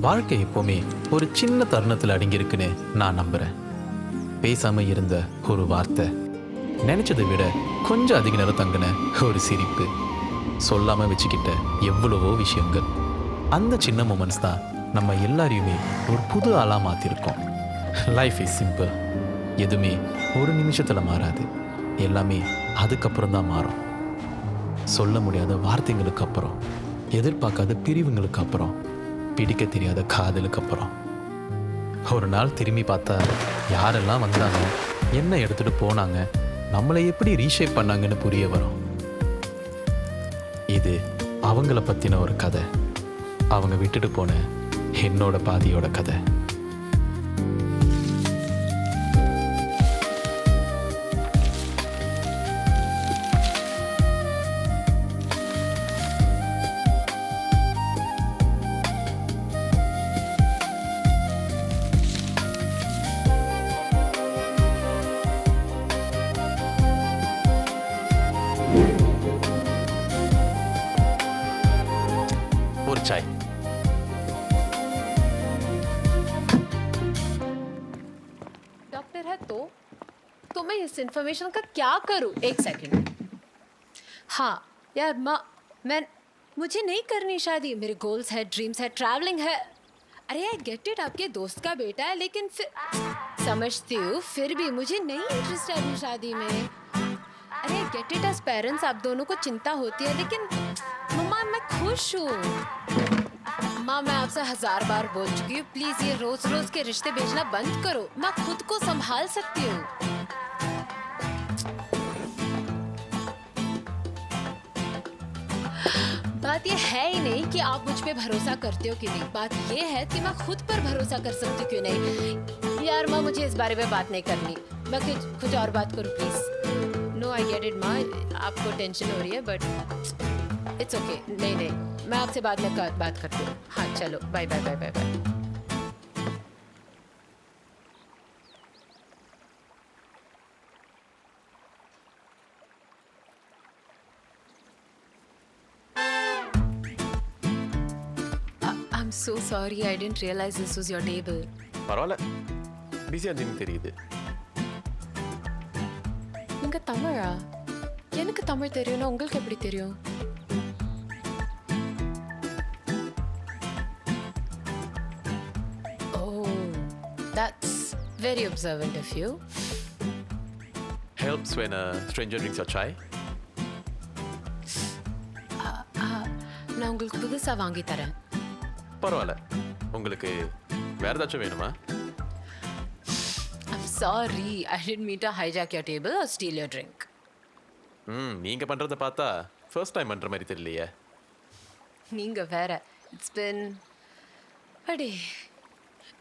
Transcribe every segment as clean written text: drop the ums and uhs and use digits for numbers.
வாழ்க்கை எப்போவுமே ஒரு சின்ன தருணத்தில் அடங்கியிருக்குன்னு நான் நம்புகிறேன். பேசாமல் இருந்த ஒரு வார்த்தை, நினச்சதை விட கொஞ்சம் அதிக நேரம் தங்கின ஒரு சிரிப்பு, சொல்லாமல் வச்சுக்கிட்ட எவ்வளவோ விஷயங்கள். அந்த சின்ன மூமெண்ட்ஸ் தான் நம்ம எல்லாரையுமே ஒரு புது ஆளாக மாற்றிருக்கோம். Life is simple. எதுவுமே ஒரு நிமிஷத்தில் மாறாது. எல்லாமே அதுக்கப்புறம் தான் மாறும். சொல்ல முடியாத வார்த்தைங்களுக்கு அப்புறம், எதிர்பார்க்காத பிரிவுங்களுக்கு அப்புறம், பிடிக்க தெரியாத காதலுக்கு அப்புறம். ஒரு நாள் திரும்பி பார்த்தா யாரெல்லாம் வந்தாங்க, என்ன எடுத்துகிட்டு போனாங்க, நம்மளை எப்படி ரீஷேப் பண்ணாங்கன்னு புரிய வரும். இது அவங்கள பற்றின ஒரு கதை. அவங்க விட்டுட்டு போன என்னோட பாதியோட கதை. ஒரு சாய். डॉक्टर है तो मैं इस इन्फॉर्मेशन का क्या करूं? एक सेकंड. हाँ यार मुझे नहीं करनी शादी. मेरे गोल्स है, ड्रीम्स है, ट्रैवलिंग है. अरे आई गेट इट, आपके दोस्त का बेटा है, लेकिन फिर समझती हूँ, फिर भी मुझे नहीं इंटरेस्ट है अपनी शादी में. अरे I get it, as parents आप दोनों को चिंता होती है, लेकिन मम्मा मैं खुश हूँ. माँ मैं आपसे 1000 बार बोल चुकी हूँ, प्लीज ये रोज रोज के रिश्ते भेजना बंद करो. मैं खुद को संभाल सकती हूँ. बात ये है ही नहीं कि आप मुझ पे भरोसा करते हो कि नहीं. बात ये है कि मैं खुद पर भरोसा कर सकती हूँ कि नहीं. यार माँ मुझे इस बारे में बात नहीं करनी. मैं कुछ और बात करूँ please. No I get it माँ, आपको टेंशन हो रही है, बट इट्स ओके. नहीं मैं आपसे बाद में बात करती हूँ. हाँ चलो bye bye bye bye bye. I'm so sorry, I didn't realize this was your table. பரவாயில்ல, பிஸியாக இருந்தீங்கன்னு தெரியுது. நீங்க தமிழா? எனக்கு தமிழ் தெரியும்னா உங்களுக்கு எப்படி தெரியும்? That's very observant of you. Helps when a stranger drinks your chai. நான் உங்களுக்கு புதுசா வாங்கி தரேன். பரவாயில்ல, உங்களுக்கு வேறு ஏதாச்சும் வேணுமா? I'm sorry, I didn't mean to hijack your table or steal your drink. நீங்கள் பண்ணுறதை பார்த்தா ஃபர்ஸ்ட் டைம் பண்ணுற மாதிரி தெரியலையே. நீங்க வேற. இட்ஸ் பின் அடே,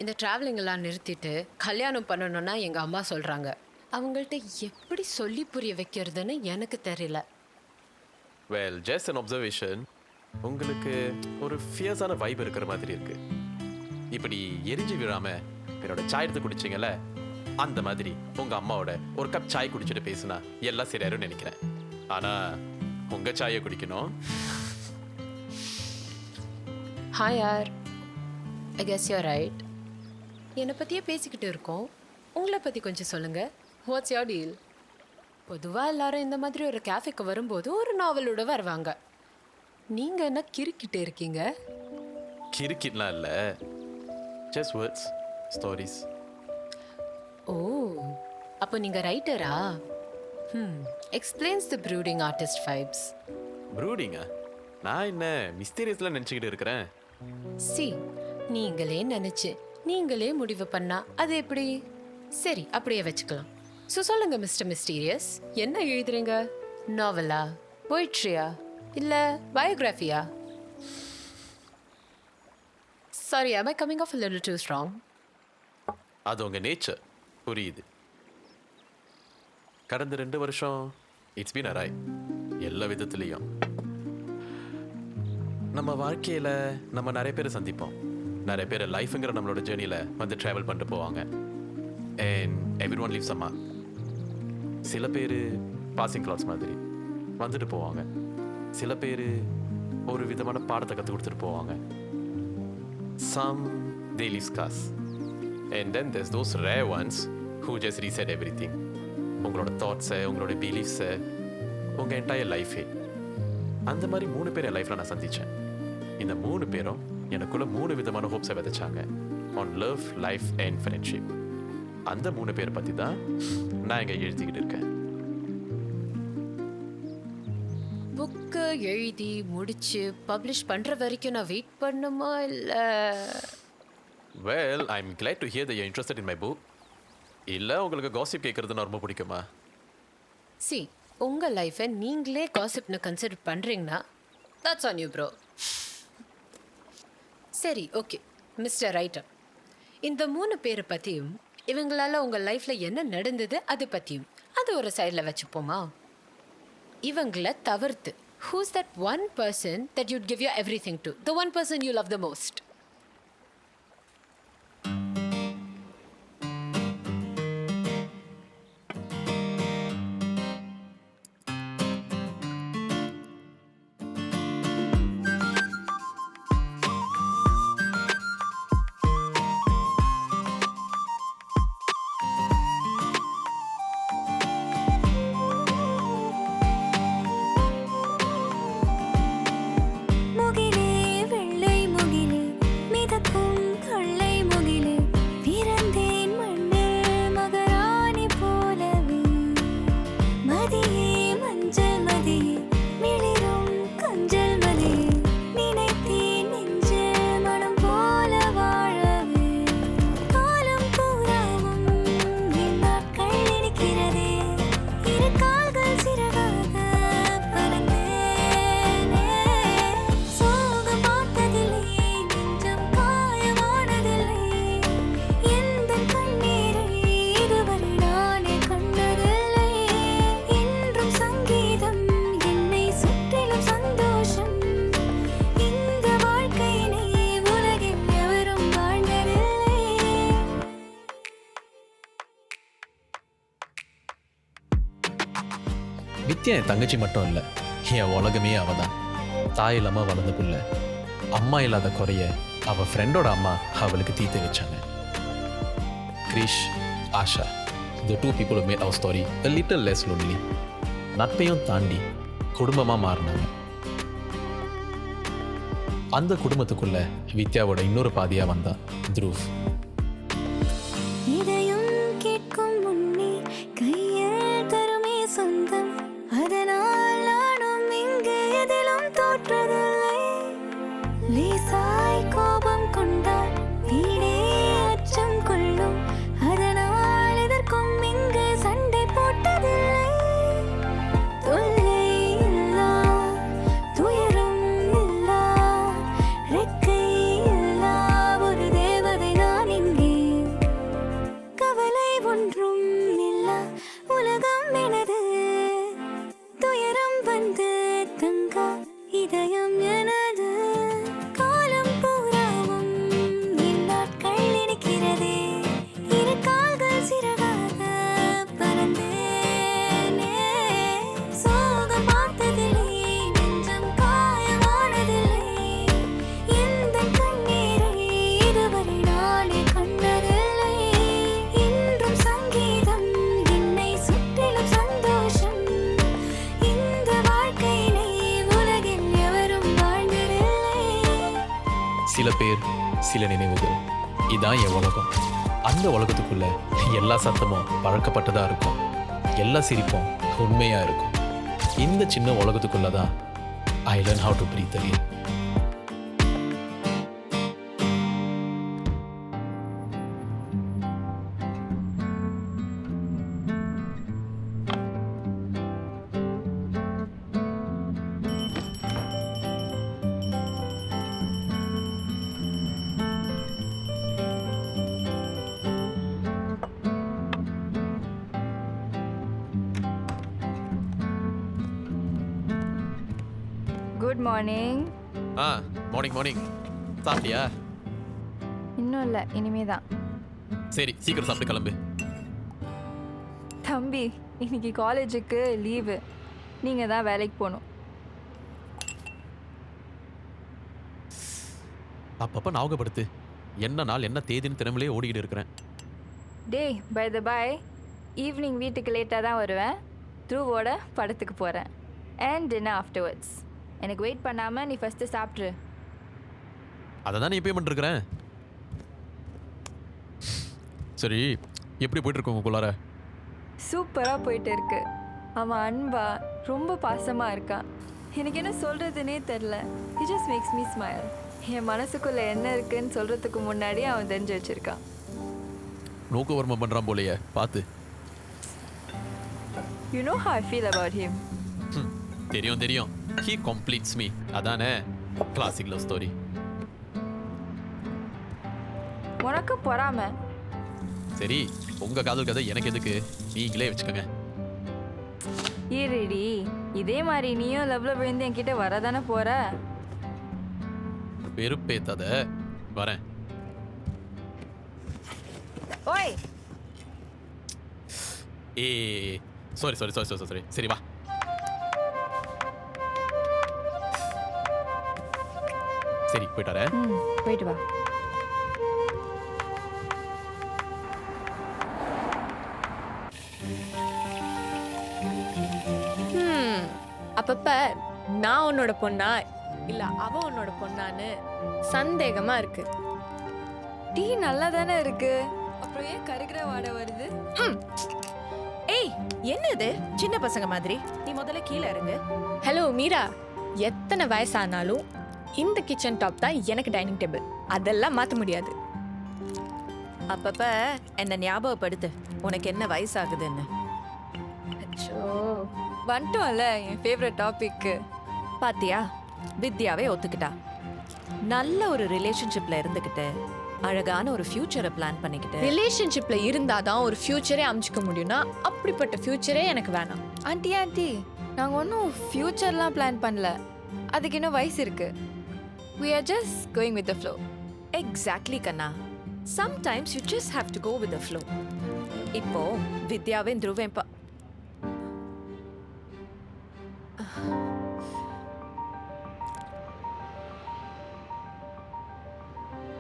இந்த ட்ராவலிங் எல்லாம் நிறுத்திட்டு கல்யாணம் பண்ணணும்னா எங்கள் அம்மா சொல்கிறாங்க. அவங்கள்ட்ட எப்படி சொல்லி புரிய வைக்கிறதுன்னு எனக்கு தெரியல. Well, just an observation. உங்களுக்கு ஒரு ஃபியர்ஸான வைப் இருக்கிற மாதிரி இருக்கு. இப்படி எரிஞ்சு விழாம என்னோட சாய் எடுத்து குடிச்சிங்கல்ல, அந்த மாதிரி உங்கள் அம்மாவோட ஒரு கப் சாய் குடிச்சிட்டு பேசுனா எல்லாம் சரியாருன்னு நினைக்கிறேன். ஆனால் உங்கள் சாயை குடிக்கணும். ஹாய் யார், I guess you are right. என்னை பற்றியே பேசிக்கிட்டு இருக்கோம், உங்களை பற்றி கொஞ்சம் சொல்லுங்கள். What's your deal? பொதுவாக எல்லாரும் இந்த மாதிரி ஒரு கேஃபேக்கு வரும்போது ஒரு நாவலோட வருவாங்க. நீங்கள் என்ன கிறுக்கிட்டு இருக்கீங்க? கிறுக்கிடலாம் இல்லை, ஜஸ்ட் வேர்ட்ஸ், ஸ்டோரிஸ். ஓ, அப்போ நீங்கள் ரைட்டரா? எக்ஸ்பிளைன்ஸ் தி ப்ரூடிங் ஆர்டிஸ்ட் வைப்ஸ். ப்ரூடிங்கா? நான் என்ன மிஸ்டீரியஸ்லாம் நினச்சிக்கிட்டு இருக்கிறேன். சி, நீங்களே நினைச்சு நீங்களே முடிவு பண்ணா அது எப்படி? சரி, அப்படியே வச்சுக்கலாம். ஸோ சொல்லுங்க மிஸ்டர் மிஸ்டீரியஸ், என்ன எழுதுறீங்க? நாவலா, போய்ட்ரியா, இல்லை பயோகிராஃபியா? Sorry, am I coming off a little too strong? அது உங்கள் நேச்சர், புரியுது. கடந்த 2 வருஷம் இட்ஸ் பீன் அ ரைட் எல்லா விதத்துலேயும். நம்ம வாழ்க்கையில் நம்ம நிறைய பேரை சந்திப்போம். நிறைய பேர் லைஃபுங்கிற நம்மளோட ஜேர்னியில் வந்து ட்ராவல் பண்ணிட்டு போவாங்க. அண்ட் எவ்ரி ஒன் லீவ்ஸ் அம்மா. சில பேர் பாசிங் கிளாஸ் மாதிரி வந்துட்டு போவாங்க. சில பேர் ஒரு விதமான பாடத்தை கற்றுக் கொடுத்துட்டு போவாங்க. some they leave scars. And then there's those rare ones who just reset everything. உங்களோட தாட்ஸை, உங்களோட பிலீஃப்ஸை, உங்கள் என்டையர் லைஃபே. அந்த மாதிரி 3 பேர் என் லைஃப்பில் நான் சந்தித்தேன். இந்த 3 பேரும் எனக்குள்ள 3 விதமான ஹோப்ஸை விதைச்சாங்க on love, life and friendship. அந்த 3 பேரை பற்றி தான் நான் இங்கே எழுதிக்கிட்டு இருக்கேன். புக்கு எழுதி முடிச்சு பப்ளிஷ் பண்ணுற வரைக்கும் நான் வெயிட் பண்ணுமா இல்லை? Well, I'm glad to hear that you're interested in my book. இல்லை உங்களுக்கு காசிப் கேட்குறதுன்னு ரொம்ப பிடிக்குமா? சி, உங்கள் லைஃப்பை நீங்களே காசிப்னு கன்சிடர் பண்ணுறீங்கன்னா தட்ஸ் ஆன் யூ ப்ரோ. சரி, ஓகே மிஸ்டர் ரைட்டர், இந்த 3 பேரை பற்றியும் இவங்களால உங்கள் லைஃப்பில் என்ன நடந்தது அது பற்றியும் அது ஒரு சைடில் வச்சுப்போமா? இவங்களை தவிர்த்து who's that one person that you'd give your everything to? The one person you love the most? வித்யா என் தங்கச்சி மட்டும் இல்லை, என் உலகமே அவள் தான். தாய் இல்லாமல் வளர்ந்த புள்ள, அம்மா இல்லாத குறைய அவள் ஃப்ரெண்டோட அம்மா அவளுக்கு தீர்த்து வச்சாங்க. Girish, Asha, the 2 people who made our story a little less lonely. நட்பையும் தாண்டி குடும்பமாக மாறினாங்க. அந்த குடும்பத்துக்குள்ள வித்யாவோட இன்னொரு பாதியாக வந்தான் த்ருவ். சில பேர், சில நினைவுகள், இதான் என் உலகம். அந்த உலகத்துக்குள்ள எல்லா சத்தமும் பழக்கப்பட்டதாக இருக்கும், எல்லா சிரிப்பும் உண்மையாக இருக்கும். இந்த சின்ன உலகத்துக்குள்ள தான் I learn how to breathe again. Good morning. Morning morning. சாப்பிட்டியா? இன்னும் இல்லை, இனிமே தான். சரி, சீக்கிரம் சாப்பிட்டு கிளம்பு. தம்பி, இன்னைக்கு காலேஜுக்கு லீவு, நீங்கள் தான் வேலைக்கு போகணும். அப்பப்போ ஞாபகப்படுத்து. என்ன நாள் என்ன தேதின்னு தினமிலே ஓடிக்கிட்டு இருக்கிறேன். டேய் பை த பாய், ஈவினிங் வீட்டுக்கு லேட்டாக தான் வருவேன். த்ரூவோட படத்துக்கு போகிறேன். And dinner afterwards. எனக்கு வெயிட் பண்ணாமல் நீ ஃபஸ்ட்டு சாப்பிட்ரு. அதை தான் இப்பயே பண்ணிருக்கிறேன். சரி, எப்படி போயிட்டு இருக்கு உங்களுக்குள்ளார? சூப்பராக போயிட்டு இருக்கு. அவன் அன்பா ரொம்ப பாசமாக இருக்கான். எனக்கு என்ன சொல்கிறதுனே தெரில. he just makes me smile. என் மனசுக்குள்ளே என்ன இருக்குன்னு சொல்கிறதுக்கு முன்னாடி அவன் தெரிஞ்சு வச்சுருக்கான். நோக்குவர்மம் பண்ணுறான் போலையே, பார்த்து. You know how I feel about him. தெரியும் தெரியும். He completes me. அதானே கிளாசிக் லவ் ஸ்டோரி. உனக்கு பொறாம. சரி, உங்க காதல் கதை எனக்கு எதுக்கு, நீங்களே வச்சுக்கோங்க. ஈரடி, இதே மாதிரி நீயும் லவ்ல விழுந்து என்கிட்ட வரதானே போற. வெறுப்பேத்தாத, வரேன். ஓய், ஏ sorry sorry sorry sorry sorry. சரி வா. சரி போயிட்டு வரேன். போயிட்டு வா. அப்பப்ப நான் உன்னோட பொண்ணா இல்ல அவ உன்னோட பொண்ணான்னு சந்தேகமா இருக்கு. டீ நல்லா தானே இருக்கு, அப்புறம் ஏன் கருகிற வாடை வருது? ஏய், என்னது சின்ன பசங்க மாதிரி? நீ முதல்ல கீழே இறங்கு. ஹலோ மீரா, எத்தனை வயசானாலும் இந்த கிச்சன் டாப் தான் எனக்கு டைனிங் டேபிள். அதெல்லாம் மாத்த முடியாது. அப்பப்ப என்ன ஞாபகப்படுத்து, உனக்கு என்ன வயசாகுதுன்னு. அச்சோ, வந்துட்டோம்ல என் ஃபேவரட் டாபிக்கு. பாத்தியா, வித்யாவே ஒத்துக்கிட்டா. நல்ல ஒரு ரிலேஷன்ஷிப்ல இருந்துகிட்டு அழகான ஒரு ஃபியூச்சரை பிளான் பண்ணிக்கிட்டு. ரிலேஷன்ஷிப்ல இருந்தாதான் ஒரு ஃபியூச்சரே அமைச்சுக்க முடியும்னா அப்படிப்பட்ட ஃபியூச்சரே எனக்கு வேணாம். ஆண்டி ஆண்டி, நாங்கள் ஒன்றும் ஃப்யூச்சர்லாம் பிளான் பண்ணல. அதுக்கு இன்னும் வயசு இருக்கு. We are just going with the flow. Exactly கண்ணா. Sometimes you just have to go with the flow. இப்போ வித்யாவே துருவேன்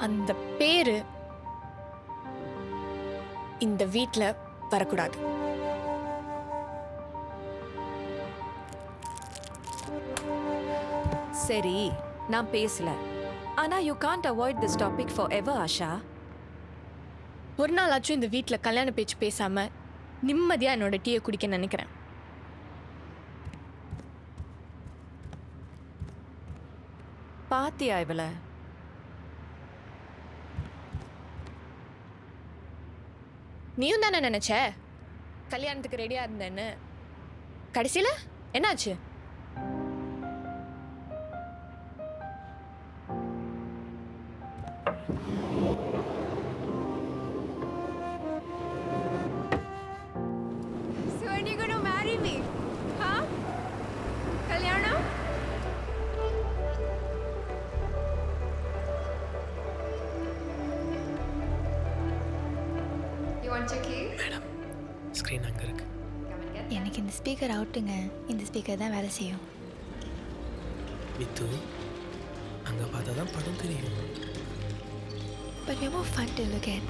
அந்த பேரு இந்த வீட்ல வரக்கூடாது. சரி, நான் பேசல. ஆனா you can't avoid this topic for ever Asha. ஒரு நாளாச்சும் இந்த வீட்ல கல்யாண பேச்சு பேசாம நிம்மதியா என்னோட டீயை குடிக்க நினைக்கிறேன். பாத்தியா இவள? நீயும் தானே நினைச்ச கல்யாணத்துக்கு ரெடியா இருந்தேன்னு. கடைசியில என்னாச்சு? So when you going to marry me? Huh? கல்யாணம்? You want your key? Madam, screen அங்கே இருக்கு. எனக்கு இந்த ஸ்பீக்கர் அவுட்டுங்க. இந்த ஸ்பீக்கர் தான் வேலை செய்யும். வித்து, அங்கே பார்த்தா தான் படம் தெரியும். But we're more fun to look at.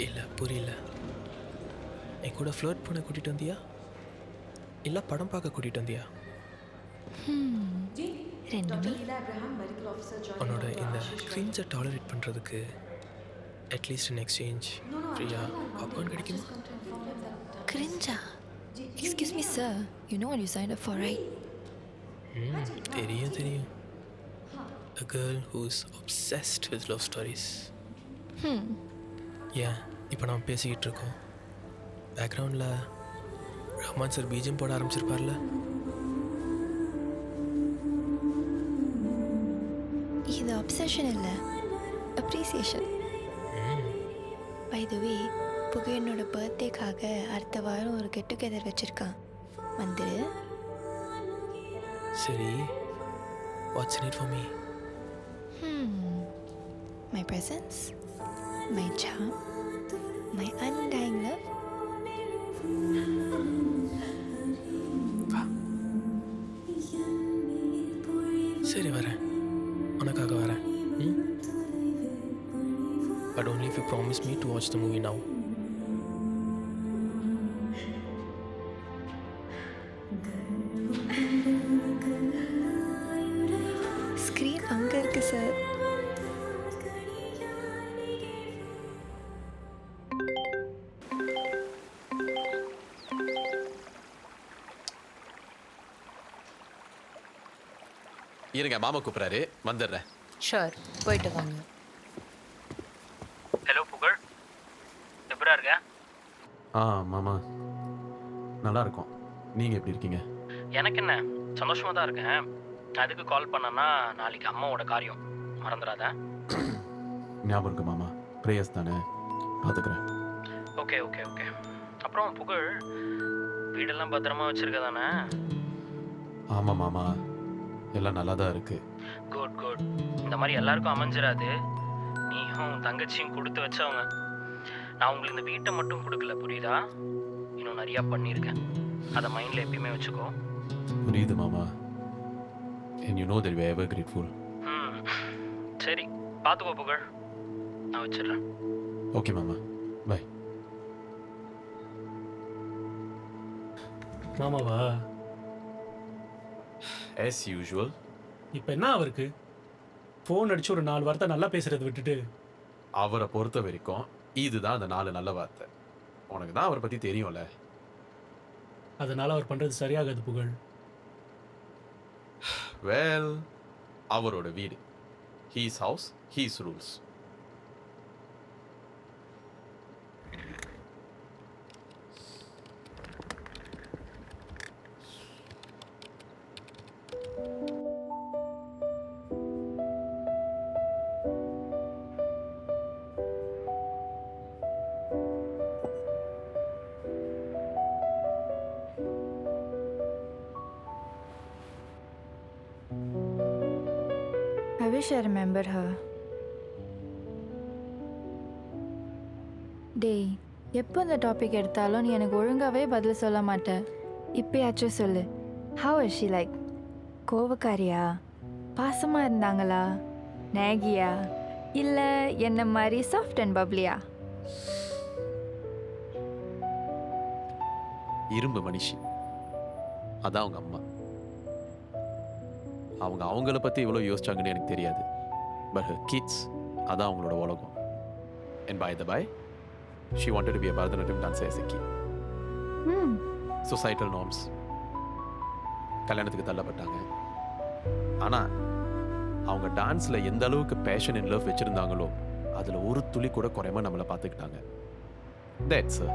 இல்லை, புரியல. என் கூட ஃப்ளர்ட் பண்ண கூட்டிகிட்டு வந்தியா இல்லை படம் பார்க்க கூட்டிகிட்டு வந்தியா? ரெண்டுமே. உன்னோட இந்த ஸ்க்ரீன்ஸை டாலரேட் பண்ணுறதுக்கு அட்லீஸ்ட் இன் எக்ஸ்சேஞ்ச் ஃப்ரீயாக பாப்கார்ன் கிடைக்குமா? கிரிஞ்சா? Excuse me sir, you know what you signed up for, right? தெரியும் தெரியும். A girl who's obsessed with love stories. ஏன் இப்போ நாம் பேசிக்கிட்டு இருக்கோம், பேக்ரவுண்டில் ரஹ்மான் சார் பீஜம் போட ஆரம்பிச்சிருப்பார்ல? இது அப்சஷன் இல்லை, அப்ரிசியேஷன். பை த வே, புகு என்னோட பர்த்டேக்காக அடுத்த வாரம் ஒரு கெட் டுகெதர் வச்சுருக்கான், வந்துடு. சரி, watts in it for me? My presence, my charm, my undying love. வா. promise me to watch the movie now? Screen அங்கே இருக்கு சார். இருங்க, மாமா கூப்பிட்றாரு, வந்துடுறேன். ஷோர், போயிட்டு வாங்க. ஹலோ புகழ், எப்படா இருக்க? மாமா நல்லா இருக்கும். நீங்கள் எப்படி இருக்கீங்க? எனக்கு என்ன, சந்தோஷமாக தான் இருக்கேன். அதுக்கு கால் பண்ணேன்னா நாளைக்கு அம்மாவோட காரியம், மறந்துடாத. ஞாபகம் இருக்கு மாமா, ப்ரேயர்ஸ் தானே, பார்த்துக்கிறேன். Okay okay okay. அப்புறம் புகழ், வீடெல்லாம் பத்திரமா வச்சுருக்க தானே? ஆமாம் மாமா, எல்லாம் நல்லா தான் இருக்குது. Good good. இந்த மாதிரி எல்லாருக்கும் அமைஞ்சிடாது. நீயும் தங்கச்சியும் கொடுத்து வச்சவங்க. நான் உங்களுக்கு இந்த வீட்டை மட்டும் கொடுக்கல, புரியுதா? இன்னும் நிறையா பண்ணியிருக்கேன். அதை மைண்டில் எப்பயுமே வச்சுக்கோ. புரியுது மாமா. And you know that we are ever grateful. சரி, பார்த்துக்கோ புகழ், நான் வச்சிடுறேன். ஓகே மாமா, பை. மாமாவா? as usual. இப்போ என்ன அவருக்கு? ஃபோன் அடிச்சு ஒரு 4 வார்த்தை நல்லா பேசுறதை விட்டுட்டு. அவரை பொறுத்த வரைக்கும் இதுதான் அந்த 4 நல்ல வார்த்தை. உனக்கு தான் அவரை பற்றி தெரியும்ல. அதனால அவர் பண்றது சரியாகாது புகழ். வெல், அவரோட வீடு, he's house, he's rules. I wish I remember her. டேய், எப்போ இந்த டாபிக் எடுத்தாலும் நீ எனக்கு ஒழுங்காகவே பதில் சொல்ல மாட்டேன். இப்போயாச்சும் சொல்லு. How is she like? கோவக்காரியா? பாசமாக இருந்தாங்களா? நேகியா? இல்லை என்ன மாதிரி சாஃப்ட் அண்ட் பப்ளியா? இரும்பு மனுஷி, அதான் அவங்க அம்மா. அவங்க அவங்கள பற்றி இவ்வளோ யோசிச்சாங்கன்னு எனக்கு தெரியாது. பட் her kids, அதான் அவங்களோட உலகம். And by the by, she wanted to be a Bharatanatyam dancer as a kid. Societal norms, கல்யாணத்துக்கு தள்ளப்பட்டாங்க. ஆனால் அவங்க டான்ஸில் எந்த அளவுக்கு பேஷன் அண்ட் லவ் வச்சுருந்தாங்களோ அதில் ஒரு துளி கூட குறையாம நம்மளை பார்த்துக்கிட்டாங்க. That's her.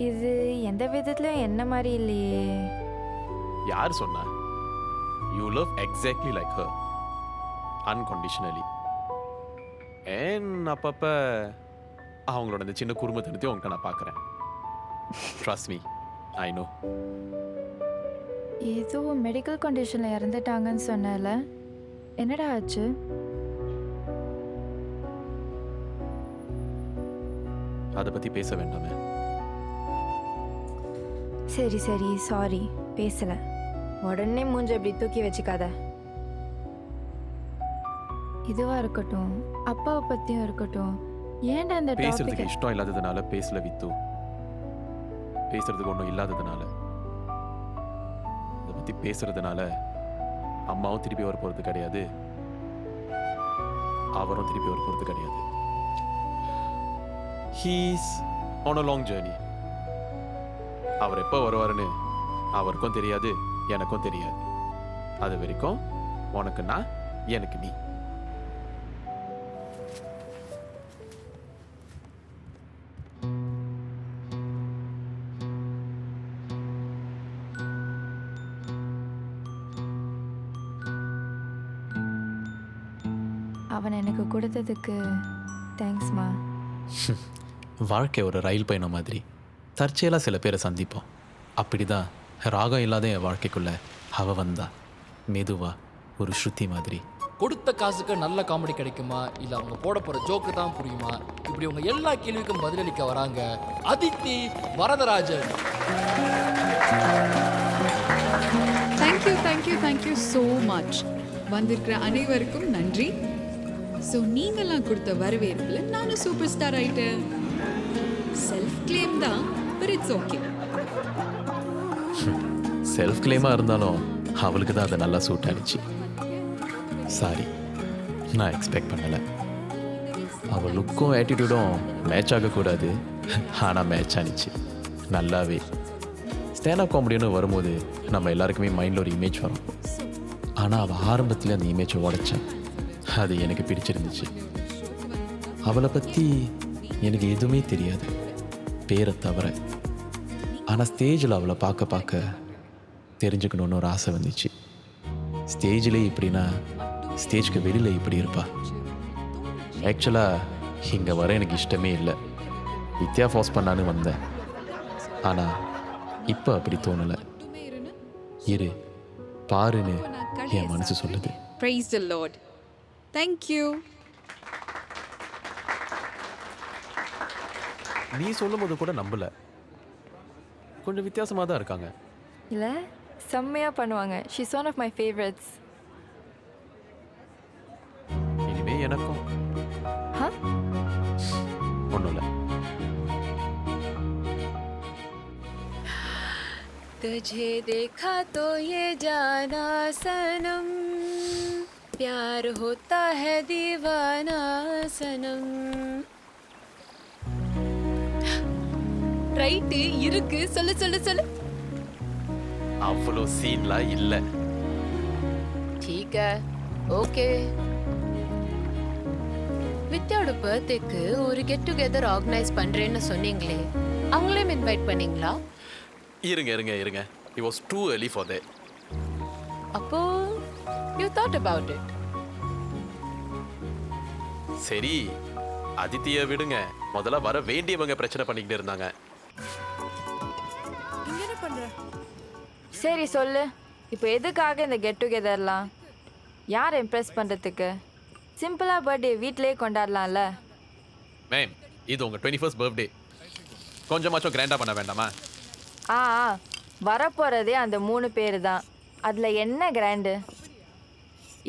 இது எந்த விதத்துலையும் என்ன மாதிரி இல்லையே. யார் சொன்னா? You love exactly like her, unconditionally. And அப்பப்ப அவங்களோட இந்த சின்ன குடும்பத்தினத்தையும் உங்கள்கிட்ட நான் பார்க்குறேன். Trust me, I know. ஏதோ மெடிக்கல் கண்டிஷனில் இறந்துட்டாங்கன்னு சொன்னல, என்னடா ஆச்சு? அதை பற்றி பேச வேண்டாமே. சரி சரி, சாரி, பேசலை. உடனே மூஞ்ச இப்படி தூக்கி வச்சுக்காத. இதுவாக இருக்கட்டும், அப்பாவை பற்றியும் இருக்கட்டும், ஏன்டா அந்த பேசுறதுக்கு டாபிக்? இஷ்டம் இல்லாததுனால பேசல வித்து. பேசுறதுக்கு ஒன்றும் இல்லாததுனால, அதை பற்றி பேசுறதுனால அம்மாவும் திருப்பி வர போகிறது கிடையாது, அவரும் திருப்பி வர போகிறது கிடையாது. He's on a long journey. அவர் எப்போ வருவாருன்னு அவருக்கும் தெரியாது, எனக்கும் தெரியாது. அது வரைக்கும் உனக்கு நான், எனக்கு நீ. அவன் எனக்கு கொடுத்ததுக்கு தேங்க்ஸ்மா. வாழ்க்கை ஒரு ரயில் பயணம் மாதிரி தற்செயலாக சில பேரை சந்திப்போம். அப்படிதான் ராகம் இல்லாத என் வாழ்க்கைக்குள்ள அவ வந்தா, மெதுவா ஒரு ஸ்ருதி மாதிரி. கொடுத்த காசுக்கு நல்ல காமெடி கிடைக்குமா, இல்லை அவங்க போட போகிற ஜோக்கு தான் புரியுமா, இப்படி உங்க எல்லா கேள்விக்கும் பதிலளிக்க வராங்க Aditi Varadarajan. Thank you thank you thank you so much. வந்திருக்கிற அனைவருக்கும் நன்றி. ஸோ நீங்கள்லாம் கொடுத்த வரவேற்பில் நானும் சூப்பர் ஸ்டார் ஆயிட்டேன். செல்ஃப் கிளைம் தான், பட் இட்ஸ் ஓகே. செல்ஃப் கிளைமாக இருந்தாலும் அவளுக்கு தான் அதை நல்லா சூட் ஆயிடுச்சு. சாரி, நான் எக்ஸ்பெக்ட் பண்ணலை. அவள் லுக்கும் ஆட்டிடியூடும் மேட்ச் ஆகக்கூடாது, ஆனால் மேட்ச் ஆனிச்சு நல்லாவே. ஸ்டாண்டப் காமெடின்னு வரும்போது நம்ம எல்லாருக்குமே மைண்டில் ஒரு இமேஜ் வரும். ஆனால் அவள் ஆரம்பத்தில் அந்த இமேஜை உடைச்சான். அது எனக்கு பிடிச்சிருந்துச்சு. அவளை பற்றி எனக்கு எதுவுமே தெரியாது பேரை தவிர. ஆனால் ஸ்டேஜில் அவளை பார்க்க பார்க்க தெரிஞ்சுக்கணுன்னு ஒரு ஆசை வந்துச்சு. ஸ்டேஜ்லேயே இப்படின்னா ஸ்டேஜ்க்கு வெளியில் இப்படி இருப்பா. ஆக்சுவலாக இங்கே வர எனக்கு இஷ்டமே இல்லை. வித்யா ஃபோர்ஸ் பண்ணான்னு வந்தேன். ஆனால் இப்போ அப்படி தோணலை. இரு பாருன்னு என் மனசு சொல்லுது. Praise the Lord. Thank you. நீ சொல்லும்போது கூட நம்பல. கொஞ்சம் வித்தியாசமாக தான் இருக்காங்க. இல்லை, செம்மையாக பண்ணுவாங்க. She's one of my favourites. இனிமே எனக்கும் ஹா, ஒன்றும் இல்லை. तुझे देखा तो ये जाना सनम, प्यार होता है दीवाना सनम. ரைட்டு இருக்கு, சொல்லு சொல்லு சொல்லு. அவ்வளோ சீன்லாம் இல்லை. ठीक है, ஓகே. வித்யாவோட பர்த்டேக்கு ஒரு கெட் டுகெதர் ஆர்கனைஸ் பண்றேன்னு சொன்னீங்களே, அவங்களையும் இன்வைட் பண்ணீங்களா? இருங்க இருங்க இருங்க, it was too early for that. அப்போ you thought about it. சரி, அதித்தியை விடுங்க. முதல்ல வர வேண்டியவங்க பிரச்சனை பண்ணிக்கிட்டு இருந்தாங்க. சரி சொல்லு, இப்போ எதுக்காக இந்த கெட் டுகெதர்லாம்? யார் இம்ப்ரெஸ் பண்ணுறதுக்கு? சிம்பிளாக பர்த்டே வீட்டிலேயே கொண்டாடலாம்ல. மேம், இது உங்கள் 21st பர்த்டே. கொஞ்சமாச்சும் கிராண்டாக பண்ண வேண்டாமா? ஆ, வரப்போகிறதே அந்த 3 பேர் தான். அதில் என்ன கிராண்டு?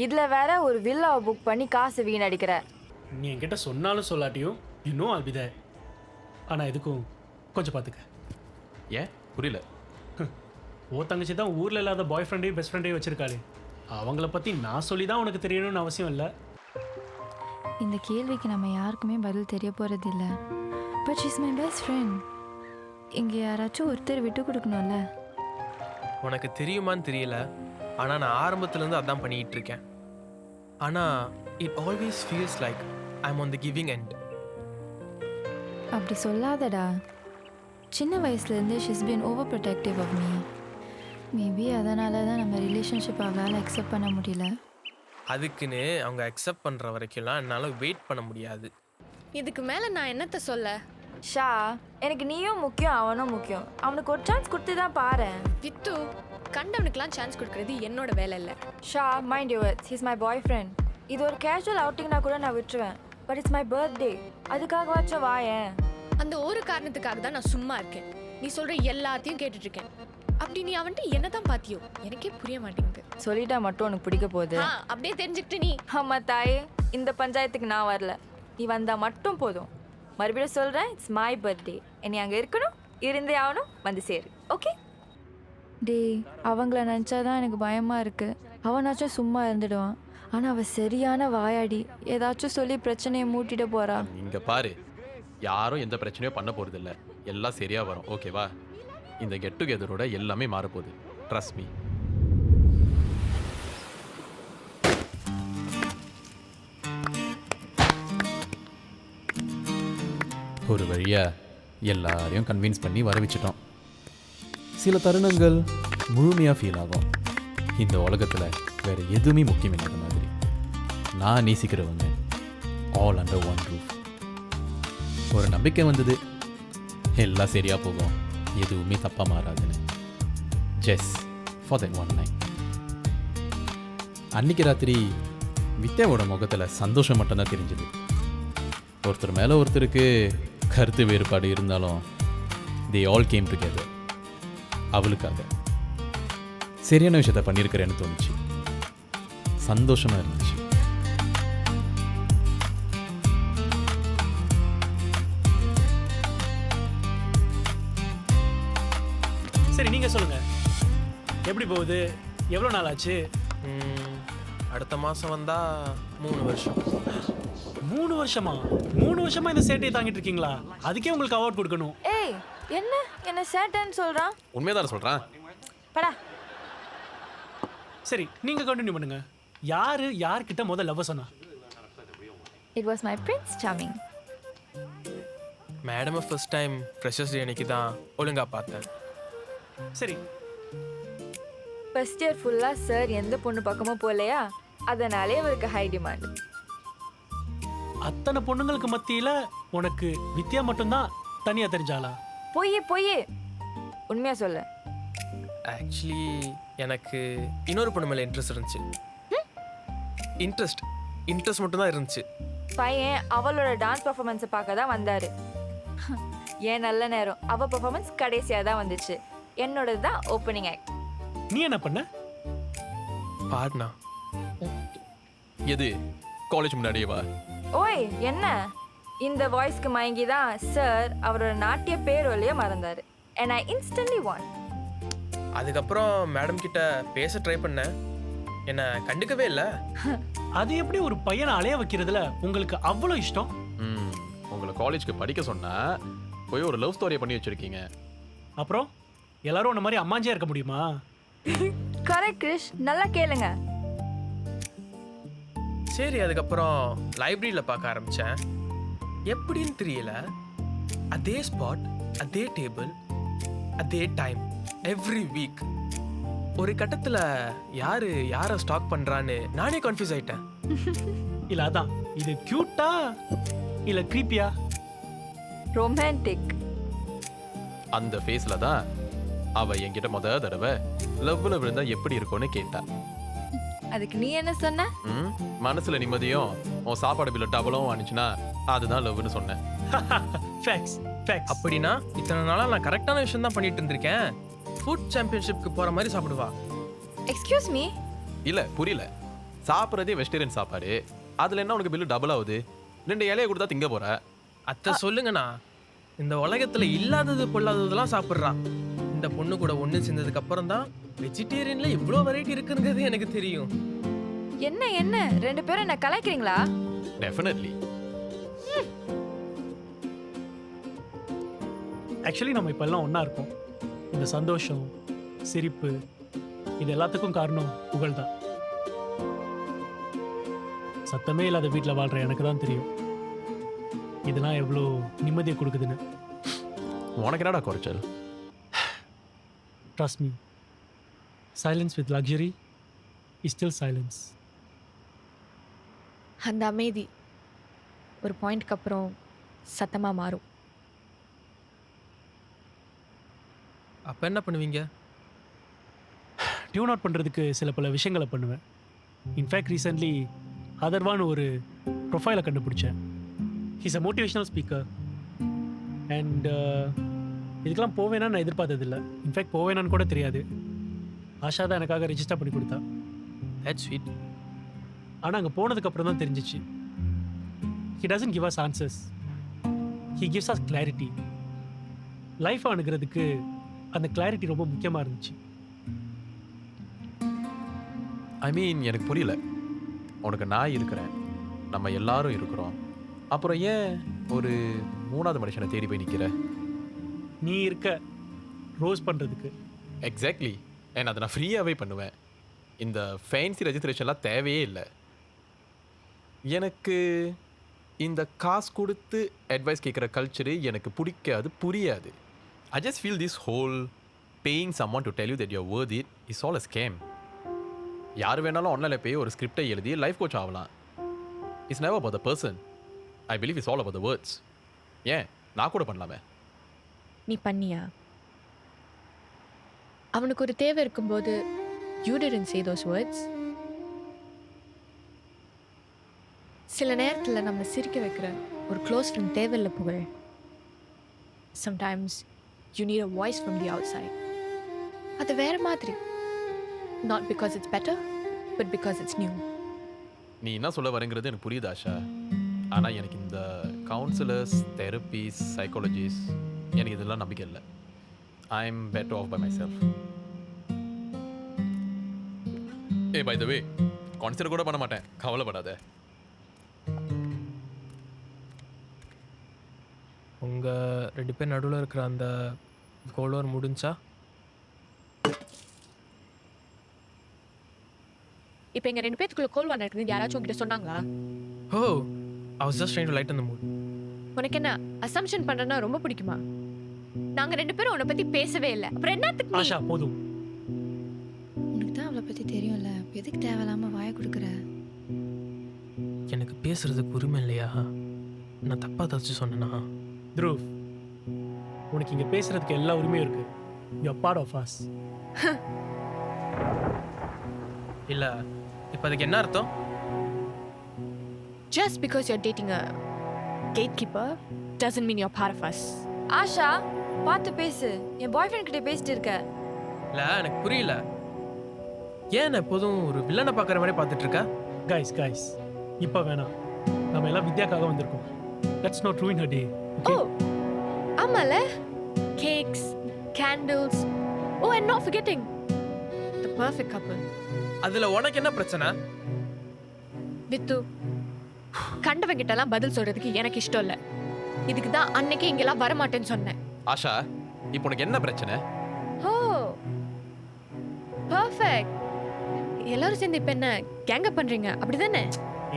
இதில் வேற ஒரு வில்லாவை புக் பண்ணி காசு வீணடிக்கிற. நீ என்கிட்ட சொன்னாலும் சொல்லாட்டியும் இன்னும் அல்பித. ஆனால் எதுக்கும் கொஞ்சம் பார்த்துக்க. ஏன் புரியல? ஓ தங்கச்சி தான் ஊரில் இல்லாத பாய் ஃப்ரெண்டையும் பெஸ்ட் ஃப்ரெண்டையும் வச்சிருக்காளே. அவங்கள பற்றி நான் சொல்லி தான் உனக்கு தெரியணும்னு அவசியம் இல்லை. இந்த கேள்விக்கு நம்ம யாருக்குமே பதில் தெரிய போகிறது இல்லை. But she's my best friend. இங்கே யாராச்சும் ஒருத்தர் விட்டு கொடுக்கணும்ல. உனக்கு தெரியுமான்னு தெரியல, ஆனால் நான் ஆரம்பத்துலேருந்து அதான் பண்ணிக்கிட்டு இருக்கேன். ஆனால் it always feels like I am on the giving end. அப்படி சொல்லாதடா. சின்ன வயசுலேருந்து she's been over protective of me. Maybe அதனால தான் நம்ம ரிலேஷன்ஷிப் அவளால் அக்செப்ட் பண்ண முடியல. அதுக்குன்னு அவங்க அக்செப்ட் பண்ணுற வரைக்கும்லாம் என்னால் வெயிட் பண்ண முடியாது. இதுக்கு மேலே நான் என்னத்தை சொல்ல? ஷா, எனக்கு நீயும் முக்கியம், அவனும் முக்கியம். அவனுக்கு ஒரு சான்ஸ் கொடுத்து தான் பாரு. வித்து, கண்டவனுக்குலாம் சான்ஸ் கொடுக்கறது என்னோட வேலை இல்லை. ஷா, mind you words. He's my boy friend. இது ஒரு கேஷுவல் அவுட்டிங்னா கூட நான் விட்டுருவேன். But it's my birthday. அதுக்காகவாச்சும் வாயேன். அந்த ஒரு காரணத்துக்காக தான் நான் சும்மா இருக்கேன். நீ சொல்ற எல்லாத்தையும் கேட்டுட்டு இருக்கேன். அப்படி நீ அவன்கிட்ட என்ன தான் பாத்தியோ எனக்கே புரிய மாட்டேங்குது. சொல்லிட்டா மட்டும் உனக்கு பிடிக்க போகுது. அப்படியே தெரிஞ்சுக்கிட்டு நீ. ஆமா தாயே, இந்த பஞ்சாயத்துக்கு நான் வரல. நீ வந்தா மட்டும் போதும். மறுபடியும் சொல்கிறேன், இட்ஸ் மை பர்த்டே. என்னை அங்கே இருக்கணும், இருந்தே ஆகணும், வந்து சேரு. ஓகே? டே, அவங்கள நினச்சாதான் எனக்கு பயமாக இருக்குது. அவனாச்சும் சும்மா இருந்துடுவான். ஆனால் அவள் சரியான வாயாடி. ஏதாச்சும் சொல்லி பிரச்சனையை மூட்டிட்டு போகிறா. இங்கே பாரு, யாரும் எந்த பிரச்சனையும் பண்ண போகிறது இல்லை. எல்லாம் சரியாக வரும். ஓகேவா? இந்த கெட் டுகெதரோட எல்லாமே மாறப்போகுது. Trust me. ஒரு வழியாக எல்லாரையும் கன்வின்ஸ் பண்ணி வர வச்சிட்டோம். சில தருணங்கள் முழுமையாக ஃபீல் ஆகும். இந்த உலகத்தில் வேறு எதுவுமே முக்கியம் இல்லாத மாதிரி. நான் நேசிக்கிறவங்க ஆல் அண்டர் ஒன் ரூஃப். ஒரு நம்பிக்கை வந்தது, எல்லாம் சரியாக போகும், எதுவுமே தப்பாக மாறாதுன்னு. Just for that one night. அன்றைக்கி ராத்திரி வித்யாவோட முகத்தில் சந்தோஷம் மட்டும்தான் தெரிஞ்சுது. ஒருத்தர் மேலே ஒருத்தருக்கு கருத்து வேறுபாடு இருந்தாலும் தே ஆல் கேம் டுகெதர். அவளுக்காக சரியான விஷயத்த பண்ணியிருக்கிறேன்னு தோணுச்சு. சந்தோஷமாக இருந்துச்சு. சரி நீங்கள் சொல்லுங்கள், எப்படி போகுது? எவ்வளோ நாள் ஆச்சு? அடுத்த மாதம் வந்தால் 3 வருஷம். 3 வருஷமா? 3 வருஷமா இந்த சேட்டையை தாங்கிட்டு இருக்கீங்களா? அதுக்கே உங்களுக்கு அவார்ட் கொடுக்கணும். ஏய் என்ன சேட்டைன்னு சொல்கிறான்? உண்மையதானே சொல்கிறேன். படா. சரி நீங்கள் கண்டினியூ பண்ணுங்க. யார்கிட்ட முதல் லவ் சொன்னா? It was my prince charming. மேடமை ஃபர்ஸ்ட் டைம் ஃப்ரெஷர்ஸ் டே அன்னைக்கு தான் ஒழுங்காக பார்த்தேன். சரி, ஃபர்ஸ்ட் இயர் ஃபுல்லாக சார் எந்த பொண்ணு பக்கமும் போகலையா, அதனாலே அவருக்கு ஹை டிமாண்ட். அத்தனை பொண்ணுங்களுக்கு மத்தியில் உனக்கு வித்யா மட்டும்தான் தனியாக தெரிஞ்சாளா? பொய் உண்மையாக சொல்ல. ஆக்சுவலி எனக்கு இன்னொரு பொண்ணு மேலே இன்ட்ரெஸ்ட் இருந்துச்சு. இன்ட்ரெஸ்ட் மட்டும்தான் இருந்துச்சு. பையன் அவளோட டான்ஸ் பர்ஃபார்மன்ஸை பார்க்க தான் வந்தார். ஏன் நல்ல நேரம், அவள் பர்ஃபார்மன்ஸ் கடைசியாக தான் வந்துச்சு. என்னோடது தான் ஓப்பனிங் ஆக்ட். நீ என்ன பண்ண? பாட்னா. எது காலேஜ் முன்னாடியேவா? ஓய் என்ன, இந்த வாய்ஸ்க்கு மயங்கி தான் சார் அவரோட நாட்டிய பேரோலையே மறந்தார். and I instantly won. அதுக்கப்புறம் மேடம் கிட்ட பேச ட்ரை பண்ணேன், என்ன கண்டுக்கவே இல்லை. அது எப்படி ஒரு பையனை அலைய வைக்கிறதுல உங்களுக்கு அவ்வளோ இஷ்டம்? உங்களை காலேஜ்க்கு படிக்க சொன்னா போய் ஒரு லவ் ஸ்டோரியை பண்ணி வச்சிருக்கீங்க. அப்புறம் எல்லாரும் உன்ன மாதிரி அம்மாஞ்சியா இருக்க முடியுமா? கரெக்ட் கிரிஷ், நல்லா கேளுங்க. சரி, அதுக்கப்புறம் லைப்ரரியில் பார்க்க ஆரம்பித்தேன். எப்படின்னு தெரியல, அதே ஸ்பாட், அதே டேபிள், அதே டைம், எவ்ரி வீக். ஒரு கட்டத்தில் யாரை ஸ்டாக் பண்ணுறான்னு நானே கன்ஃபியூஸ் ஆயிட்டேன். இல்லை அதான், இது கியூட்டா இல்லை க்ரீப்பியா? ரொமான்டிக். அந்த ஃபேஸில் தான் அவள் என்கிட்ட முத தடவை லவ்வில் விழுந்தா எப்படி இருக்கும்னு கேட்டா. அதுக்கு நீ என்ன சொன்ன? மனசுல நிம்மதியும் உன் சாப்பாடு பில்ல டபுளும் ஆனிச்சுன்னா அதுதான் லவ்னு சொன்னேன். அப்படின்னா இத்தனை நாளாக நான் கரெக்டான விஷயம் தான் பண்ணிட்டு இருந்திருக்கேன். ஃபுட் சாம்பியன்ஷிப்க்கு போகிற மாதிரி சாப்பிடுவா. Excuse me? இல்லை புரியல. சாப்பிட்றதே வெஜிடேரியன் சாப்பாடு, அதில் என்ன உனக்கு பில்லு டபுள் ஆகுது? 2 இலையை கொடுத்தா திங்க போற. அத்தை சொல்லுங்கண்ணா, இந்த உலகத்தில் இல்லாதது பொல்லாததெல்லாம் சாப்பிட்றான். இந்த பொண்ணு கூட ஒன்று சேர்ந்ததுக்கு அப்புறம் தான் வெஜிடேரியன்ல இவ்வளோ வெரைட்டி இருக்குங்கிறது எனக்கு தெரியும். என்ன 2 பேரும் என்ன கலாய்க்கிறீங்களா? டெஃபினெட்லி. ஆக்சுவலி நம்ம இப்போ எல்லாம் ஒன்றா இருக்கோம். இந்த சந்தோஷம், சிரிப்பு, இது எல்லாத்துக்கும் காரணம் புகழ் தான். சத்தமே இல்லாத வீட்டில் வாழ்கிற எனக்கு தான் தெரியும் இதெல்லாம் எவ்வளோ நிம்மதியை கொடுக்குதுன்னு. உனக்கு என்னடா குறைச்சல்? Trust me, silence with luxury is still silence. அந்த அமைதி ஒரு பாயிண்ட்க்கு அப்புறம் சத்தமாக மாறும். அப்போ என்ன பண்ணுவீங்க? டியூன் அவுட் பண்ணுறதுக்கு பல விஷயங்களை பண்ணுவேன். இன்ஃபேக்ட் ரீசெண்ட்லி அதர்வான்னு ஒரு ப்ரொஃபைலை கண்டுபிடிச்சேன். He's a motivational speaker. And இதுக்கெல்லாம் போவேனான்னு நான் எதிர்பார்த்ததில்லை. இன்ஃபேக்ட் போவேனான்னு கூட தெரியாது. ஆஷா தான் எனக்காக ரெஜிஸ்டர் பண்ணி கொடுத்தா. That's sweet. ஆனால் அங்கே போனதுக்கப்புறம் தான் தெரிஞ்சிச்சு, he doesn't give us answers, he gives us clarity. லைஃப்பை அணுகிறதுக்கு அந்த கிளாரிட்டி ரொம்ப முக்கியமாக இருந்துச்சு. ஐ மீன் எனக்கு புரியல. உனக்கு நான் இருக்கிறேன், நம்ம எல்லாரும் இருக்கிறோம், அப்புறம் ஏன் ஒரு 3வது மனுஷனை தேடி போய் நிற்கிற? நீ இருக்க ரோஸ் பண்ணுறதுக்கு. எக்ஸாக்ட்லி. ஏன்னா அதை நான் ஃப்ரீயாகவே பண்ணுவேன். இந்த ஃபேன்சி ரெஜிஸ்ட்ரேஷன்லாம் தேவையே இல்லை எனக்கு. இந்த காசு கொடுத்து அட்வைஸ் கேட்குற கல்ச்சரு எனக்கு பிடிக்காது, புரியாது. I just feel this whole paying someone to tell you that you're worth it is all a scam. யார் வேணாலும் ஆன்லைனில் போய் ஒரு ஸ்கிரிப்டை எழுதி லைஃப் கோச் ஆகலாம். It's never about the person. I believe it's all about the words. ஏன் நான் கூட பண்ணலாமே. நீ பண்ணியா? அவனுக்கு ஒரு தேவை இருக்கும்போது you didn't say those words. சில நேரத்தில் நம்ம சிரிக்க வைக்கிற ஒரு க்ளோஸ் ஃப்ரெண்ட் தேவையில்லை புகழ். Sometimes you need a voice from the outside. அது வேற மாதிரி. Not because it's better, but because it's new. நீ என்ன சொல்ல வரங்கிறது எனக்கு புரியுது ஆஷா. ஆனால் எனக்கு இந்த கவுன்சிலர்ஸ், தெரப்பிஸ், சைக்காலஜிஸ்ட் எனக்கு இதெல்லாம் நம்பிக்கை இல்லை. I'm better off by myself. Hey, by the way, consider கூட பண்ண மாட்டேன், கவலைப்படாத. உங்க 2 பேர் நடுவில் இருக்கிற அந்த கோல்ட் வார் முடிஞ்சா? இப்போ எங்க 2 பேத்துக்குள்ள கோல் வார் நடக்குது யாராச்சும் உங்ககிட்ட சொன்னாங்களா? ஓ, I was just trying to lighten the mood. உனக்கு என்ன அசம்ப்ஷன் பண்றதுனா ரொம்ப பிடிக்குமா? நாங்க 2 பேரும் உன்னை பத்தி பேசவே இல்லை, அப்புறம் என்னத்துக்கு நீ? ஆஷா போதும். உனக்கு தான் அவளை பற்றி தெரியும்ல, எதுக்கு தேவையில்லாமல் வாயை கொடுக்குற? எனக்கு பேசுறதுக்கு உரிமை இல்லையா? நான் தப்பா தச்சு சொன்னேனா? த்ருவ், உனக்கு இங்கே பேசுறதுக்கு எல்லா உரிமையும் இருக்கு. You are part of us. இல்ல, இப்போ அதுக்கு என்ன அர்த்தம்? Just because you're dating a gatekeeper doesn't mean you're part of us. Asha பார்த்து பேசு. என் பாய் ஃப்ரெண்ட் கிட்ட பேசிட்டு இருக்க. இல்ல, எனக்கு புரியல. ஏன் எப்போதும் ஒரு வில்லனை பார்க்குற மாதிரி பார்த்துட்டு இருக்க? கைஸ் இப்போ வேணாம். நம்ம எல்லாம் வித்யாக்காக வந்திருக்கோம். Let's not ruin her day. Oh, ஆமால, cakes, candles. Oh, and not forgetting the perfect couple. அதுல உனக்கு என்ன பிரச்சனை? வித்து, கண்டவங்கிட்டலாம் பதில் சொல்றதுக்கு எனக்கு இஷ்டம் இல்லை. இதுக்கு தான் அன்னைக்கு இங்கெல்லாம் வரமாட்டேன்னு சொன்னேன். ஆஷா, இப்போ உனக்கு என்ன பிரச்சனை? ஓ, பர்ஃபெக்ட். எல்லாரும் சேர்ந்து இப்போ என்ன கேங்க பண்றீங்க அப்படிதானே?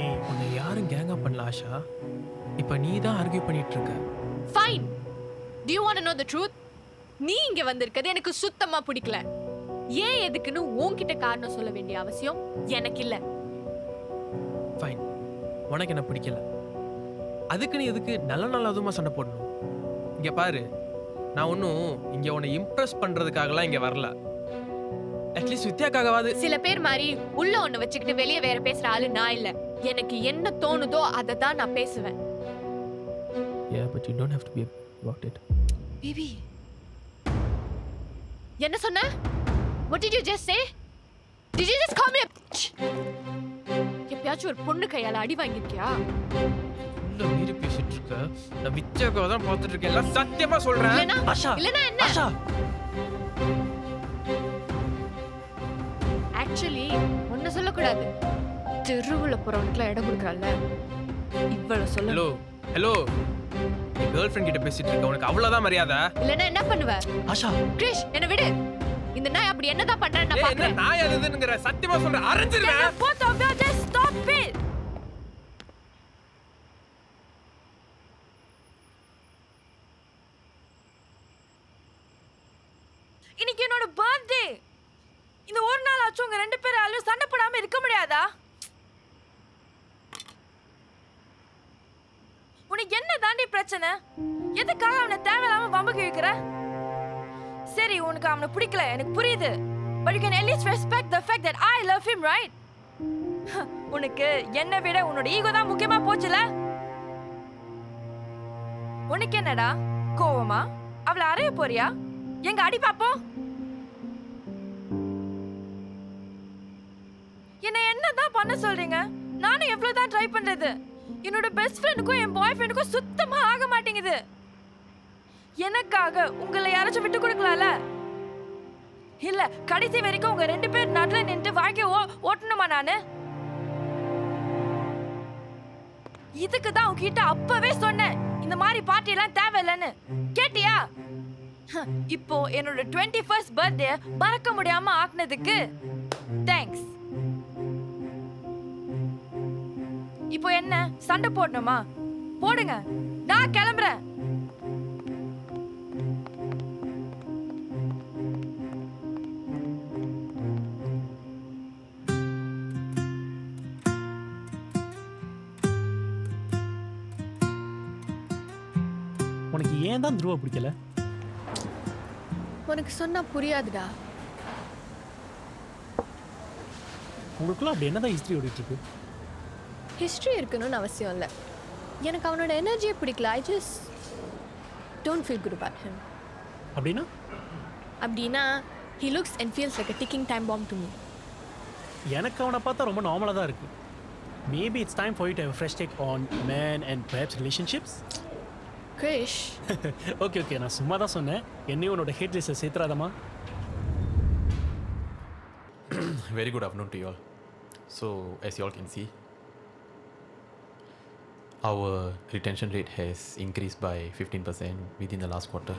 ஏய், உன்னை யாரும் கேங்கா பண்ணல ஆஷா. இப்போ நீ தான் ஆர்கியூ பண்ணிட்டு இருக்க. Fine. Do you want to know the truth? நீ இங்க வந்திருக்கிறது எனக்கு சுத்தமா பிடிக்கல. ஏன் எதுக்குன்னு உன்கிட்ட காரணம் சொல்ல வேண்டிய அவசியம் எனக்கு இல்ல. ஃபைன், உனக்கு என்ன பிடிக்கல, அதுக்கு நீ எதுக்கு நல்ல அதுமா சண்டை போடணும்? இங்க பாரு, நான் ஒன்றும் இங்க உன்னை இம்ப்ரெஸ் பண்றதுக்காகலாம் இங்க வரல. அட்லீஸ்ட் வித்யாக்காகவாது. சில பேர் மாதிரி உள்ள ஒண்ணு வச்சுக்கிட்டு வெளியே வேற பேசுற ஆளு நான் இல்ல. எனக்கு என்ன தோணுதோ அதை தான் நான் பேசுவேன். Yeah, but you don't have to be about it. Baby, என்ன சொன்ன? What did you just say? Did you just call me a bitch? எப்பயாச்சும் ஒரு பொண்ணு கையால அடி வாங்கிருக்கியா? இல்ல, மீறி பேசிட்டு இருக்க. நான் வித்யாக்காக தான் பார்த்துட்டு இருக்கேன். எல்லாம் சத்தியமா சொல்றேன். இல்லனா என்ன? ஆஷா, ஆக்சுவலி ஒன்னு சொல்லக்கூடாது. தெருவுல போறவனுக்குலாம் இடம் கொடுக்கறல்ல, இவ்வளவு சொல்ல. ஹலோ, நீ கேர்ள் ஃப்ரெண்ட் கிட்ட பேசிட்டு இருக்க. உனக்கு அவ்வளவுதான் மரியாதை? இல்லனா என்ன பண்ணுவ? ஆஷா, கிரிஷ், என்ன விடு. இந்த நாய் அப்படி என்னதான் பண்றேன்னு நான் என்ன பாக்குறேன். நாய் அதுங்கற? சத்தியமா சொல்றேன், அரைஞ்சிருவேன். Both of you just stop it. இன்னைக்கு என்னோட பர்த்டே. இந்த ஒரு நாள் ஆச்சும் உங்க 2 பேராலும் சண்டை போடாம இருக்க முடியாதா? உனக்கு என்ன தாண்டி பிரச்சனை? எதுக்காக அவனை தேவையில்லாம வம்புக்கு இழுக்கிற? சரி, உனக்கு அவனை பிடிக்கல, எனக்கு புரியுது. But you can at least respect the fact that I love him, right? உனக்கு என்னை விட உன்னோட ஈகோ தான் முக்கியமா போச்சுல? உனக்கு என்னடா கோவமா? அவளை அறைய போறியா? எங்க அடி பாப்போம். என்னதான் பண்ண சொல்றீங்க? நானும் எவ்வளவுதான் ட்ரை பண்றது. என்னோட பெஸ்ட் ஃப்ரெண்டுக்கும் என் பாய் ஃப்ரெண்டுக்கும் சுத்தமா ஆக மாட்டேங்குது. எனக்காக உங்களை யாராச்சும் விட்டு கொடுக்கலாம்ல? இல்ல, கடைசி வரைக்கும் உங்க 2 பேர் நடுல நின்று வாழ்க்கைய ஓட்டணுமா நானு? இதுக்கு தான் உங்ககிட்ட அப்பவே சொன்னேன், இந்த மாதிரி பார்ட்டி எல்லாம் தேவையில்லைன்னு. கேட்டியா? இப்போ என்னோட 21st பர்த்டே மறக்க முடியாம ஆக்குனதுக்கு தேங்க்ஸ். இப்போ என்ன சண்டை போடணுமா? போடுங்க, நான் கிளம்புறேன். உனக்கு ஏன் தான் த்ருவ பிடிக்கல? உனக்கு சொன்னா புரியாதுடா. உங்களுக்குள்ள அப்படி என்னதான் ஹிஸ்ட்ரி ஓடிட்டு இருக்கு? ஹிஸ்ட்ரி இருக்கணும்னு அவசியம் இல்லை. எனக்கு அவனோட எனர்ஜியை பிடிக்கல. I just don't feel good about him. அப்படின்னா he looks and feels like a ticking time bomb to me. எனக்கு அவனை பார்த்தா ரொம்ப நார்மலாக தான் இருக்கு. Maybe it's time for you to have a fresh take on men and perhaps relationships. Krish okay okay, நான் சும்மா தான் சொன்னேன். என்னையும் உன்னோட ஹேட் லிஸ்ட்டில் சேர்த்துறாதம்மா. Very good afternoon to you all. So, as you all can see, our retention rate has increased by 15% within the last quarter.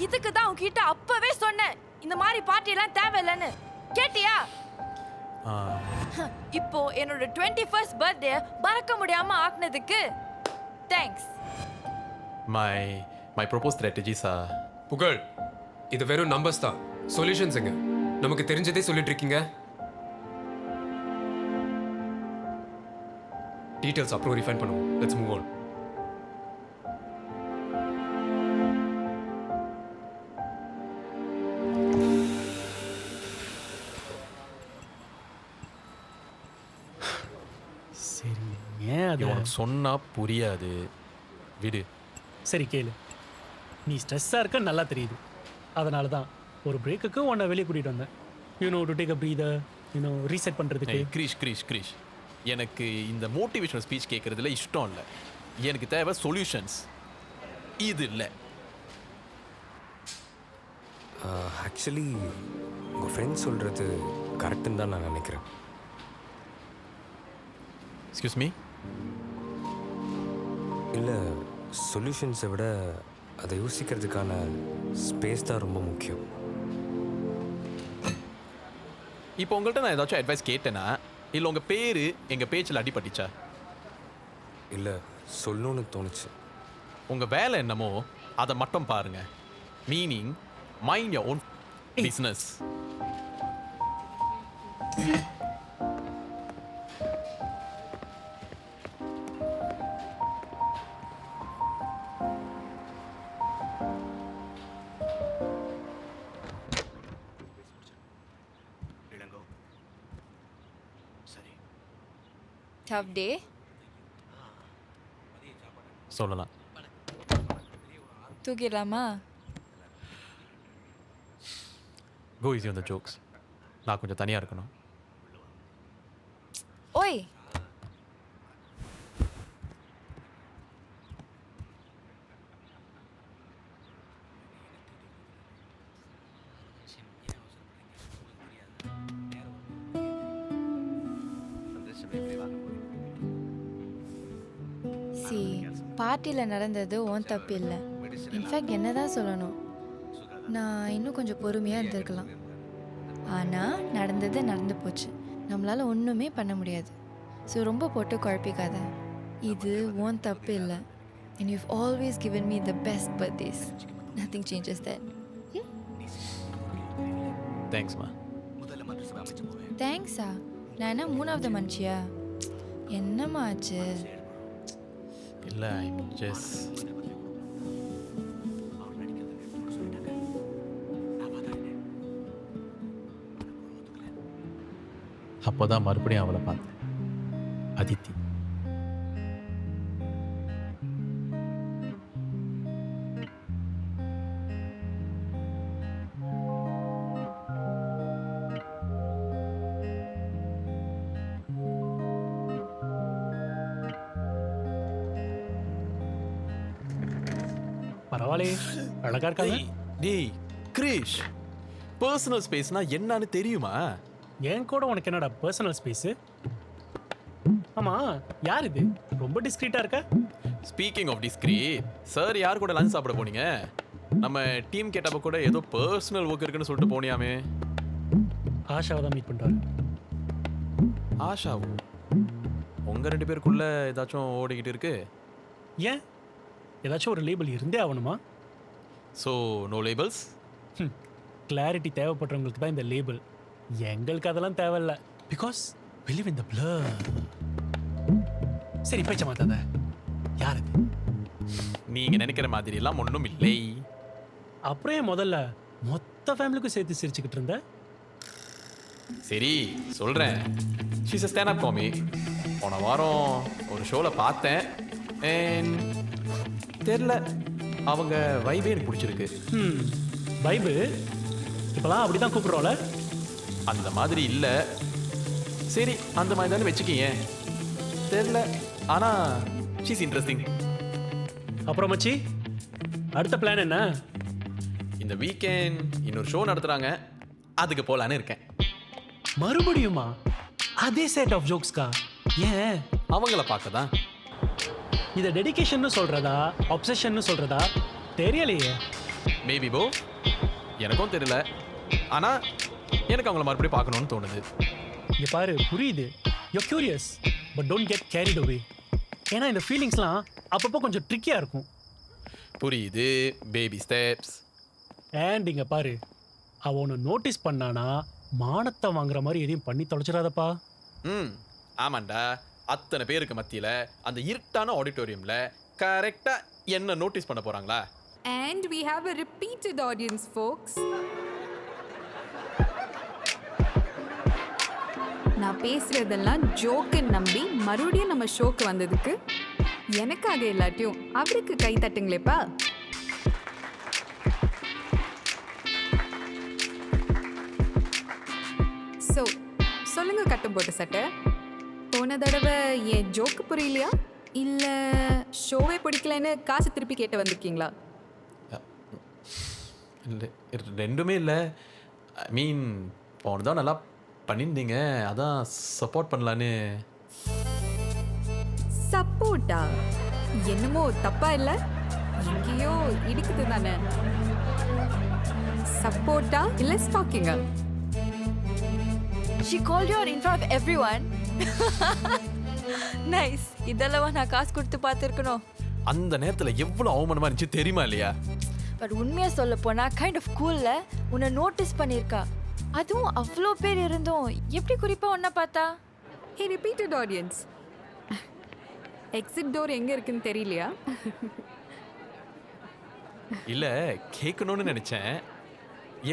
இதுக்கு தான் உன்கிட்ட அப்பவே சொன்னேன் இந்த மாதிரி பார்ட்டிலாம் தேவையில்லைன்னு. கேட்டியா? இப்போ என்னோட 21st பர்த்டே மறக்க முடியாம ஆக்குனதுக்கு thanks. My proposed strategies are புகழ், இது வெறும் நம்பர்ஸ் தான். சொல்யூஷன்ஸ் எங்க? நமக்கு தெரிஞ்சதே சொல்லிட்டு இருக்கீங்க. டீடைல்ஸ் அப்புறம் ரிஃபைன் பண்ணுவோம். Let's move on. சரி, ஏன் அது உனக்கு சொன்னா புரியாது, விடு. சரி கேளு. நீ ஸ்ட்ரெஸ்ஸாக இருக்க நல்லா தெரியுது. அதனால தான் ஒரு பிரேக்குக்கு உன்னை வெளியே கூட்டிகிட்டு வந்தேன். டு டேக் அ ப்ரீதர், ரீசெட் பண்ணுறதுக்கு. கிரீஷ் எனக்கு இந்த மோட்டிவேஷனல் ஸ்பீச் கேட்குறதுல இஷ்டம் இல்லை. எனக்கு தேவை சொல்யூஷன்ஸ். இது இல்லை. ஆக்சுவலி உங்கள் ஃப்ரெண்ட்ஸ் சொல்கிறது கரெக்டுன்னு தான் நான் நினைக்கிறேன். Excuse me. இல்லை, சொல்யூஷன்ஸை விட அதை யோசிக்கிறதுக்கான ஸ்பேஸ் தான் ரொம்ப முக்கியம். இப்போ உங்கள்கிட்ட நான் ஏதாச்சும் அட்வைஸ் கேட்டேன்னா, இல்லை உங்கள் பேர் எங்கள் பேச்சில் அடிபட்டுச்சா? இல்லை, சொல்லணும்னு தோணுச்சு. உங்கள் வேலை என்னமோ அதை மட்டும் பாருங்க. Meaning mind your own business. Tough day. சொல்லலாம். தூக்கிடலாமா? Go easy on the jokes. நான் கொஞ்சம் தனியாக இருக்கணும். ஓய், பார்ட்டியில் நடந்தது உன் தப்பு இல்லை. இன்ஃபேக்ட் என்ன தான் சொல்லணும், நான் இன்னும் கொஞ்சம் பொறுமையாக இருந்திருக்கலாம். ஆனால் நடந்தது நடந்து போச்சு. நம்மளால் ஒன்றுமே பண்ண முடியாது. ஸோ ரொம்ப போட்டு குழப்பிக்காத. இது உன் தப்பு இல்லை. And you've always given me the best birthdays. Nothing changes that. தேங்க்ஸ்மா. தேங்க்ஸா? நான் என்ன மூணாவது மனுஷியா? என்னம்மா ஆச்சு? இல்லை, ஐம் ஜஸ்ட் அப்போதான் மறுபடியும் அவளை பார்த்தேன். அதித்தி. பரவாயில்லையே, அழகா இருக்காங்க. டேய் கிரீஷ், பர்சனல் ஸ்பேஸ்னா என்னன்னு தெரியுமா? என் கூட உனக்கு என்னடா பர்சனல் ஸ்பேஸு? ஆமாம், யார் இது? ரொம்ப டிஸ்க்ரீட்டாக இருக்க. ஸ்பீக்கிங் ஆஃப் டிஸ்க்ரீட், சார் யார் கூட லஞ்ச் சாப்பிட போனீங்க? நம்ம டீம் கேட்டப்போ கூட ஏதோ பர்சனல் ஒர்க் இருக்குன்னு சொல்லிட்டு போனியாமே. ஆஷாவை தான் மீட் பண்ணுறாரு. ஆஷாவும் உங்கள் 2 பேருக்குள்ள ஏதாச்சும் ஓடிக்கிட்டு இருக்கு? ஏன், ஏதாச்சும் ஒரு லேபிள் இருந்தே ஆகணுமா? So no labels. கிளாரிட்டி தேவைப்படுறவங்களுக்கு தான் இந்த லேபிள். எங்களுக்கு அதெல்லாம் தேவையில்ல. Because we live in the blur. சரி, பேச்ச மாத்தாத. யார் அது? நீங்கள் நினைக்கிற மாதிரி எல்லாம் ஒன்றும் இல்லை. அப்புறம் ஏன் முதல்ல மொத்த ஃபேமிலிக்கும் சேர்த்து சிரிச்சுக்கிட்டு இருந்த? சரி சொல்கிறேன். She's a stand-up comic. போன வாரம் ஒரு ஷோவில் பார்த்தேன். தெரில, அவங்க வைபே எனக்கு பிடிச்சிருக்கு. வைபு இப்போலாம் அப்படி தான் கூப்பிட்றோம்ல. அந்த மாதிரி இல்லை. சரி, அந்த மாதிரி தானே வச்சுக்கிங்க. தெரில, ஆனால் ஷீஸ் இன்ட்ரெஸ்டிங். அப்புறம் மச்சி, அடுத்த பிளான் என்ன? இந்த வீக்கெண்ட் இன்னொரு ஷோ நடத்துகிறாங்க, அதுக்கு போகலான்னு இருக்கேன். மறுபடியுமா? அதே செட் ஆஃப் ஜோக்ஸ்க்கா? ஏன்? அவங்கள பார்க்க தான். இதை டெடிகேஷன்னு சொல்கிறதா அப்சஷன்னு சொல்கிறதா தெரியலையே. மேபி போ, எனக்கும் தெரியல. ஆனால் எனக்கு அவங்கள மறுபடியும் பார்க்கணுன்னு தோணுது. இங்கே பாரு, புரியுது, you curious, but don't get carried away. ஏன்னா இந்த ஃபீலிங்ஸ்லாம் அப்பப்போ கொஞ்சம் ட்ரிக்கியாக இருக்கும். புரியுது, பேபி ஸ்டெப்ஸ். அண்ட் இங்கே பாரு, அவன் ஒன்று நோட்டீஸ் பண்ணானா மானத்தை வாங்குற மாதிரி எதையும் பண்ணி தொலைச்சிடாதப்பா. ஆமாண்டா, அத்தனை பேருக்கு மத்தியில் அந்த இருட்டான ஆடிட்டோரியமில் கரெக்டாக என்ன நோட்டீஸ் பண்ண போகிறாங்களா? And we have a repeated audience, folks. நான் பேசுறதெல்லாம் ஜோக்குன்னு நம்பி மறுபடியும் நம்ம ஷோக்கு வந்ததுக்கு எனக்காக இல்லாட்டியும் அவருக்கு கை தட்டுங்களேப்பா. ஸோ சொல்லுங்க கட்டும் போட்ட சட்டை, போன தடவை என் ஜோக்கு புரியலையா இல்லை ஷோவே பிடிக்கலன்னு காசு திருப்பி கேட்டு வந்திருக்கீங்களா? இல்லை, ரெண்டுமே இல்லை. ஐ மீன், போனதான் நல்லா பண்ணியிருந்தீங்க, அதான் சப்போர்ட் பண்ணலான்னு. சப்போர்ட்டா? என்னமோ தப்பா இல்லை, எங்கேயோ இடிக்குது தானே. சப்போர்ட்டா இல்லை ஸ்டாக்கிங்கா? She called you out in front of everyone. Nice. இதெல்லாம் நான் காசு கொடுத்து பார்த்துருக்கணும். அந்த நேரத்தில் எவ்வளோ அவமானமாக இருந்துச்சு தெரியுமா இல்லையா? பட் உண்மையாக சொல்ல போனால் கைண்ட் ஆஃப் கூலில் உன்னை நோட்டீஸ் பண்ணியிருக்கா. அதுவும் அவ்வளோ பேர் இருந்தோம், எப்படி குறிப்பாக ஒன்றை பார்த்தா? ஹே ரிப்பீட்டட் ஆடியன்ஸ், எக்ஸிட் டோர் எங்கே இருக்குன்னு தெரியலையா? இல்லை, கேட்கணும்னு நினச்சேன்.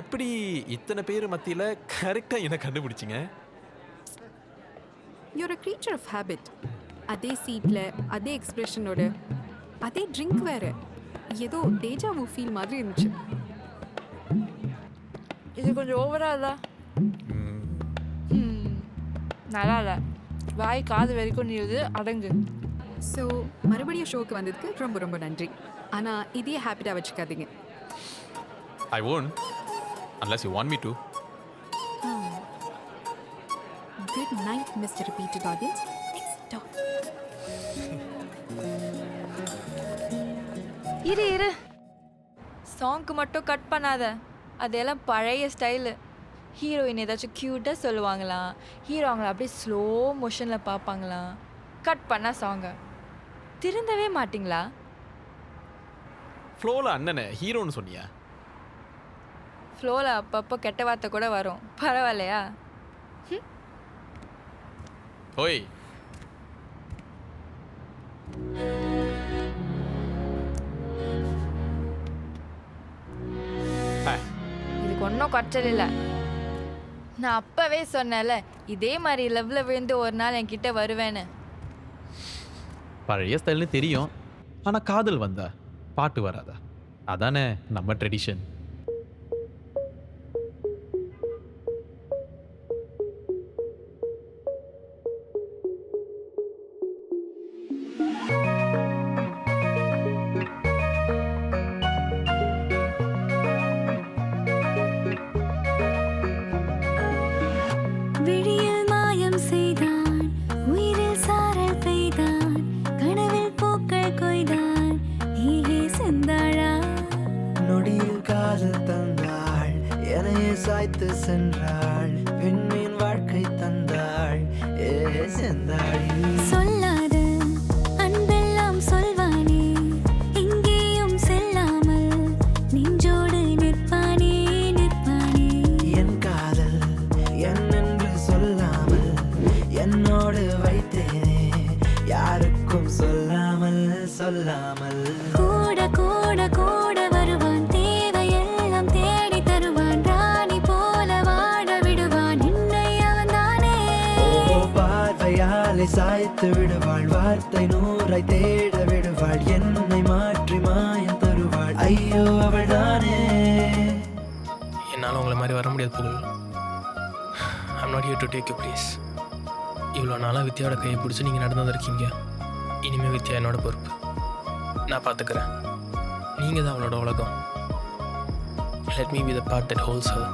எப்படி இத்தனை பேர் மத்தியில் கரெக்டாக என்ன கண்டுபிடிச்சிங்க? You're a creature of habit. அதே சீட்டில் அதே எக்ஸ்பிரஷனோட அதே ட்ரிங்க் வேறு, ஏதோ டேஜாவு ஃபீல் மாதிரி இருந்துச்சு. இது கொஞ்சம் ஓவராக நல்லா இல்லை, வாய் காது வரைக்கும் நீது அடங்கு. ஸோ மறுபடியும் ஷோக்கு வந்ததுக்கு ரொம்ப ரொம்ப நன்றி. ஆனால் இதே ஹேபிட்டாக வச்சுக்காதீங்க. I won't, unless you want me to. Good night, Mr. Repeated Audience. Next door. இரு சாங்க்கு மட்டும் கட் பண்ணாத, அதெல்லாம் பழைய ஸ்டைலு. ஹீரோயின் ஏதாச்சும் க்யூட்டாக சொல்லுவாங்களாம், ஹீரோ அவங்கள அப்படியே ஸ்லோ மோஷனில் பார்ப்பாங்களாம். கட் பண்ணால் சாங்க திருந்தவே மாட்டிங்களா? ஃப்ளோவில் அண்ணனை ஹீரோன்னு சொன்னியா? ஃப்ளோவில் அப்பப்போ கெட்ட வார்த்தை கூட வரும், பரவாயில்லையா? ஓய், இதுக்கு ஒன்றும் குறைச்சல் இல்லை. நான் அப்போவே சொன்னேன்ல, இதே மாதிரி லவ்வில் விழுந்து ஒரு நாள் என்கிட்ட வருவேன்னு. பழைய ஸ்டைல்னு தெரியும், ஆனால் காதல் வந்தா பாட்டு வராதா? அதானே நம்ம ட்ரெடிஷன். விழியில் மாயம் செய்தான், உயிரில் சாரல் பெய்தான், கனவில் பூக்கள் கொய்தான், நீயே செந்தாழா. நொடியில் காதல் தந்தாள், என்னையே சாய்த்து சென்றாள், பெண்ணின் வாழ்க்கை தந்தாள், ஏ செந்தாழி. சொல்லாத அன்பெல்லாம் சொல்வானே, எங்கேயும் செல்லாமல் நெஞ்சோடு நிற்பானே நிற்பானே. என் காதல் என்னென்று சொல்லாமல் என்னோடு வைத்தேனே, யாருக்கும் சொல்லாமல் சொல்லாமல். கூட கூட கூட வருவான், தேவையெல்லாம் தேடி தருவான், ராணி போல வாழ விடுவான், என்னை அவன்தானே. ஓ பார்வையாலை சாய்த்து விடுவாள், வார்த்தை நூறாய் தேட விடுவாள், என்னை மாற்றி மாயம் தருவாள், ஐயோ அவள் தானே. என்னால் உங்களை மாதிரி வர முடியாது புகழ். I'm not here to take you please. இவ்வளோ நாளாக வித்யாவோட கையை பிடிச்சி நீங்கள் நடந்து வந்திருக்கீங்க. இனிமேல் வித்யா என்னோட பொறுப்பு, நான் பார்த்துக்கிறேன். நீங்கள் தான் அவளோட உலகம். Let me be the part that holes her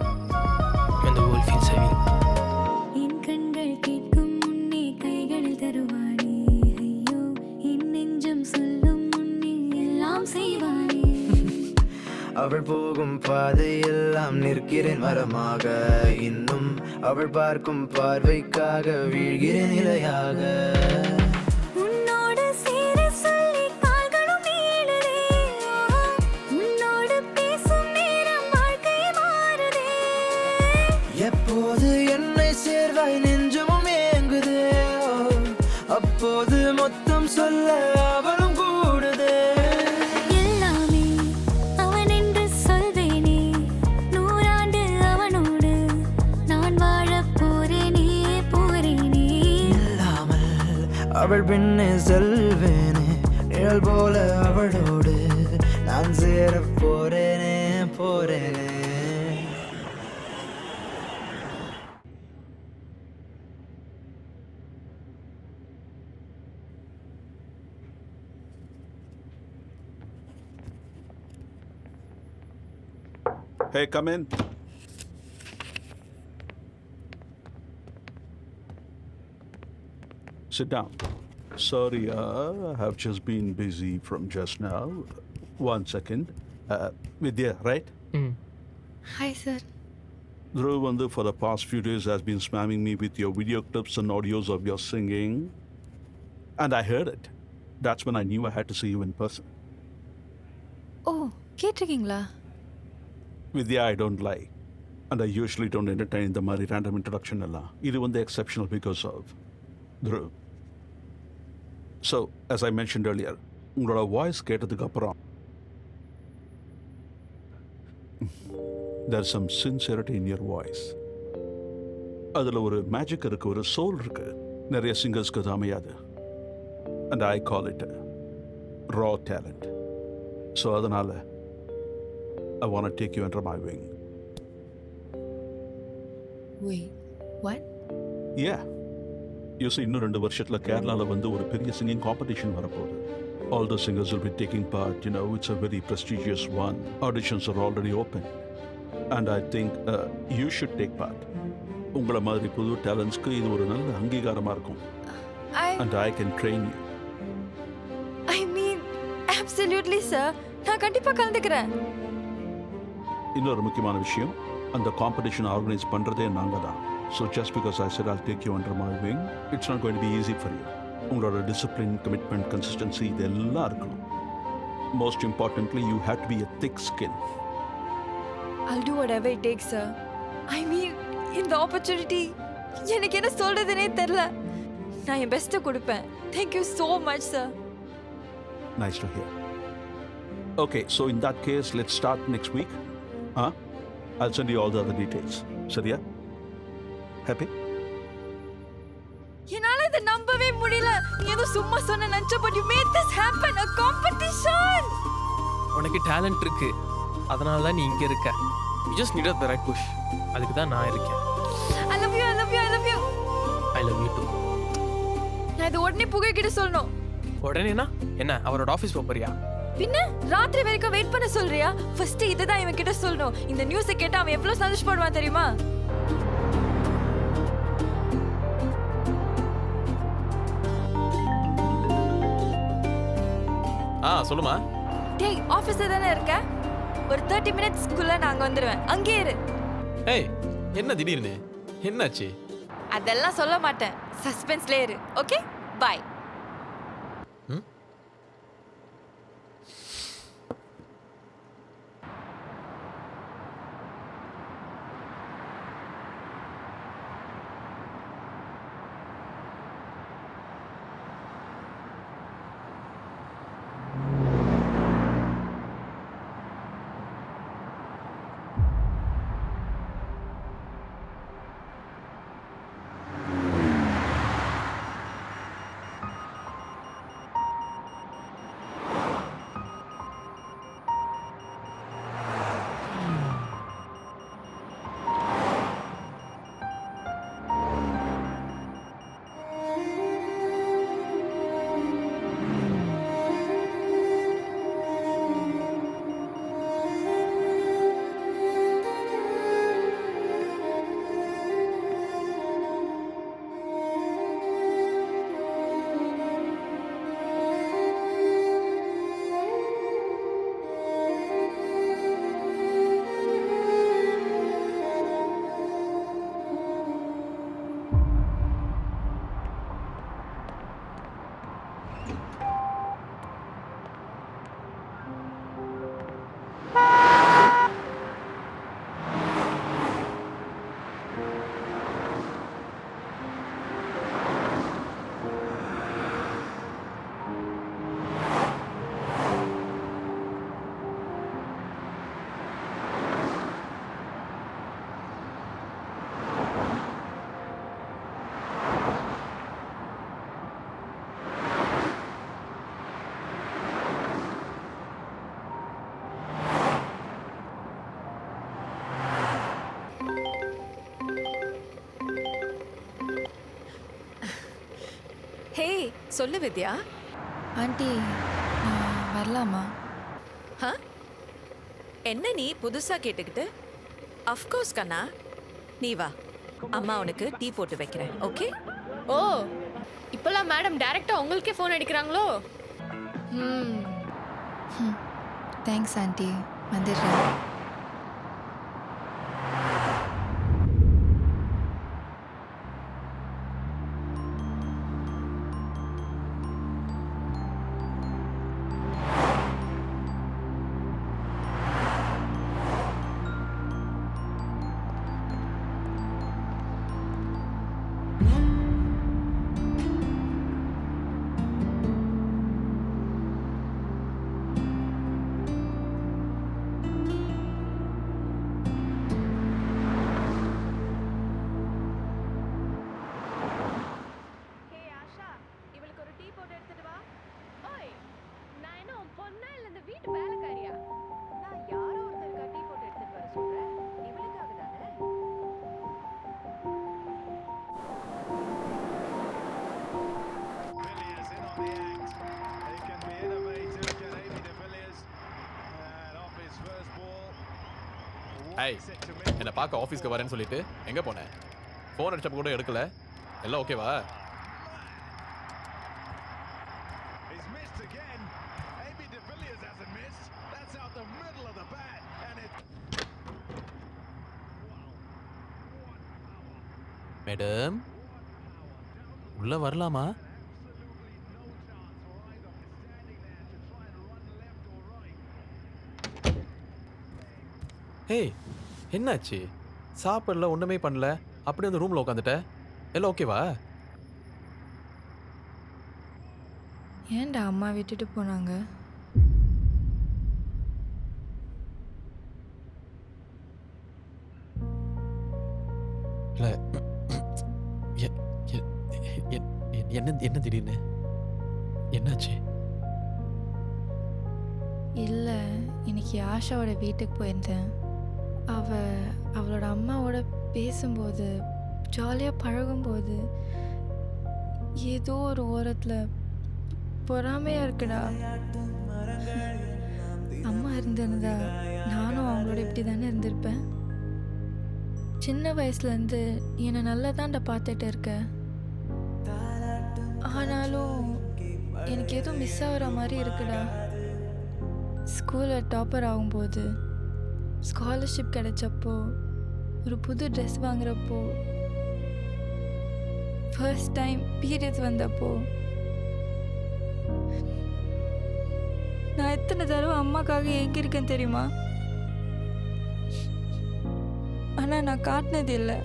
when the world feels heavy. என் கண்கள் கேட்கும் முன்னே கைகளில் தருவானே, ஐயோ என் நெஞ்சம் சொல்லும் முன்னே எல்லாம் செய்வானே. அவள் போகும் பாதையெல்லாம் நிற்கிறேன் மரமாக, இன்னும் அவள் பார்க்கும் பார்வைக்காக வீழ்கிறேன் நிலையாக. உன்னோடு சேர சொல்லி கால்களும் நீளுதே, உன்னோடு பேசும் நேரம் வாழ்க்கை மாறுதே. எப்போது என்னை சேர்வாய் நெஞ்சமும் ஏங்குதே, அப்போது மொத்தம் சொல்ல அவளும் கூடுதே. எல்லாமே அவன் என்று சொல்வேனே, நூறாண்டு அவனோடு நான் வாழப் போறேனே போறேனே. இல்லாமல் அவள் பின்னே செல்வேனே, நிழல் போல அவளோடு நான் சேர போறேனே போறேனே. Hey, come in. Sit down. Sorry, I have just been busy from just now. One second. Vidya, right? Hi, sir. Dhruv for the past few days has been spamming me with your video clips and audios of your singing. And I heard it. That's when I knew I had to see you in person. ஓ கேட்டிருக்கீங்களா? Vidya, I don't lie. And I usually don't entertain the mari random introduction. This is exceptional because of Dhruv. So, as I mentioned earlier, your voice there's some sincerity in your voice. Adula oru magic irukku, oru soul irukku. Nariya singers ku amayadu. And I call it raw talent. So adanala I want to take you under my wing. Wait, what? Yeah. You see, இன்னும் 2 வருஷத்துல கேரளால ஒரு பெரிய singing competition வரப்போகுது. All the singers will be taking part. You know, it's a very prestigious one. Auditions are already open. And I think you should take part. உங்கள மாதிரி புது டேலண்ட்ஸ்க்கு இது ஒரு நல்ல அங்கீகாரமா இருக்கும். And I can train you. I mean, absolutely, sir. நான் கண்டிப்பா கலந்துக்கிறேன். இன்னொரு முக்கியமான விஷயம், அந்த காம்படிஷன் ஆர்கனைஸ் பண்றதே நாங்க தான். So just because I said I'll take you under my wing, it's not going to be easy for you. உங்களோட discipline, commitment, consistency இதெல்லாம் இருக்கணும். Most importantly, you have to be a thick skin. I'll do whatever it takes, sir. I mean, இந்த opportunity எனக்கு என்ன சொல்றதுனே தெரியல. நான் என் best கொடுப்பேன். Thank you so much, sir. Nice to hear. Okay, so in that case, let's start next week. I'll send you all the other details. சரியா? Happy? என்னால இதை நம்பவே முடியல. நீ ஏதோ சும்மா சொன்ன நினைச்ச, but you made this happen, a competition. உனக்கு டேலண்ட் இருக்கு, அதனால தான் நீ இங்க இருக்க. You just needed the right push. அதுக்கு தான் நான் இருக்கேன். I love you, I love you, I love you. I love you too. நான் இது உடனே புகை கிட்ட சொல்லணும். உடனேனா என்ன அவரோட ஆபீஸ் போறியா? பின்ன ராத்திரி வரைக்கும் வெயிட் பண்ண சொல்றியா? ஃபர்ஸ்ட் இதுதான் இவன் கிட்ட சொல்லணும். இந்த நியூஸை கேட்டா அவன் எவ்வளவு சந்தோஷப்படுவான் தெரியுமா? சொல்லுமா. டேய், ஆபீஸ்ல தானே இருக்க? ஒரு 30 மினிட்ஸ்க்குள்ள நாங்க வந்துருவேன். அங்கே இரு. ஏய், என்ன திடீர்னு? என்னாச்சு? அதெல்லாம் சொல்ல மாட்டேன். சஸ்பென்ஸ்ல இரு. ஓகே? பை. சொல்லு வித்யா. ஆண்டி நான் வரலாமா? என்ன நீ புதுசா கேட்டுக்கிட்டு? அஃப்கோர்ஸ் கண்ணா, நீ வா. அம்மா உனக்கு டீ போட்டு வைக்கிறேன். ஓகே? ஓ, இப்போலாம் மேடம் டைரக்டா உங்களுக்கே ஃபோன் அடிக்கிறாங்களோ? தேங்க்ஸ் ஆண்டி, வந்துடுறேன். ஹாய், என்னை பார்க்க ஆஃபீஸ்க்கு வரேன்னு சொல்லிட்டு எங்கே போனேன்? ஃபோன் அடிச்சப்ப கூட எடுக்கல. எல்லாம் ஓகேவா? மேடம், உள்ள வரலாமா? ஏய், என்னாச்சு? சாப்பிடல, ஒன்றுமே பண்ணல, அப்படியே அந்த ரூமில் உட்காந்துட்ட. எல்லாம் ஓகேவா? ஏன்டா அம்மா விட்டுட்டு போனாங்க? இல்லை, என்ன திடீர்னு என்னாச்சு? இல்லை, இன்னைக்கு ஆஷாவோட வீட்டுக்கு போயிருந்தேன். அவளோட அம்மாவோட பேசும்போது, ஜாலியாக பழகும்போது ஏதோ ஒரு ஓரத்தில் பொறாமையாக இருக்குடா. அம்மா இருந்திருந்தா நானும் அவங்களோட இப்படி தானே இருந்திருப்பேன். சின்ன வயசுலேருந்து என்னை நல்லா தான்டா பார்த்துட்டு இருக்க. ஆனாலும் எனக்கு ஏதோ மிஸ் ஆகிற மாதிரி இருக்குடா. ஸ்கூலில் டாப்பர் ஆகும்போது, ஸ்காலர்ஷிப் கிடைச்சப்போ, ஒரு புது ட்ரெஸ் வாங்குறப்போ, ஃபர்ஸ்ட் டைம் பீரியட்ஸ் வந்தப்போ, நான் எத்தனை தடவை அம்மாக்காக ஏங்கியிருக்கேன் தெரியுமா? ஆனால் நான் காட்டினது இல்லை.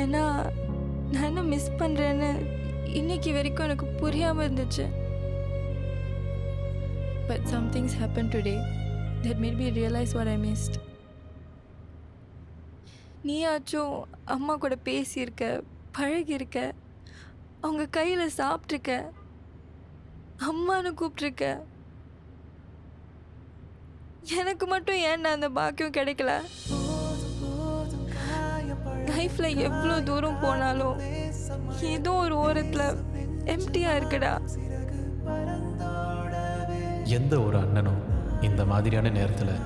ஏன்னா நான் என்ன மிஸ் பண்ணுறேன்னு இன்னைக்கு வரைக்கும் எனக்கு புரியாமல் இருந்துச்சு. But some things happened today that made me realize what I missed. நீயாச்சும் அம்மா கூட பேசியிருக்க, பழகியிருக்க, அவங்க கையில் சாப்பிட்ருக்க, அம்மானு கூப்பிட்ருக்க. எனக்கு மட்டும் ஏன்டா அந்த பாக்கியம் கிடைக்கல? லைஃப்பில் எவ்வளோ தூரம் போனாலும் ஏதோ ஒரு ஓரத்தில் எம்டியாக இருக்குடா. எந்த ஒரு அண்ணனும் இந்த மாதிரியான நேரத்தில்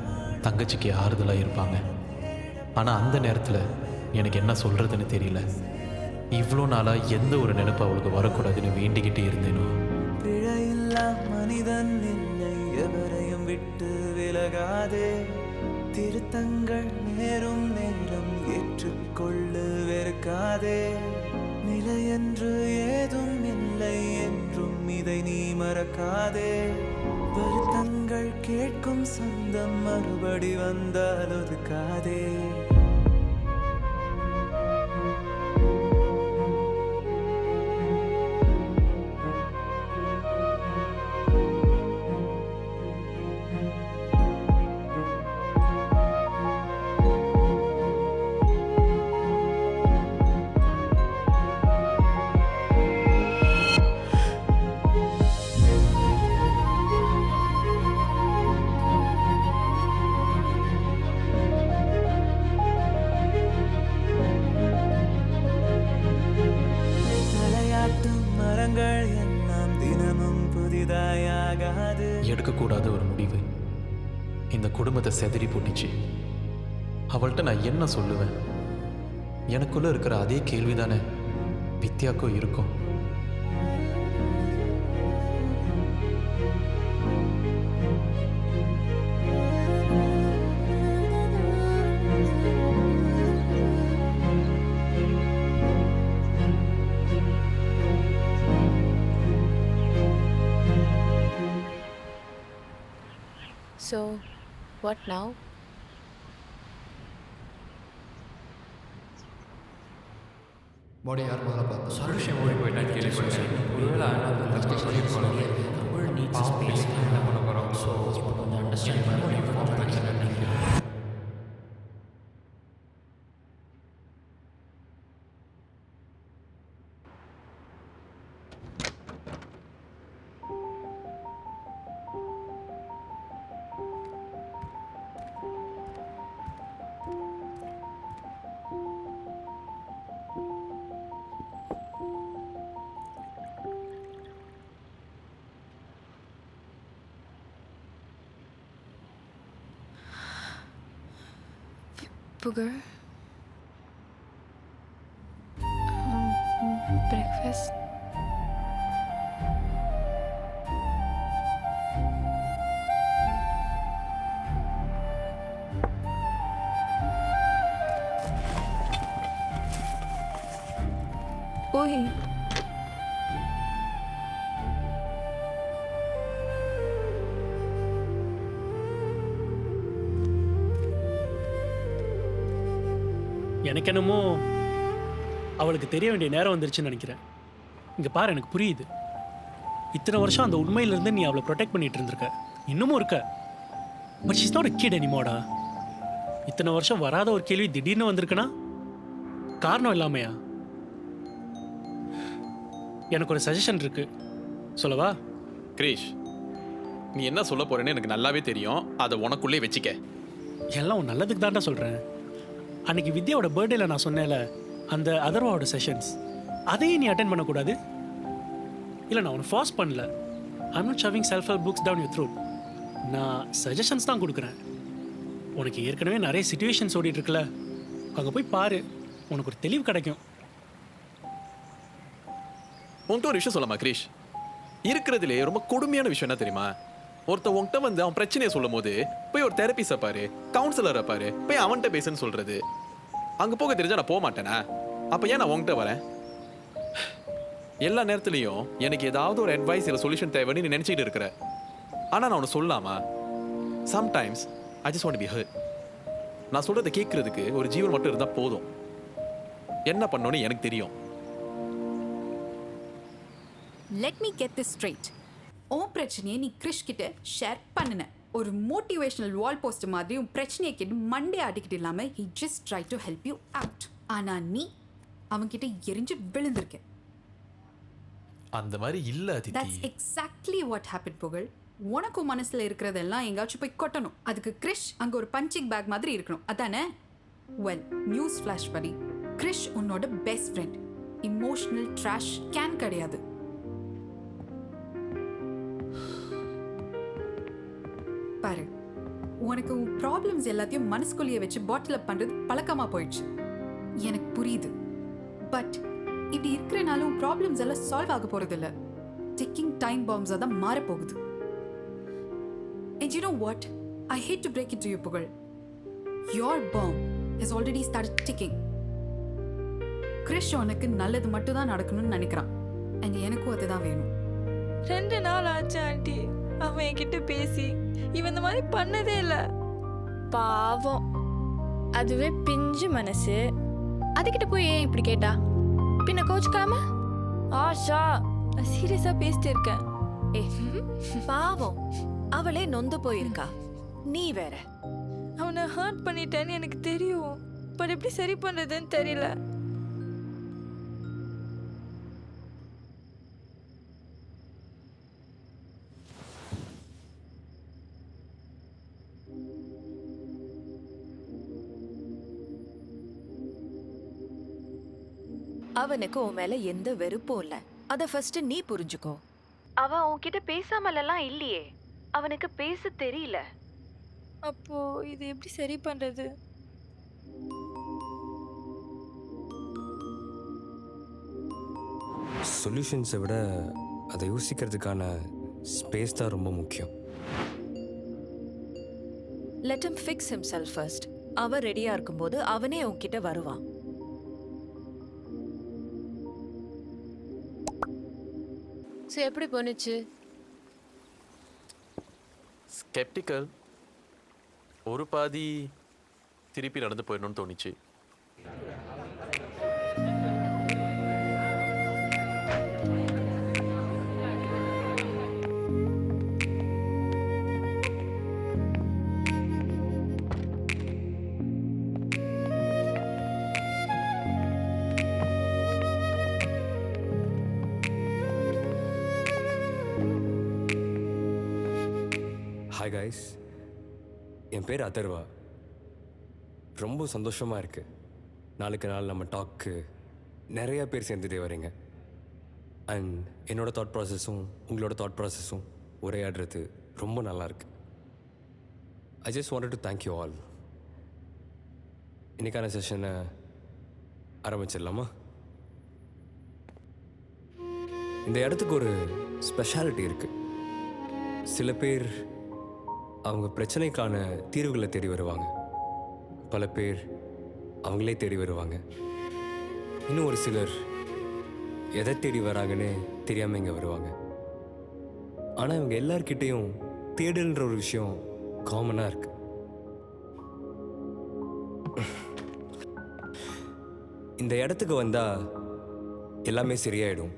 தங்கச்சிக்கு ஆறுதலாக இருப்பாங்க. ஆனால் அந்த நேரத்தில் எனக்கு என்ன சொல்கிறதுன்னு தெரியல. இவ்வளோ நாளாக எந்த ஒரு நினைப்பு அவளுக்கு வரக்கூடாதுன்னு வேண்டிக்கிட்டே இருந்தேனோ. பிழையில்லா மனிதன் என்னை எவரையும் விட்டு விலகாதே. திருத்தங்கள் நேரும் நேரம் ஏற்றுக்கொள்ளு வெறுக்காதே. நிலை என்று ஏதும் இல்லை என்றும் இதை நீ மறக்காதே. வருத்தங்கள் கேட்கும் சொந்தம் மறுபடி வந்தால் ஒதுக்காதே. இந்த குடும்பத்தை செதறி போட்டுச்சு. அவள்கிட்ட நான் என்ன சொல்லுவேன்? எனக்குள்ள இருக்கிற அதே கேள்விதானே வித்யாக்கும் இருக்கும். So, what now? பாடி யார் முதல்ல பார்த்தா சொல்யூஷன் ஓடி போயிட்டான்னு கேள்வி சொல்லுங்கள். ஒருவேளை தமிழ் நீட்ஸ் ஸ்பேஸ் என்ன பண்ண போகிறோம். ஸோ இப்போ கொஞ்சம் அண்டர்ஸ்டாண்ட் பண்ணி ஃபார்ம் பண்ணிக்கிறேன். Booger. Breakfast. Oi. எனக்கு என்னமோ அவளுக்கு தெரிய வேண்டிய நேரம் வந்துருச்சுன்னு நினைக்கிறேன். இங்கே பாரு, எனக்கு புரியுது. இத்தனை வருஷம் அந்த உண்மையிலேருந்து நீ அவளை ப்ரொடெக்ட் பண்ணிட்டு இருந்திருக்க, இன்னமும் இருக்க. But she's not a kid anymore. இத்தனை வருஷம் வராத ஒரு கேள்வி திடீர்னு வந்திருக்குன்னா காரணம் இல்லாமையா? எனக்கு ஒரு சஜஷன் இருக்கு, சொல்லவா? கிரீஷ், நீ என்ன சொல்ல போறேன்னு எனக்கு நல்லாவே தெரியும். அதை உனக்குள்ளே வச்சுக்க. எல்லாம் உன் நல்லதுக்கு தான்டா சொல்கிறேன். அன்னைக்கு வித்யாவோட பர்த்டேல நான் சொன்னேன்ல, அந்த அதர்வாவோட செஷன்ஸ், அதையும் நீ அட்டென்ட் பண்ணக்கூடாது? இல்லை, நான் உன்னை ஃபார்ஸ் பண்ணல. I'm not shoving self help books down your throat. நான் சஜஷன்ஸ் தான் கொடுக்குறேன். உனக்கு ஏற்கனவே நிறைய சிச்சுவேஷன்ஸ் ஓடிட்டு இருக்குல்ல, அங்கே போய் பாரு, உனக்கு ஒரு தெளிவு கிடைக்கும். உன்கிட்ட ஒரு விஷயம் சொல்லமா கிரீஷ்? இருக்கிறதுலே ரொம்ப கொடுமையான விஷயம் என்ன தெரியுமா? ஒருத்த உன்கிட்ட வந்து அவன் பிரச்சனையை சொல்லும் போது போய் ஒரு தெரபிஸ்ட பாரு, கவுன்சிலரை பாரு, போய் அவன்கிட்ட பேசுன்னு சொல்றது. அங்க போக தெரிஞ்சா நான் போக மாட்டேனா? அப்ப ஏன் நான் உன்கிட்ட வரேன்? எல்லா நேரத்துலையும் எனக்கு ஏதாவது ஒரு அட்வைஸ் இல்லை சொல்யூஷன் தேவைன்னு நீ நினைச்சிட்டு இருக்கிற. ஆனா நான் உனக்கு சொல்லாமா? Sometimes I just want to be heard. நான் சொல்றதை கேட்கறதுக்கு ஒரு ஜீவன் மட்டும் இருந்தா போதும். என்ன பண்ணணும்னு எனக்கு தெரியும். Let me get this straight. உன் பிரச்சனையை நீ கிறிஷ் கிட்ட ஷேர் பண்ணின. ஒரு மோட்டிவேஷனல் வால் போஸ்ட் மாதிரி உன் பிரச்சனையை கேட்டு மண்டே அடிக்கிட்டு இல்லாம he just try to help you out. ஆனா நீ அவன்கிட்ட எரிஞ்சு விழுந்திருக்க. அந்த மாதிரி இல்ல Aditi. That's exactly what happened, புகழ். உனக்கு மனசுல இருக்கிறதெல்லாம் எங்காச்சும் போய் கொட்டணும். அதுக்கு கிறிஷ் அங்க ஒரு பஞ்சிங் பேக் மாதிரி இருக்கணும், அதானே? வெல், நியூஸ் ஃபிளாஷ் படி, கிறிஷ் உன்னோட best friend. Emotional trash can கிடையாது. பாரு, உனக்கு உன் ப்ராப்ளம்ஸ் எல்லாத்தையும் மனசுக்குள்ளேயே வச்சு பாட்டில் பண்றது பழக்கமா போயிடுச்சு. எனக்கு புரியுது. பட் இப்படி இருக்கிறனாலும் ப்ராப்ளம்ஸ் எல்லாம் சால்வ் ஆக போறது இல்ல. டிக்கிங் டைம் பாம்ஸா தான் மாற போகுது. And you know what? I hate to break it to you, புகழ். Your bomb has already started ticking. Krish உனக்கு நல்லது மட்டும் தான் நடக்கணும்னு நினைக்கிறான். And எனக்கும் அதுதான் வேணும். 2 நாள் ஆச்சு ஆண்டி அவன் என்கிட்ட பேசி. இவன் இந்த மாதிரி பண்ணதே இல்லை. பாவம், அதுவே பிஞ்சு மனசு. அதுக்கிட்ட போய் ஏன் இப்படி கேட்டா? பின்ன கோச்சுக்காம? ஆஷா, நான் சீரியஸா பேசிட்டு இருக்கேன். பாவம், அவளே நொந்து போயிருக்கா, நீ வேற. அவனை ஹர்ட் பண்ணிட்டேன்னு எனக்கு தெரியும். பட் எப்படி சரி பண்றதுன்னு தெரியல. அவனுக்கு உன் மேல எந்த வெறுப்பும் இல்ல. அத ஃபர்ஸ்ட் நீ புரிஞ்சுக்கோ. அவன் உன்கிட்ட பேசாமலாம் இல்லையே, அவனுக்கு பேச தெரியல. அப்போ இது எப்படி சரி பண்றது? சொல்யூஷன்ஸை விட அதை யோசிக்கிறதுக்கான ஸ்பேஸ் தான் ரொம்ப முக்கியம். Let him fix himself first. அவன் ரெடியா இருக்கும்போது அவனே உன்கிட்ட வருவான். ஸோ எப்படி போணுச்சு? ஸ்கெப்டிக்கல். ஒரு பாதி திருப்பி நடந்து போயிடணும்னு தோணுச்சு. ஹாய் கைஸ், என் பேர் அதர்வா. ரொம்ப சந்தோஷமாக இருக்குது. நாளுக்கு நாள் நம்ம டாக்கு நிறையா பேர் சேர்ந்துட்டே வரீங்க. அண்ட் என்னோடய தாட் ப்ராசஸும் உங்களோட தாட் ப்ராசஸும் உரையாடுறது ரொம்ப நல்லாயிருக்கு. I just wanted to thank you all. இன்றைக்கான செஷனை ஆரம்பிச்சிடலாமா? இந்த இடத்துக்கு ஒரு ஸ்பெஷாலிட்டி இருக்குது. சில பேர் அவங்க பிரச்சனைக்கான தீர்வுகளை தேடி வருவாங்க. பல பேர் அவங்களே தேடி வருவாங்க. இன்னும் ஒரு சிலர் எதை தேடி வராங்கன்னு தெரியாமல் இங்கே வருவாங்க. ஆனால் இவங்க எல்லார்கிட்டேயும் தேடல்ன்ற ஒரு விஷயம் காமனாக இருக்கு. இந்த இடத்துக்கு வந்தால் எல்லாமே சரியாயிடும்,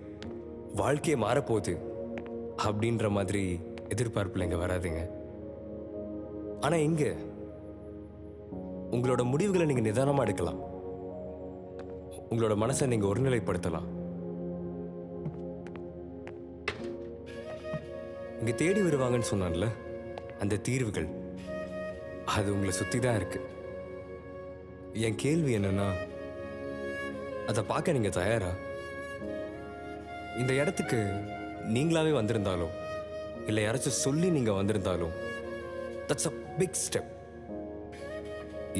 வாழ்க்கையை மாறப்போகுது அப்படின்ற மாதிரி எதிர்பார்ப்பில் இங்கே வராதுங்க. ஆனால் இங்கே உங்களோட முடிவுகளை நீங்கள் நிதானமாக எடுக்கலாம். உங்களோட மனசை நீங்கள் ஒருநிலைப்படுத்தலாம். இங்கே தேடி வருவாங்கன்னு சொன்னான்ல, அந்த தீர்வுகள் அது உங்களை சுற்றி தான் இருக்கு. என் கேள்வி என்னன்னா, அதை பார்க்க நீங்கள் தயாரா? இந்த இடத்துக்கு நீங்களாவே வந்திருந்தாலும் இல்லை யாராச்சும் சொல்லி நீங்கள் வந்திருந்தாலும் that's a big step.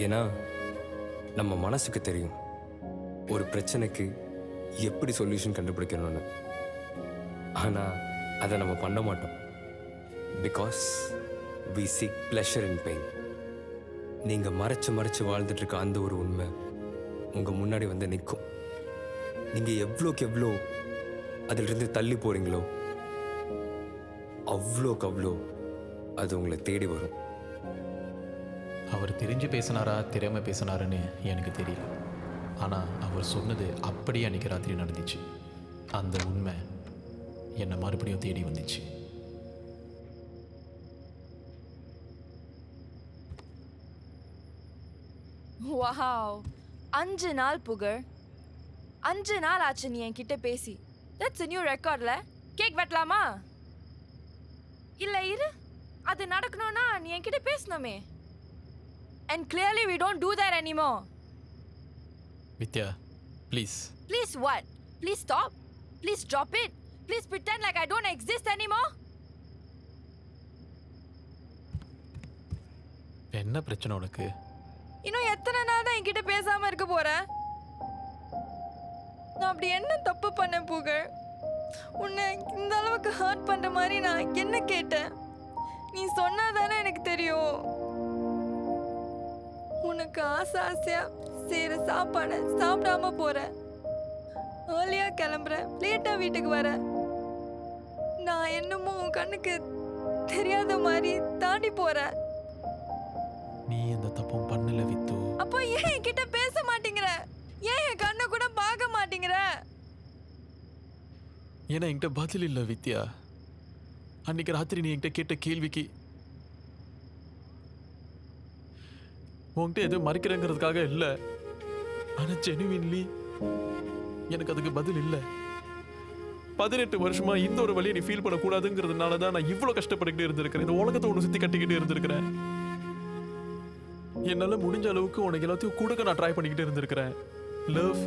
ஏன்னா நம்ம மனசுக்கு தெரியும் ஒரு பிரச்சனைக்கு எப்படி சொல்யூஷன் கண்டுபிடிக்கணும்னு. ஆனால் அதை நம்ம பண்ண மாட்டோம். Because we seek pleasure in pain. நீங்கள் மறைச்சு வாழ்ந்துட்டு இருக்க அந்த ஒரு உண்மை உங்கள் முன்னாடி வந்து நிற்கும். நீங்கள் எவ்வளோக்கு எவ்வளோ அதிலிருந்து தள்ளி போகிறீங்களோ அவ்வளோக்கு அவ்வளோ அது உங்களை தேடி வரும். அவர் தெரிஞ்சு பேசினாரா தெரியாமல் பேசினாருன்னு எனக்கு தெரியல. ஆனால் அவர் சொன்னது அப்படியே அன்றைக்கி ராத்திரி நடந்துச்சு. அந்த உண்மை என்னை மறுபடியும் தேடி வந்துச்சு. வாவ், 5 நாள் புகழ். 5 நாள் ஆச்சு நீ என்கிட்ட பேசி. That's a new ரெக்கார்ட்ல. கேக் வெட்டலாமா? இல்லை இரு, அது நடக்கணும்னா நீ என்கிட்ட பேசணுமே. And clearly we don't do that anymore. Vidya, please. Please what? Please stop. Please drop it. Please pretend like I don't exist anymore. என்ன பிரச்சனை உனக்கு? இன்னும் எத்தனை நாள் தான் என்கிட்ட பேசாம இருக்க போற? நான் அப்படி என்ன தப்பு பண்ணேன் புகழ்? உன்னை இந்த அளவுக்கு ஹர்ட் பண்ற மாதிரி நான் என்ன கேட்டேன்? நீ சொன்னாதானே எனக்கு தெரியும். உனக்கு ஆசையா செய்யற சாப்பாடை சாப்பிடாம போற, ஏர்லியா கிளம்புற, லேட்டா வீட்டுக்கு வர. நான் என்னமோ உன் கண்ணுக்கு தெரியாத மாதிரி தாண்டி போற. நீ எந்த தப்பும் பண்ணல வித்து. அப்போ ஏன் என்கிட்ட பேச மாட்டேங்கிற? ஏன் என் கண்ணை கூட பார்க்க மாட்டேங்கிற? ஏன்னா என்கிட்ட பதில் இல்லை வித்யா. அன்னைக்கு ராத்திரி நீ என்கிட்ட கேட்ட கேள்விக்கு உன்கிட்ட எதுவும் மறைக்கிறேங்கிறதுக்காக இல்லை, ஆனால் ஜெனுவின்லி எனக்கு அதுக்கு பதில் இல்லை. 18 வருஷமா இந்த ஒரு வழியை நீ ஃபீல் பண்ணக்கூடாதுங்கிறதுனால தான் நான் இவ்வளோ கஷ்டப்பட்டுக்கிட்டே இருந்திருக்கிறேன். இந்த உலகத்தை ஒன்று சுற்றி கட்டிக்கிட்டே இருந்திருக்கிறேன். என்னால் முடிஞ்ச அளவுக்கு உனக்கு எல்லாத்தையும் கொடுக்க நான் ட்ரை பண்ணிக்கிட்டே இருந்திருக்கிறேன். லவ்,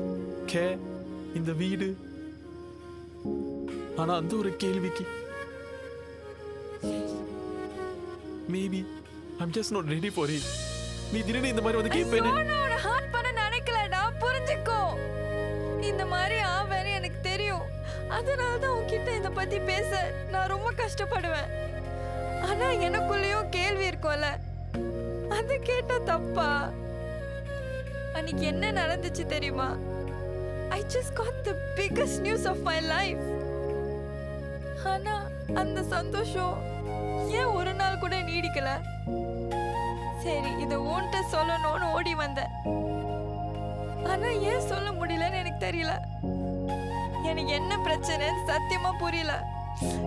கேர், இந்த வீடு. ஆனா அந்த ஒரு கேள்விக்கு maybe I'm just not ready for it. நீ திடீர்னு இந்த மாதிரி வந்து கேட்பேன்னு உன்னோட ஹார்ட் பண்ண நினைக்கலடா, புரிஞ்சுக்கோ. இந்த மாதிரி ஆவேன்னு எனக்கு தெரியும். அதனால தான் உன்கிட்ட இதை பத்தி பேச நான் ரொம்ப கஷ்டப்படுவேன். ஆனா எனக்குள்ளேயும் கேள்வி இருக்கும்ல, அது கேட்டா தப்பா? அன்னைக்கு என்ன நடந்துச்சு தெரியுமா? I just got the biggest news of my life. ஆனா அந்த சந்தோஷம் ஏன் ஒரு நாள் கூட நீடிக்கல? சரி, இதை உன்கிட்ட சொல்லணும்னு ஓடி வந்தேன். ஆனா ஏன் சொல்ல முடியலன்னு எனக்கு தெரியல. எனக்கு என்ன பிரச்சனைன்னு சத்தியமா புரியல.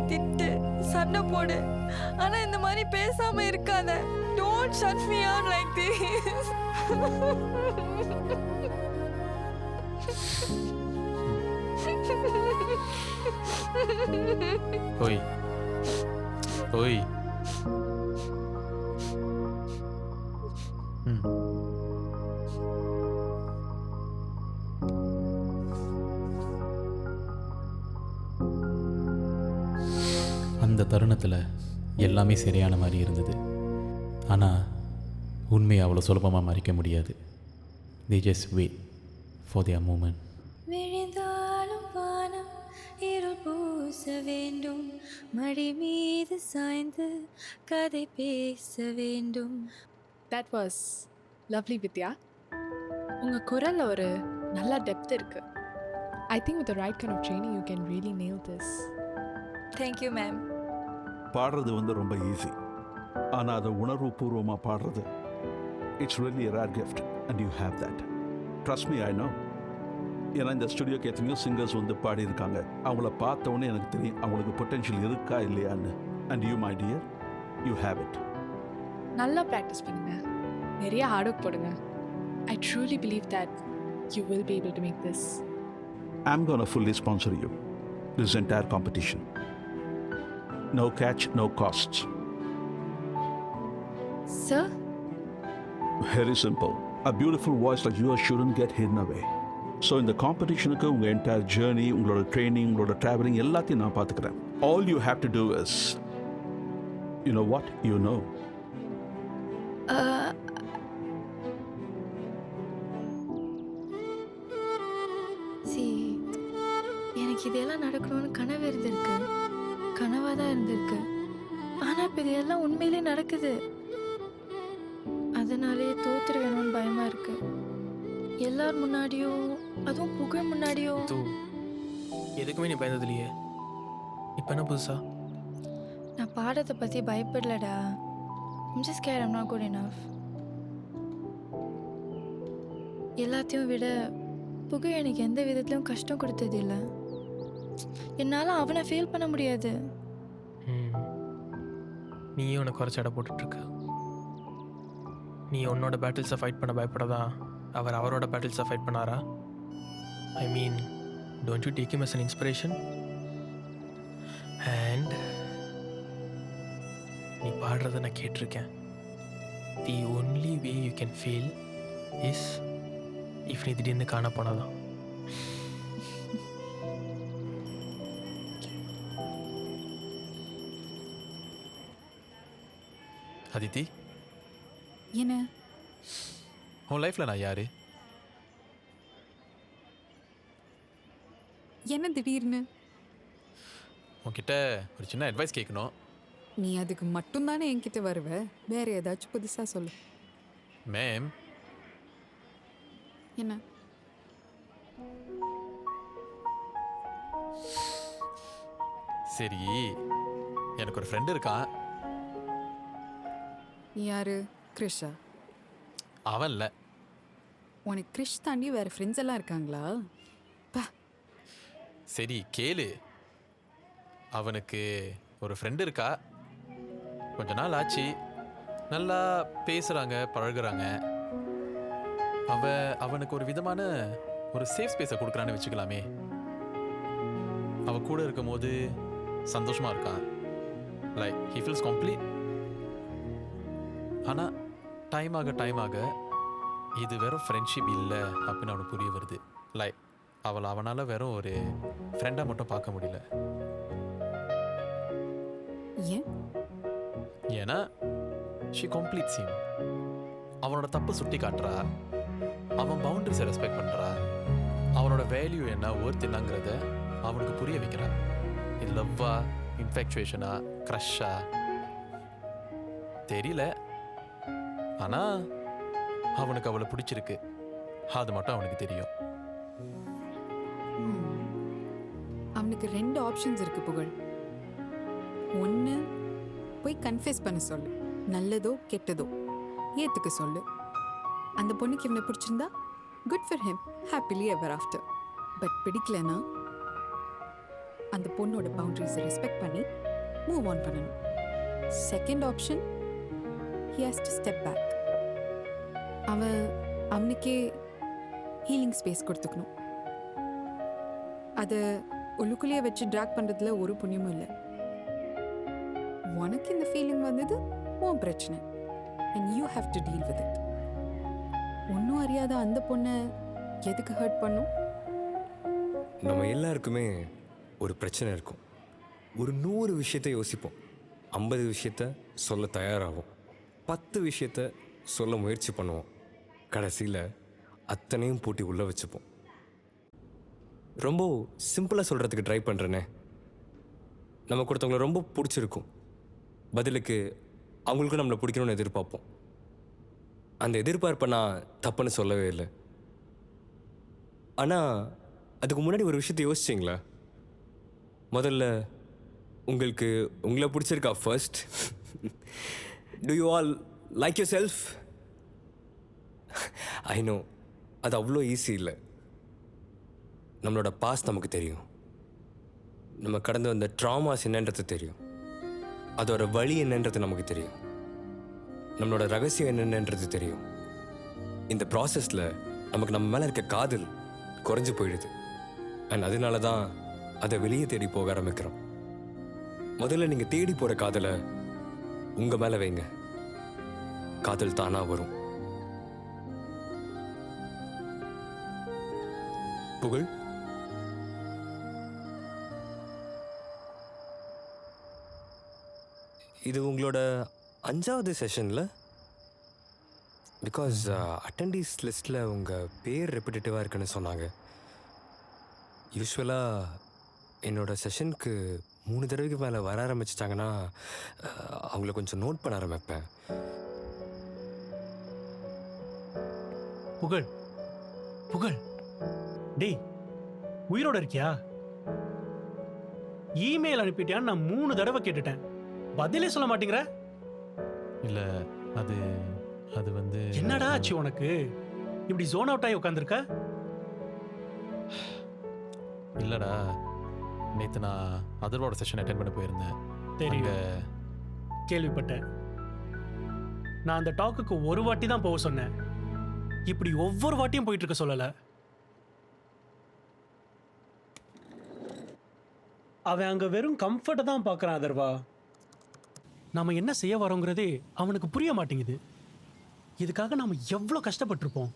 திட்டு, சண்டை போடு, ஆனா இந்த மாதிரி பேசாம இருக்காத. Don't shut me out like this. ஓய் ஓய். அந்த தருணத்தில் எல்லாமே சரியான மாதிரி இருந்தது. ஆனால் உண்மையை அவ்வளோ சுலபமாக மறைக்க முடியாது. They just wait for their moment. விழுந்தாலும் வானம் இருள் பூச வேண்டும், மடி மீது சாய்ந்து கதை பேச வேண்டும். That was lovely, Vidya. உங்க குரல்ல ஒரு நல்ல டெப்த் இருக்கு. I think with the right kind of training you can really nail this. Thank you, ma'am. பாடுறது வந்து ரொம்ப ஈஸி, ஆனால் அதை உணர்வு பூர்வமாக பாடுறது it's really a rare gift and you have that. Trust me, I know. ஏன்னா இந்த ஸ்டுடியோக்கு எத்தனையோ சிங்கர்ஸ் வந்து பாடியிருக்காங்க. அவங்கள பார்த்தவொடனே எனக்கு தெரியும் அவங்களுக்கு பொட்டென்ஷியல் இருக்கா இல்லையான்னு. And you, my dear, you have it. நல்லா ப்ராக்டிஸ் பண்ணுங்க, நிறைய ஹார்ட் ஒர்க் போடுங்க. I truly believe that you will be able to make this. I'm going to fully sponsor you, this entire competition. No catch, no costs. Sir? Very simple. A beautiful voice like yours shouldn't get hidden away. So in the competition, your entire journey, your training, your traveling, everything I will. All you have to do is, you know what? You know. See, எனக்கு இதெல்லாம் நடக்கணும்னு கனவு இருந்திருக்கு. கனவாக தான் இருந்திருக்கு. ஆனால் இப்போ இதெல்லாம் உண்மையிலே நடக்குது. அதனாலே தோத்துருவேணும்னு பயமாக இருக்கு. எல்லார் முன்னாடியும், அதுவும் புகழ் முன்னாடியும். எதுக்குமே நீ பயந்தது இல்லையே, இப்போ என்ன புதுசா? நான் பாடத்தை பற்றி பயப்படலடா. I'm just scared I'm not good enough. எல்லாத்தையும் விட புகழ் எனக்கு எந்த விதத்துலையும் கஷ்டம் கொடுத்தது இல்லை. என்னால் அவனை ஃபீல் பண்ண முடியாது. நீயும் உனக்கு குறைச்ச எடை போட்டுட்ருக்க. நீ உன்னோட பேட்டில்ஸை ஃபைட் பண்ண பயப்படதான் அவர் அவரோட பேட்டில்ஸை ஃபைட் பண்ணாரா? I mean, don't you take him as an inspiration? And நீ பாடுறத நான் கேட்டிருக்கேன். The only way you can feel is if நீ திடீர்னு காண போனாதான். அதித்தி, என்ன உன் லைஃப்பில் நான் யாரு? என்ன திடீர்னு? உன்கிட்ட ஒரு சின்ன அட்வைஸ் கேட்கணும். நீ அதுக்கு மட்டும்தானே என்கிட்ட வருவ, வேற ஏதாச்சும் புதுசா சொல்லு. மேம், என்ன? சரி, எனக்கு ஒரு ஃப்ரெண்டு இருக்கான். நீ யாரு? கிரிஷா? அவன் இல்லை. உனக்கு கிரிஷ் தாண்டி வேற ஃப்ரெண்ட்ஸ் எல்லாம் இருக்காங்களா? சரி கேளு. அவனுக்கு ஒரு ஃப்ரெண்டு இருக்கா. கொஞ்ச நாள் ஆச்சு, நல்லா பேசுகிறாங்க, பழகுறாங்க. அவனுக்கு ஒரு விதமான ஒரு சேஃப் ஸ்பேஸை கொடுக்குறான்னு வச்சுக்கலாமே. அவன் கூட இருக்கும் போது சந்தோஷமாக இருக்கான். Like he feels complete. ஆனால் டைம் ஆக இது வெறும் ஃப்ரெண்ட்ஷிப் இல்லை அப்படின்னு அவனுக்கு புரிய வருது. லைக் அவனால் வெறும் ஒரு ஃப்ரெண்டாக மட்டும் பார்க்க முடியல. ஏன்? ஏன்னா ஷி கம்ப்ளீட்ஸ் ஹிம். அவனோட தப்பு சுட்டி காட்டுறா, அவன் பவுண்டரிஸை ரெஸ்பெக்ட் பண்ணுறா, அவனோட வேல்யூ என்ன, ஒர்த் என்னங்கிறத அவனுக்கு புரிய வைக்கிறா. இது லவ்வா, இன்ஃபெக்சுவேஷனா, க்ரஷ்ஷா தெரியல. ஆனால் அவனுக்கு அவளை பிடிச்சிருக்கு, அது மட்டும் அவனுக்கு தெரியும். அவனுக்கு 2 ஆப்ஷன்ஸ் இருக்கு புகழ். ஒன்று, போய் கன்ஃபெஸ் பண்ண சொல்லு, நல்லதோ கெட்டதோ ஏற்றுக்க சொல்லு. அந்த பொண்ணுக்கு இவனை பிடிச்சிருந்தா good for him, happily ever after. But பிடிக்கலனா அந்த பொண்ணோட பவுண்டரிஸை ரெஸ்பெக்ட் பண்ணி மூவ் ஆன் பண்ணணும். Second option, he has to step back. அவனுக்கே ஹீலிங் ஸ்பேஸ் கொடுத்துக்கணும். அதை உள்ளுக்குள்ளேயே வச்சு ட்ராக் பண்ணுறதுல ஒரு புண்ணியமும் இல்லை. உனக்கு இந்த ஃபீலிங் வந்தது உன் பிரச்சனை, and you have to deal with it. ஒன்றும் அறியாத அந்த பொண்ணை எதுக்கு ஹர்ட் பண்ணும்? நம்ம எல்லாருக்குமே ஒரு பிரச்சனை இருக்கும். ஒரு 100 விஷயத்தை யோசிப்போம், 50 விஷயத்த சொல்ல தயாராகும், 10 விஷயத்த சொல்ல முயற்சி பண்ணுவோம், கடைசியில் அத்தனையும் பூட்டி உள்ளே வச்சுப்போம். ரொம்ப சிம்பிளாக சொல்கிறதுக்கு ட்ரை பண்ணுறேனே, நமக்கு ஒருத்தவங்களை ரொம்ப பிடிச்சிருக்கும், பதிலுக்கு அவங்களுக்கும் நம்மளை பிடிக்கணும்னு எதிர்பார்ப்போம். அந்த எதிர்பார்ப்பை நான் தப்புன்னு சொல்லவே இல்லை. ஆனால் அதுக்கு முன்னாடி ஒரு விஷயத்தை யோசிச்சிங்களா? முதல்ல உங்களை பிடிச்சிருக்கா first? Do you all like yourself? I know அது அவ்வளோ ஈஸி இல்லை. நம்மளோட பாஸ்ட் நமக்கு தெரியும், நம்ம கடந்து வந்த ட்ராமாஸ் என்னன்றது தெரியும், அதோட வழி என்னன்றது நமக்கு தெரியும், நம்மளோட ரகசியம் என்னன்றது தெரியும். இந்த ப்ராசஸில் நமக்கு நம்ம மேலே இருக்க காதல் குறைஞ்சி போயிடுது. அண்ட் அதனால தான் அதை வெளியே தேடி போக ஆரம்பிக்கிறோம். முதல்ல நீங்கள் தேடி போகிற காதலை உங்கள் மேலே வைங்க, காதல் தானாக வரும். புகழ், இது உங்களோட 5வது செஷனில். பிகாஸ் அட்டெண்டீஸ் லிஸ்ட்டில் உங்கள் பேர் ரெப்பிட்டேட்டிவாக இருக்குன்னு சொன்னாங்க. யூஸ்வலாக என்னோட செஷனுக்கு 3 தடவைக்கு மேலே வர ஆரம்பிச்சிட்டாங்கன்னா அவங்கள கொஞ்சம் நோட் பண்ண ஆரம்பிப்பேன். புகழ், புகழ், டேய் உயிரோட இருக்கியா? இமெயில் அனுப்பிட்டியான்னு நான் 3 தடவை கேட்டுட்டேன், பதிலே சொல்ல மாட்டேங்கிற. இல்லை அது வந்து என்னடா ஆச்சு உனக்கு? இப்படி ஜோன் அவுட் ஆகி உட்காந்துருக்க? இல்லைடா, நேற்று நான் அதர்வோட செஷன் அட்டென்ட் பண்ண போயிருந்தேன். தெரியும், கேள்விப்பட்டேன். நான் அந்த டாக்குக்கு ஒரு வாட்டி தான் போக சொன்னேன், இப்படி ஒவ்வொரு வாட்டியும் போயிட்டு இருக்க சொல்லலை. அவன் அங்கே வெறும் கம்ஃபர்ட்டை தான் பார்க்குறான் அதர்வா. நாம என்ன செய்ய வரோங்கிறதே அவனுக்கு புரிய மாட்டேங்குது. இதுக்காக நாம எவ்வளோ கஷ்டப்பட்டிருப்போம்,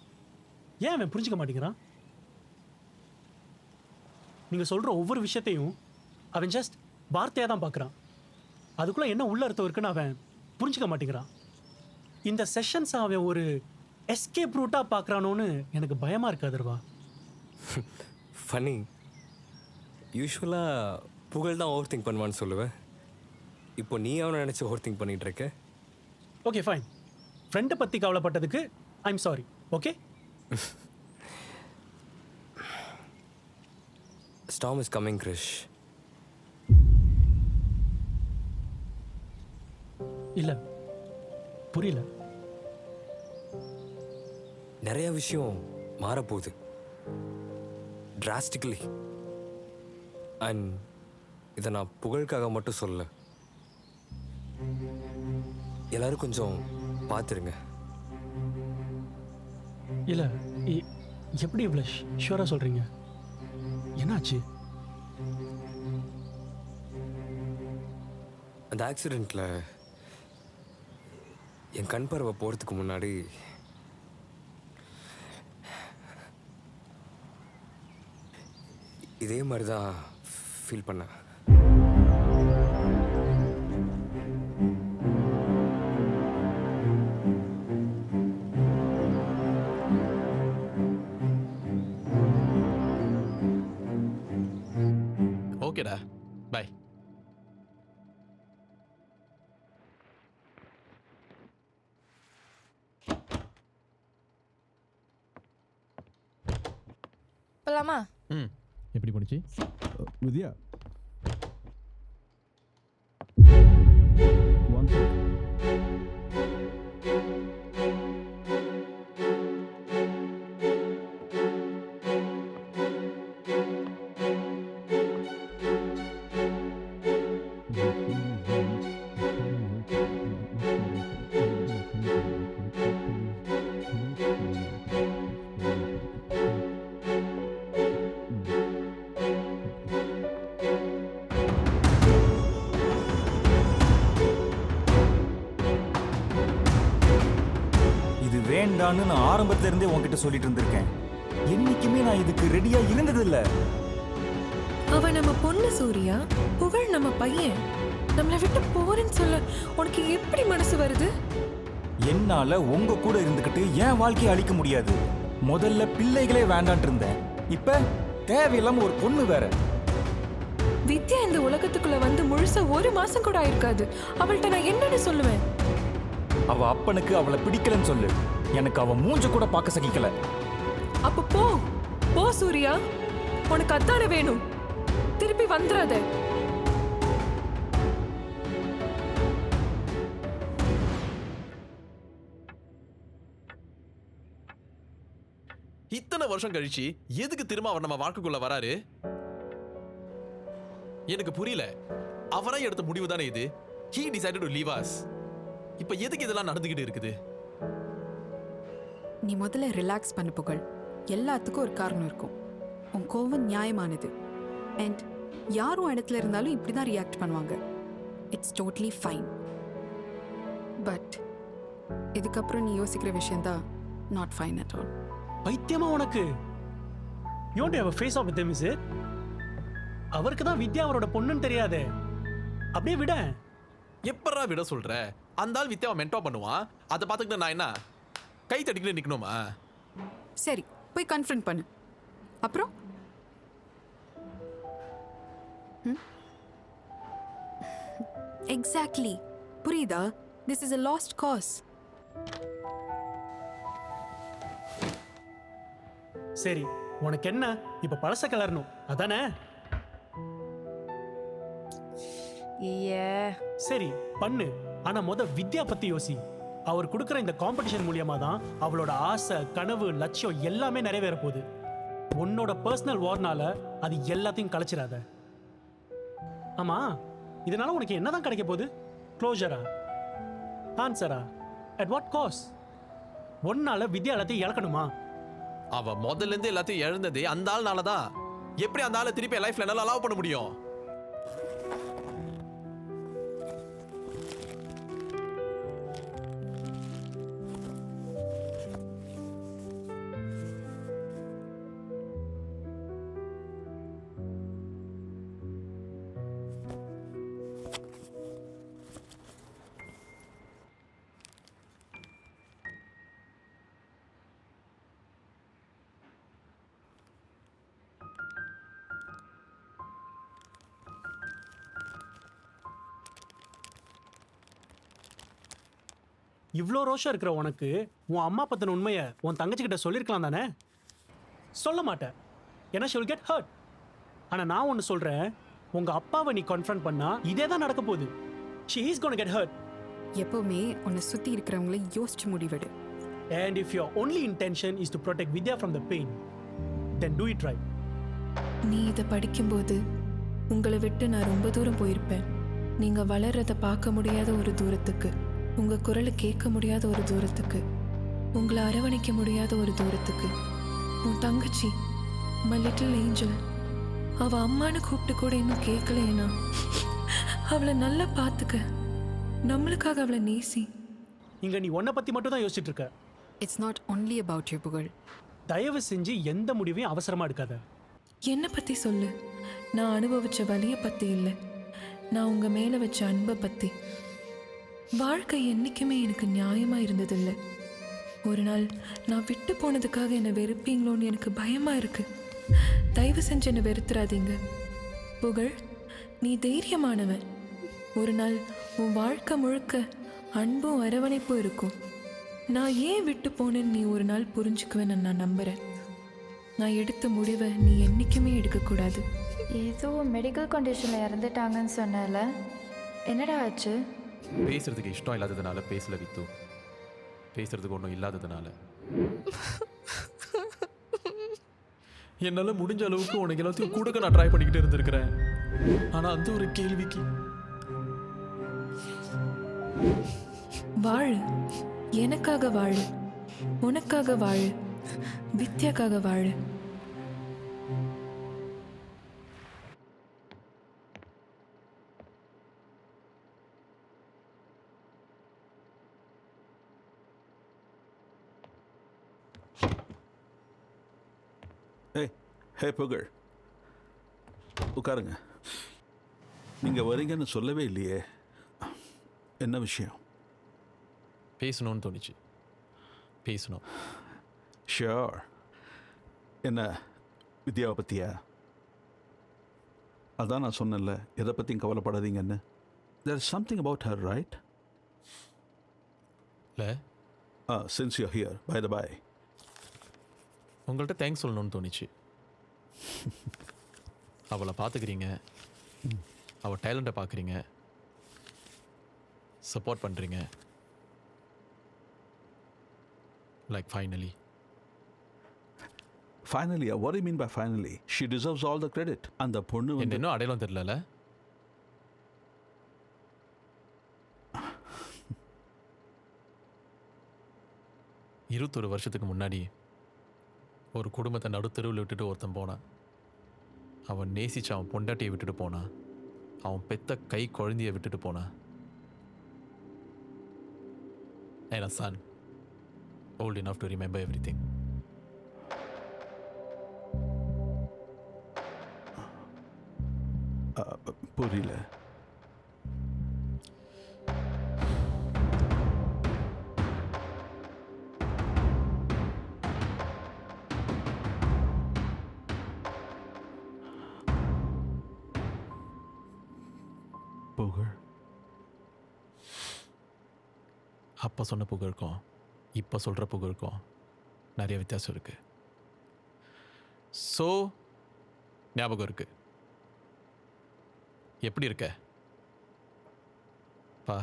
ஏன் அவன் புரிஞ்சுக்க மாட்டேங்கிறான்? நீங்கள் சொல்கிற ஒவ்வொரு விஷயத்தையும் அவன் ஜஸ்ட் வார்த்தையாக தான் பார்க்குறான், அதுக்குள்ளே என்ன உள்ள அர்த்தம் இருக்குன்னு அவன் புரிஞ்சுக்க மாட்டேங்கிறான். இந்த செஷன்ஸ் அவன் ஒரு எஸ்கேப் ரூட்டாக பார்க்குறானோன்னு எனக்கு பயமாக இருக்கு அதர்வா. ஃபனி, யூஸ்வலாக புகழ் தான் ஓவர் திங்க் பண்ணுவான்னு சொல்லுவேன். இப்போ நீ அவனை நினச்சி ஓவர் திங்க் பண்ணிகிட்டு இருக்க. ஓகே ஃபைன், ஃப்ரெண்டை பற்றி கவலைப்பட்டதுக்கு I'm sorry. Okay, storm is coming Krish. இல்லை புரியல. நிறைய விஷயம் மாறப்போகுது டிராஸ்டிக்கலி. அண்ட் இதை நான் புகழுக்காக மட்டும் சொல்ல, எல்லாரும் கொஞ்சம் பார்த்துருங்க. இல்லை எப்படி இவ்வளோ ஷூராக சொல்கிறீங்க? என்னாச்சு? அந்த ஆக்சிடெண்ட்டில் என் கண் பார்வை போகிறதுக்கு முன்னாடி இதே மாதிரி தான் ஃபீல் பண்ணேன். ஓகேடா, பை. போலாமா? எப்படி போனுச்சு வித்யா? வேண்டான்னு நான் ஆரம்பத்துல இருந்தே உன்கிட்ட சொல்லிட்டு இருந்திருக்கேன். என்னைக்குமே நான் இதுக்கு ரெடியா இருந்தது இல்ல. அவ நம்ம பொண்ணு சூர்யா, புகழ் நம்ம பையன். நம்மளை விட்டு போறேன்னு சொல்ல உனக்கு எப்படி மனசு வருது? என்னால உங்க கூட இருந்துகிட்டு என் வாழ்க்கையை அழிக்க முடியாது. முதல்ல பிள்ளைகளே வேண்டான் இருந்தேன், இப்ப தேவையில்லாம ஒரு பொண்ணு வேற. வித்யா இந்த உலகத்துக்குள்ள வந்து முழுசா 1 மாசம் கூட ஆயிருக்காது. அவள்கிட்ட நான் என்னன்னு சொல்லுவேன்? அவ அப்பனுக்கு அவளை பிடிக்கலன்னு சொல்லு. எனக்கு அவ மூஞ்ச கூட பார்க்க சகிக்கல. அப்ப போ போ சூர்யா, உனக்கு அத்தான வேணும். திருப்பி வந்துடாத. இத்தனை வருஷம் கழிச்சு எதுக்கு திரும்ப அவர் நம்ம வாழ்க்கைக்குள்ள வராரு? எனக்கு புரியல. அவரா எடுத்த முடிவு தானே இது. He decided to leave us. இப்ப எதுக்கு இதெல்லாம் நடந்துகிட்டு இருக்குது? நீ முதல்ல ரிலாக்ஸ் பண்ண புகழ். எல்லாத்துக்கும் ஒரு காரணம் இருக்கும். உன் கோவம் நியாயமானது. அண்ட் யாரும் இடத்துல இருந்தாலும் இப்படி தான் ரியாக்ட் பண்ணுவாங்க. It's totally fine. பட் இதுக்கப்புறம் நீ யோசிக்கிற விஷயம் தான் நாட் ஃபைன் அட் ஆல். பைத்தியமா உனக்கு? You want to have a face off with him, is it? அவருக்கு தான் வித்யா அவரோட பொண்ணுன்னு தெரியாதே. அப்படியே விட. எப்பறா விட சொல்ற? அந்த ஆள் வித்யாவை மென்டோ பண்ணுவான். அதை பார்த்துக்கிட்டு நான் என்ன கை தட்டிக்கிட்டு நிக்கணுமா? சரி, போய் கன்ஃபரன்ட் பண்ணு. அப்புறம் எக்ஸாக்ட்லி, புரியுதா? This is a lost cause. சரி, உனக்கு என்ன இப்ப பழச கலரணும் அதானே? சரி பண்ணு. ஆனா வித்யா பத்தி யோசி. அவர் கொடுக்குற இந்த காம்படிஷன் மூலியமா தான் அவளோட ஆசை, கனவு, லட்சியம் எல்லாமே நிறைவேற போகுது. உன்னோட பர்சனல் வார்னால அது எல்லாத்தையும் கலைச்சிடாத. ஆமா, இதனால உனக்கு என்னதான் கிடைக்க போகுது? க்ளோஷரா? ஆன்சரா? At what cost? ஒன்னால வித்யா எல்லாத்தையும் இழக்கணுமா? அவ முதல்ல இருந்து எல்லாத்தையும் இழந்ததே அந்த ஆள்னால தான். எப்படி அந்த ஆளை திருப்பி லைஃப்ல நல்லா அலோவ் பண்ண முடியும்? இவ்வளோ ரோஷம் இருக்கிற உனக்கு உன் அம்மா பத்தின உண்மையை உன் தங்கச்சிக்கிட்ட சொல்லியிருக்கலாம் தானே? சொல்ல மாட்டேன், ஏன்னா she will get hurt. ஆனால் நான் ஒன்று சொல்கிறேன், உங்கள் அப்பாவை நீ கன்ஃபரண்ட் பண்ணா இதே தான் நடக்க போகுது. she is going to get hurt. எப்பவுமே உன்னை சுற்றி இருக்கிறவங்கள யோசிச்சு முடிவெடு. And if your only intention is to protect Vidya from the pain, then do it right. நீ இதை படிக்கும்போது உங்களை விட்டு நான் ரொம்ப தூரம் போயிருப்பேன். நீங்கள் வளர்றதை பார்க்க முடியாத ஒரு தூரத்துக்கு, உங்கள் குரலை கேட்க முடியாத ஒரு தூரத்துக்கு, உங்களை அரவணைக்க முடியாத ஒரு தூரத்துக்கு. உன் தங்கச்சி மை லிட்டில் ஏஞ்சல், அவள் அம்மானு கூப்பிட்டு கூட இன்னும் கேட்கலையேனா? அவளை நல்லா பார்த்துக்க, நம்மளுக்காக அவளை நேசி. இங்கே நீ உன்னை பற்றி மட்டும் தான் யோசிச்சுட்டு இருக்க. It's not only about you புகழ். தயவு செஞ்சு எந்த முடிவையும் அவசரமாக எடுக்காத. என்னை பற்றி சொல்லு. நான் அனுபவித்த வலியை பற்றி இல்லை, நான் உங்கள் மேலே வச்ச அன்பை பற்றி. வாழ்க்கை என்றைக்குமே எனக்கு நியாயமாக இருந்ததில்லை. ஒரு நாள் நான் விட்டு போனதுக்காக என்னை வெறுப்பீங்களோன்னு எனக்கு பயமாக இருக்குது. தயவு செஞ்சு என்னை வெறுத்துறாதீங்க. புகழ், நீ தைரியமானவன். ஒரு நாள் உன் வாழ்க்கை முழுக்க அன்பும் அரவணைப்பும் இருக்கும். நான் ஏன் விட்டு போனேன்னு நீ ஒரு நாள் புரிஞ்சுக்குவேன்னு நான் நம்புகிறேன். நான் எடுத்த முடிவை நீ என்றைக்குமே எடுக்கக்கூடாது. ஏதோ மெடிக்கல் கண்டிஷனில் இறந்துட்டாங்கன்னு சொன்னல, என்னடா ஆச்சு? பேசுறதுக்கு இஷ்டம் இல்லாததுனால பேசல வித்து. பேசுறதுக்கு ஒன்றும் இல்லாததுனால. என்னால் முடிஞ்ச அளவுக்கு உனக்கு எல்லாத்தையும் கொடுக்க நான் ட்ரை பண்ணிக்கிட்டு இருந்திருக்கிறேன். ஆனால் அந்த ஒரு கேள்விக்கு வாழு, எனக்காக வாழு, உனக்காக வாழு, வித்யாக்காக வாழு. ஹே புகழ், உட்காருங்க. நீங்கள் வரீங்கன்னு சொல்லவே இல்லையே, என்ன விஷயம்? பேசணும்னு தோணுச்சு. பேசணும். ஷியோர். என்ன வித்யாவை பற்றியா? அதான் நான் சொன்னேன்ல, எதை பற்றியும் கவலைப்படாதீங்கன்னு. There is something about her, right? இல்லை. Since you here, by the by, உங்கள்கிட்ட தேங்க்ஸ் சொல்லணும்னு தோணுச்சு. அவளை பார்த்துக்கிறீங்க, அவள் டேலண்ட்டை பார்க்குறீங்க, சப்போர்ட் பண்ணுறீங்க. Like finally. What do you mean by finally? She deserves all the credit. அந்த பொண்ணு என்ன இன்னும் அடையாளம் தெரியல. 21 வருஷத்துக்கு முன்னாடி ஒரு குடும்பத்தை நடுத்தெருவில் விட்டுட்டு ஒருத்தன் போனான். அவன் நேசிச்சு அவன் பொண்டாட்டியை விட்டுட்டு போனான். அவன் பெத்த கை குழந்தையை விட்டுட்டு போனான். And a son, old enough to remember everything. புரியல. புகழ், அப்போ சொன்ன புகழுக்கும் இப்போ சொல்கிற புகழுக்கும் நிறைய வித்தியாசம் இருக்கு. ஸோ ஞாபகம் இருக்கு. எப்படி இருக்க பா?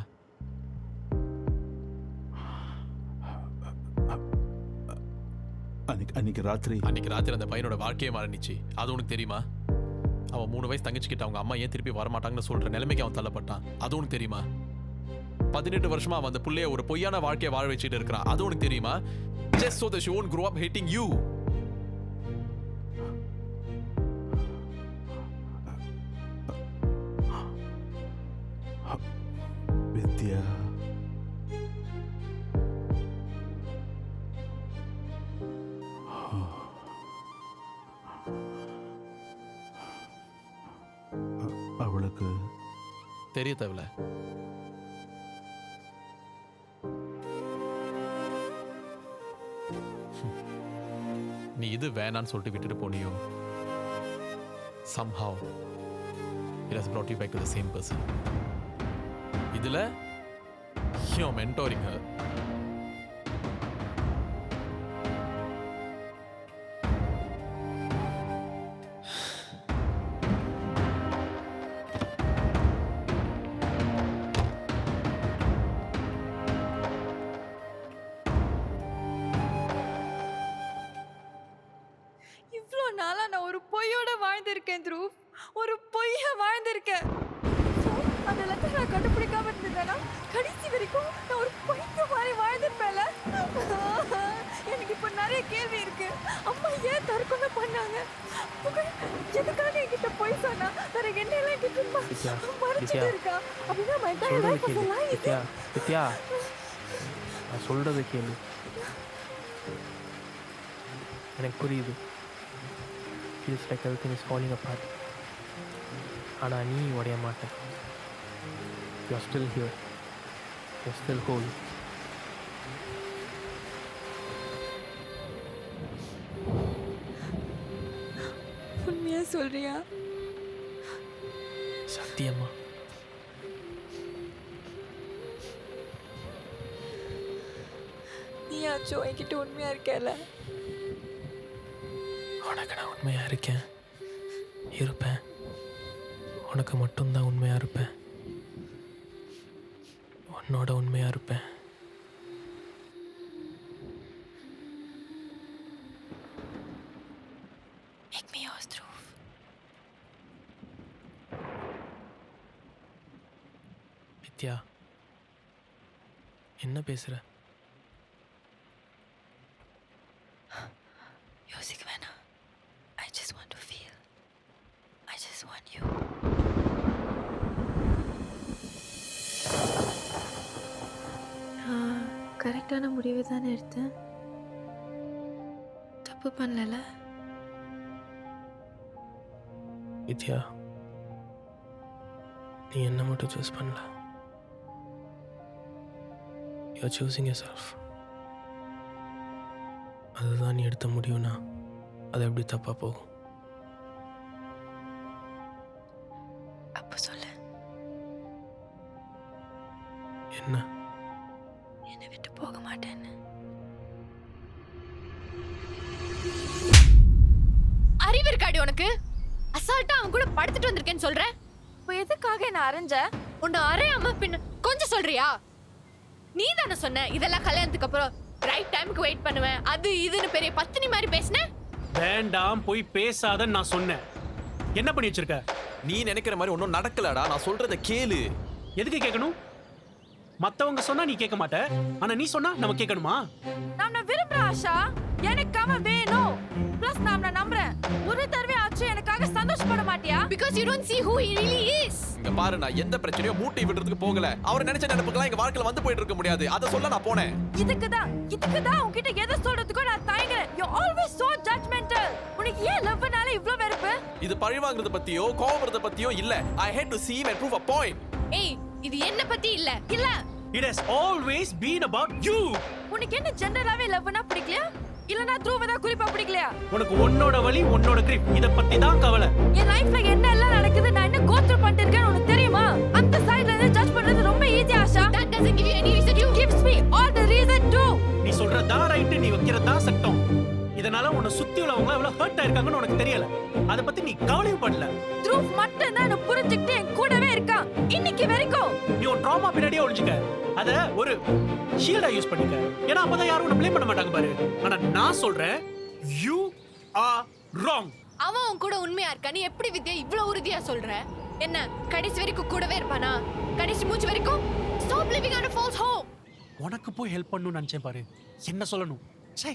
அன்னைக்கு ராத்திரி அந்த பையனோட வாழ்க்கையே மாறிச்சு. அது உனக்கு தெரியுமா? அவன் 3 வயசு தங்கச்சிக்கிட்ட அவங்க அம்மா ஏன் திருப்பி வரமாட்டாங்கன்னு சொல்ற நிலைமைக்கு அவன் தள்ளப்பட்டான். அது உனக்கு தெரியுமா? 18 வருஷமா அவன் அந்த புள்ளைய ஒரு பொய்யான வாழ்க்கையை வாழ வச்சுட்டு இருக்கிறான். அது உனக்கு தெரியுமா? Just so that she won't grow up hating you. வித்யா, அவளுக்கு தெரிய தேவையில்ல. நீ இது வேணான்னு சொல்லிட்டு விட்டுட்டு போனியோ, somehow it has brought you back to the same person. இதுல you're mentoring her. இவ்வளோ நாளா நான் ஒரு பொய்யோட வாழ்ந்திருக்கேன் த்ரூவ். ஒரு பொய்யா வாழ்ந்திருக்கேன். அந்த லெட்டர் நான் கண்டுபிடிக்காம இருந்தேன்னா கடைசி வரைக்கும் நான் ஒரு பொய்க்கு மாதிரி வாழ்ந்திருப்பேன்ல. எனக்கு இப்போ நிறைய கேள்வி இருக்கு. அம்மா ஏன் தற்கொலை பண்ணாங்க? புகழ் எதுக்காக என்கிட்ட பொய் சொன்னா? வேற என்னெல்லாம் என்கிட்ட மறைச்சிட்டு இருக்கா? அப்படின்னா my entire life was a lie. வித்யா, நான் சொல்றது கேளு. எனக்கு புரியுது. feels like everything is falling apart. ஆனால் நீ உடைய மாட்ட. You're still here. You're still whole. உண்மையா சொல்றியா? சத்தியம். நீயாச்சும் என்கிட்ட உண்மையா இருக்கல. உனக்கு நான் உண்மையா இருக்கேன், இருப்பேன். உனக்கு மட்டும்தான் உண்மையா இருப்பேன், உன்னோட உண்மையா இருப்பேன். Make me yours, Dhruv. வித்யா, என்ன பேசுற? யோசிக்க வேணாம். I just want to feel. I just want you. நான் கரெக்டான முடிவு தானே எடுத்தேன். தப்பு பண்ணல. வித்யா, நீ என்ன மட்டும் சூஸ் பண்ணல. You're choosing yourself. அதுதான் நீ எடுத்த முடிவுனா அது எப்படி தப்பா போகும்? அப்போ சொல்லு, என்ன? என்னை விட்டு போக மாட்டேன்னு. அறிவு இருக்காடி உனக்கு? அசால்ட்டா அவன் கூட படுத்துட்டு வந்திருக்கேன்னு சொல்ற. இப்போ எதுக்காக என்ன அரைஞ்ச? உன்னை அரையாம பின்ன கொஞ்சம் சொல்றியா? நீ தானே சொன்ன இதெல்லாம் கல்யாணத்துக்கு அப்புறம் ரைட் டைமுக்கு வெயிட் பண்ணுவேன், அது இதுன்னு பெரிய பத்தினி மாதிரி பேசின. வேண்டாம் போய் பேசாதன்னு நான் சொன்னேன். என்ன பண்ணி வச்சிருக்க? நீ நினைக்கிற மாதிரி ஒன்றும் நடக்கலடா. நான் சொல்றத கேளு. எதுக்கு கேட்கணும்? மத்தவங்க சொன்னா நீ கேட்க மாட்ட, ஆனா நீ சொன்னா நம்ம கேட்கணுமா? நான் விரும்புறேன் ஆஷா, எனக்கு அவன் வேணும். பிளஸ் நான் நம்புறேன், ஒரு தடவை ஆச்சு எனக்காக சந்தோஷப்பட மாட்டியா? Because you don't see who he really is. இங்க பாரு, நான் எந்த பிரச்சனையும் மூட்டை விடுறதுக்கு போகல. அவர் நினைச்ச நினைப்புக்கெல்லாம் எங்க வாழ்க்கையில வந்து போயிட்டு இருக்க முடியாது. அதை சொல்ல நான் போனேன். இதுக்குதான் உன்கிட்ட எதை சொல்றதுக்கும் நான் தயங்குறேன். You always so judgmental. உனக்கு ஏன் லவ்னால இவ்ளோ வெறுப்பு? இது பழிவாங்குறது பத்தியோ கோவப்படுறத பத்தியோ இல்ல. I had to see him and prove a point. ஏய், இது என்ன பத்தி இல்ல. It has always been about you. உனக்கு என்ன ஜெனரலாவே லவ்னா பிடிக்கலையா? இல்லனா த்ரூவதா குறிப்பா பிடிக்கலையா? உனக்கு உன்னோட வலி உன்னோட கிரிப் இத பத்தி தான் கவலை. என் லைஃப்ல என்ன எல்லாம் நடக்குது, நான் என்ன கோத்ரூ பண்ணிட்டு இருக்கேன்னு உனக்கு தெரியுமா? அந்த சைடுல இருந்து ஜட்ஜ் பண்றது ரொம்ப easy Asha. That doesn't give you any reason to. Gives me all the reason to. நீ சொல்றதா ரைட், நீ வைக்கிறதா சட்டம். இதனால உன்னை சுத்தி உள்ளவங்க எவ்வளவு ஹர்ட் ஆயிருக்காங்கன்னு உனக்கு தெரியல. அத பத்தி நீ கவலையும் படல. த்ரூவ் மட்டும் தான் என்ன புரிஞ்சுக்கிட்டு என் கூடவே இருக்கான் இன்னைக்கு வரைக்கும். நீ ஒரு ட்ராமா பின்னாடியே ஒளிஞ்சுக்க, அத ஒரு ஷீல்டா யூஸ் பண்ணிக்க. ஏன்னா அப்பதான் யாரும் உன்னை ப்ளேம் பண்ண மாட்டாங்க பாரு. ஆனா நான் சொல்றேன், you are wrong. அவன் உன் கூட உண்மையா இருக்கா? நீ எப்படி வித்யா இவ்வளவு உறுதியா சொல்ற? என்ன கடைசி வரைக்கும் கூடவே இருப்பானா? கடைசி மூச்சு வரைக்கும்? Stop living under false hope. உனக்கு போய் ஹெல்ப் பண்ணணும்னு நினைச்சேன் பாரு, என்ன சொல்லணும்? சே,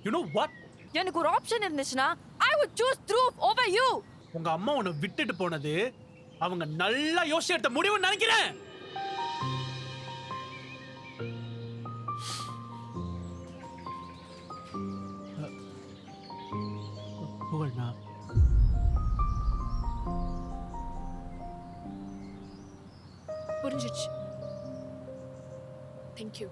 you know what? எனக்கு ஒரு ஆப்ஷன் இருந்துச்சுனா I would choose Dhruv over you. உங்க அம்மா உன்னை விட்டுட்டு போனது அவங்க நல்லா யோசிச்சு எடுத்த முடிவுன்னு நினைக்கிறேன். புகழ்னா புரிஞ்சிச்சு. Thank you.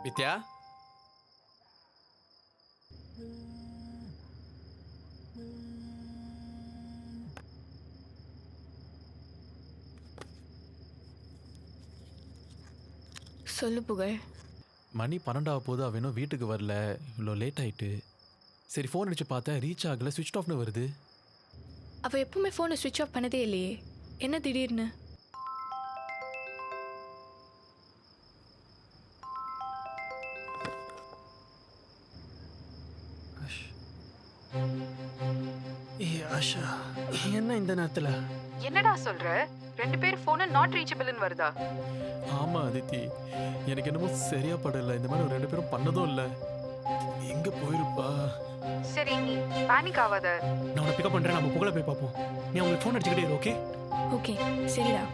வித்யா, சொல்லு புகழ். மணி 12 போது அவ இன்னும் வீட்டுக்கு வரல. இவ்வளோ லேட் ஆயிட்டு. சரி ஃபோன் அடிச்சு பார்த்தேன், ரீச் ஆகல, சுவிட்ச் ஆஃப்னு வருது. அவ எப்பவுமே ஃபோனை சுவிட்ச் ஆஃப் பண்ணதே இல்லையே, என்ன திடீர்னு? ஆஷா, என்ன இந்த நேரத்துல? என்னடா சொல்ற? 2 பேர் போன் நாட் ரீச்சபிள்னு வருதா? ஆமா அதித்தி, எனக்கு என்னமோ சரியா படல. இந்த மாதிரி 2 பேரும் பண்ணதும் இல்ல. எங்க போயிருப்பா? சரி நீ பேனிக் ஆகாத. நான் உன்னை பிக்கப் பண்றேன், நம்ம புகழ போய் பார்ப்போம். நீ அவங்களுக்கு ஃபோன் அடிச்சுக்கிட்டே இரு, ஓகே? ஓகே சரிடா.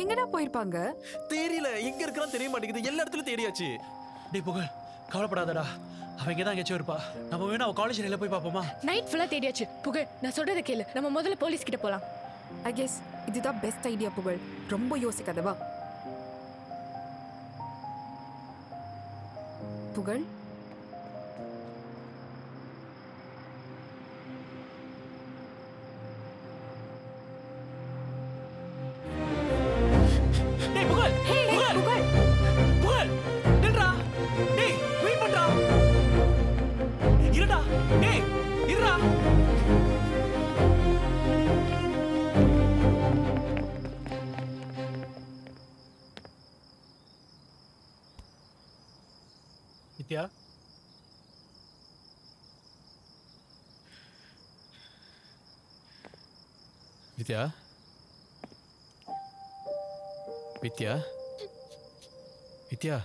எங்கடா போயிருப்பாங்க? தெரியல, எங்க இருக்கான்னு தெரிய மாட்டேங்குது. எல்லா இடத்துலயும் தேடியாச்சு. டேய் புகழ், கவலைப்படாதடா. அவன் இங்கே தான் எங்கேயாச்சும் இருப்பா. நம்ம வேணா அவள் காலேஜ் ரயில போய் பார்ப்போமா? நைட் ஃபுல்லா தேடியாச்சு. புகழ், நான் சொல்றதை கேளு. நம்ம முதல்ல போலீஸ் கிட்ட போலாம். ஐ கெஸ் இதுதான் பெஸ்ட் ஐடியா புகழ். ரொம்ப யோசிக்காதவா புகழ். டேய் புகழ், புகழ், புகழ், புகழ், நில்றா. டேய் வெயிட் பண்றா. இருடா. டேய் இருடா. வித்யா, வித்யா, வித்யா, வித்யா,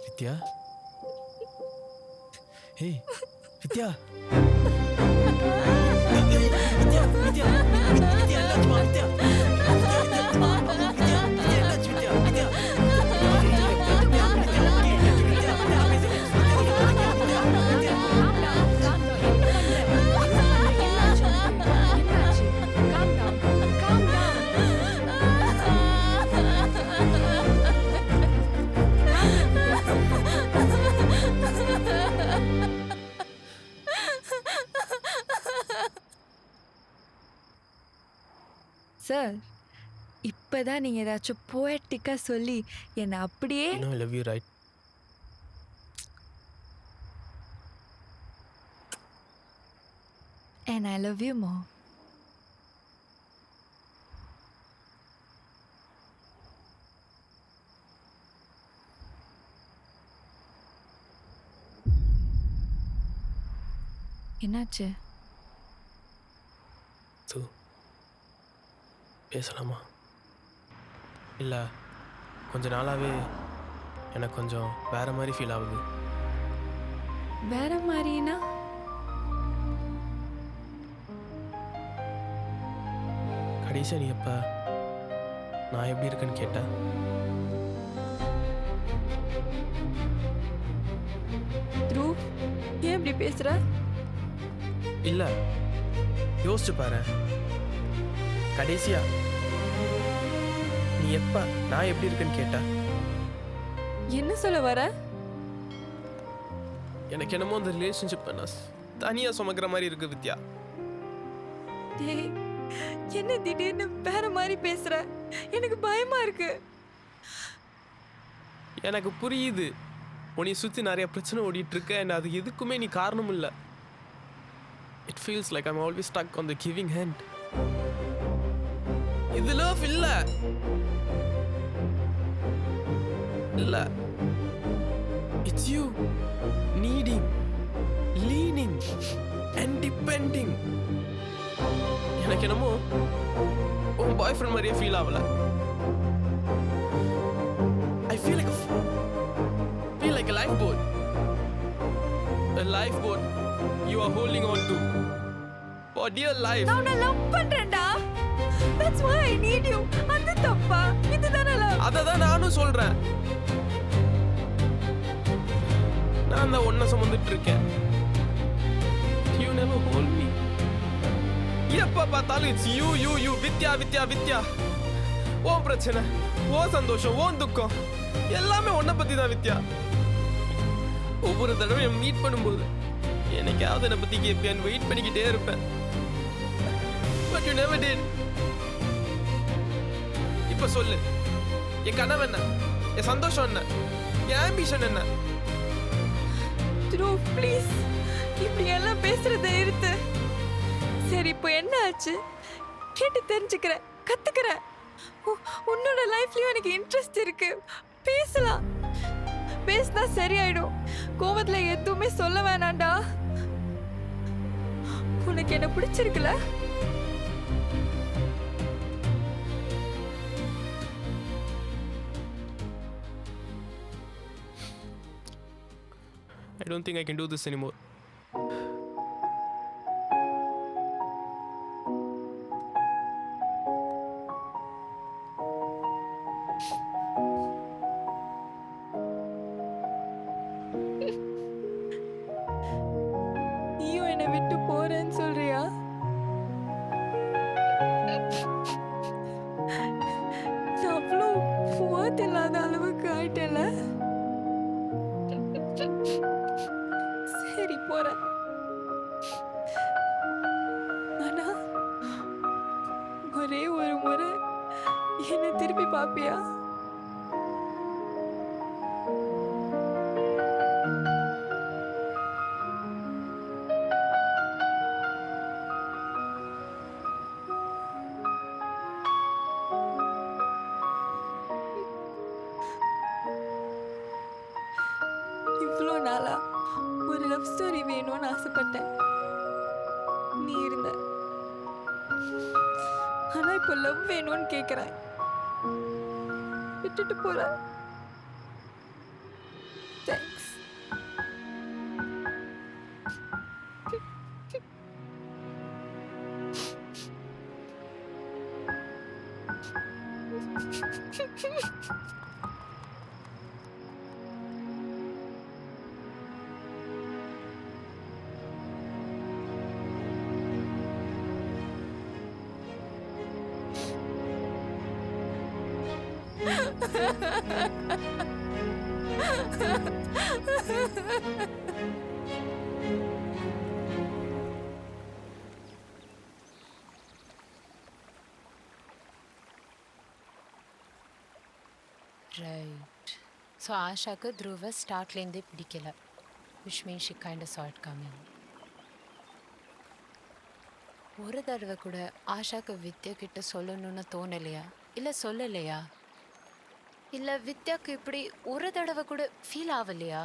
வித்யா, ஏய் வித்யா, வித்யா, வித்யா, வித்யா, என்னாச்சுமா? வித்யா, சார், இப்பதான் நீங்க ஏதாச்சும் போயட்டிக்கா சொல்லி என்னை அப்படியே You know I love you, right? and I love you more. என்னாச்சு? தூ பேசலாமா? இல்லை, கொஞ்ச நாளாகவே எனக்கு கொஞ்சம் வேற மாதிரி ஃபீல் ஆகுது. வேற மாதிரினா? கடைசியாக நீ எப்போ நான் எப்படி இருக்கேன்னு கேட்டேன். த்ரூ, ஏன் இப்படி பேசுற? இல்லை, யோசிச்சு பாரு. கடைசியா நீ எப்ப நான் எப்படி இருக்கேன்னு கேட்ட. என்ன சொல்ல வர? எனக்கு என்னமோ அந்த ரிலேஷன்ஷிப் நான் தனியா சுமக்கிற மாதிரி இருக்கு வித்யா. டேய், என்ன திடீர்னு வேற மாதிரி பேசுற? எனக்கு பயமா இருக்கு. எனக்கு புரியுது, உன்னை சுத்தி நிறைய பிரச்சனை ஓடிட்டு இருக்க. and அது எதுக்குமே நீ காரணம் இல்லை. It feels like I'm always stuck on the giving hand. இது love இல்ல. இல்ல. It's you needing, leaning and depending. எனக்கு என்னமோ உன் பாய் ஃப்ரெண்ட் மாதிரியே ஃபீல் ஆகல. I feel like a lifeboat. A lifeboat you are holding on to for dear life. நான் உன்னை love பண்றேன்டா. That's why I need you. அது தப்பா? இதுதானே லவ்? அததான் நானும் சொல்றேன். நான் தான் ஒன்ன சுமந்துட்டு இருக்கேன். You never hold me. எப்ப பார்த்தாலும் it's you. வித்யா. உன் பிரச்சனை, உன் சந்தோஷம், உன் துக்கம் எல்லாமே உன்னை பத்தி தான் வித்யா. ஒவ்வொரு தடவையும் மீட் பண்ணும்போது என்னைக்காவது என்னை பத்தி கேட்பியான்னு வெயிட் பண்ணிக்கிட்டே இருப்பேன். But you never did. இப்ப சொல்லு, என் கனவு என்ன, என் சந்தோஷம் என்ன, என் ஆம்பிஷன் என்ன? த்ரூவ் ப்ளீஸ், இப்படி எல்லாம் பேசுறத நிறுத்து. சரி, இப்போ என்ன ஆச்சு? கேட்டு தெரிஞ்சுக்கிறேன், கத்துக்கிறேன். உன்னோட லைஃப்லயும் எனக்கு இன்ட்ரெஸ்ட் இருக்கு. பேசலாம், பேசினா சரியாயிடும். கோவத்துல எதுவுமே சொல்ல வேணாண்டா. உனக்கு என்ன பிடிச்சிருக்குல? I don't think I can do this anymore. நீயும் என்னை விட்டு போறேன்னு சொல்றியா? நான் அவ்வளோ worth இல்லாத அளவுக்கு ஆயிட்டேன்ல. சரி, போறேன். ஆனா ஒரே ஒரு முறை என்னை திருப்பி பாப்பியா? இவ்வளோ நாளா ஒரு லவ் ஸ்டோரி வேணும்னு ஆசைப்பட்டேன். நீ இருந்த. ஆனா இப்போ லவ் வேணும்னு கேட்குறேன். விட்டுட்டு போற. தேங்க்ஸ். ரைட். ஸோ ஆஷாக்கு த்ருவ ஸ்டார்ட்லேருந்தே பிடிக்கல. Which mean she kind saw it coming. ஒரு தடவை கூட ஆஷாக்கு வித்யா கிட்ட சொல்லணும்னு தோணலையா? இல்லை சொல்லலையா? இல்லை வித்யாக்கு இப்படி ஒரு தடவை கூட ஃபீல் ஆகலையா?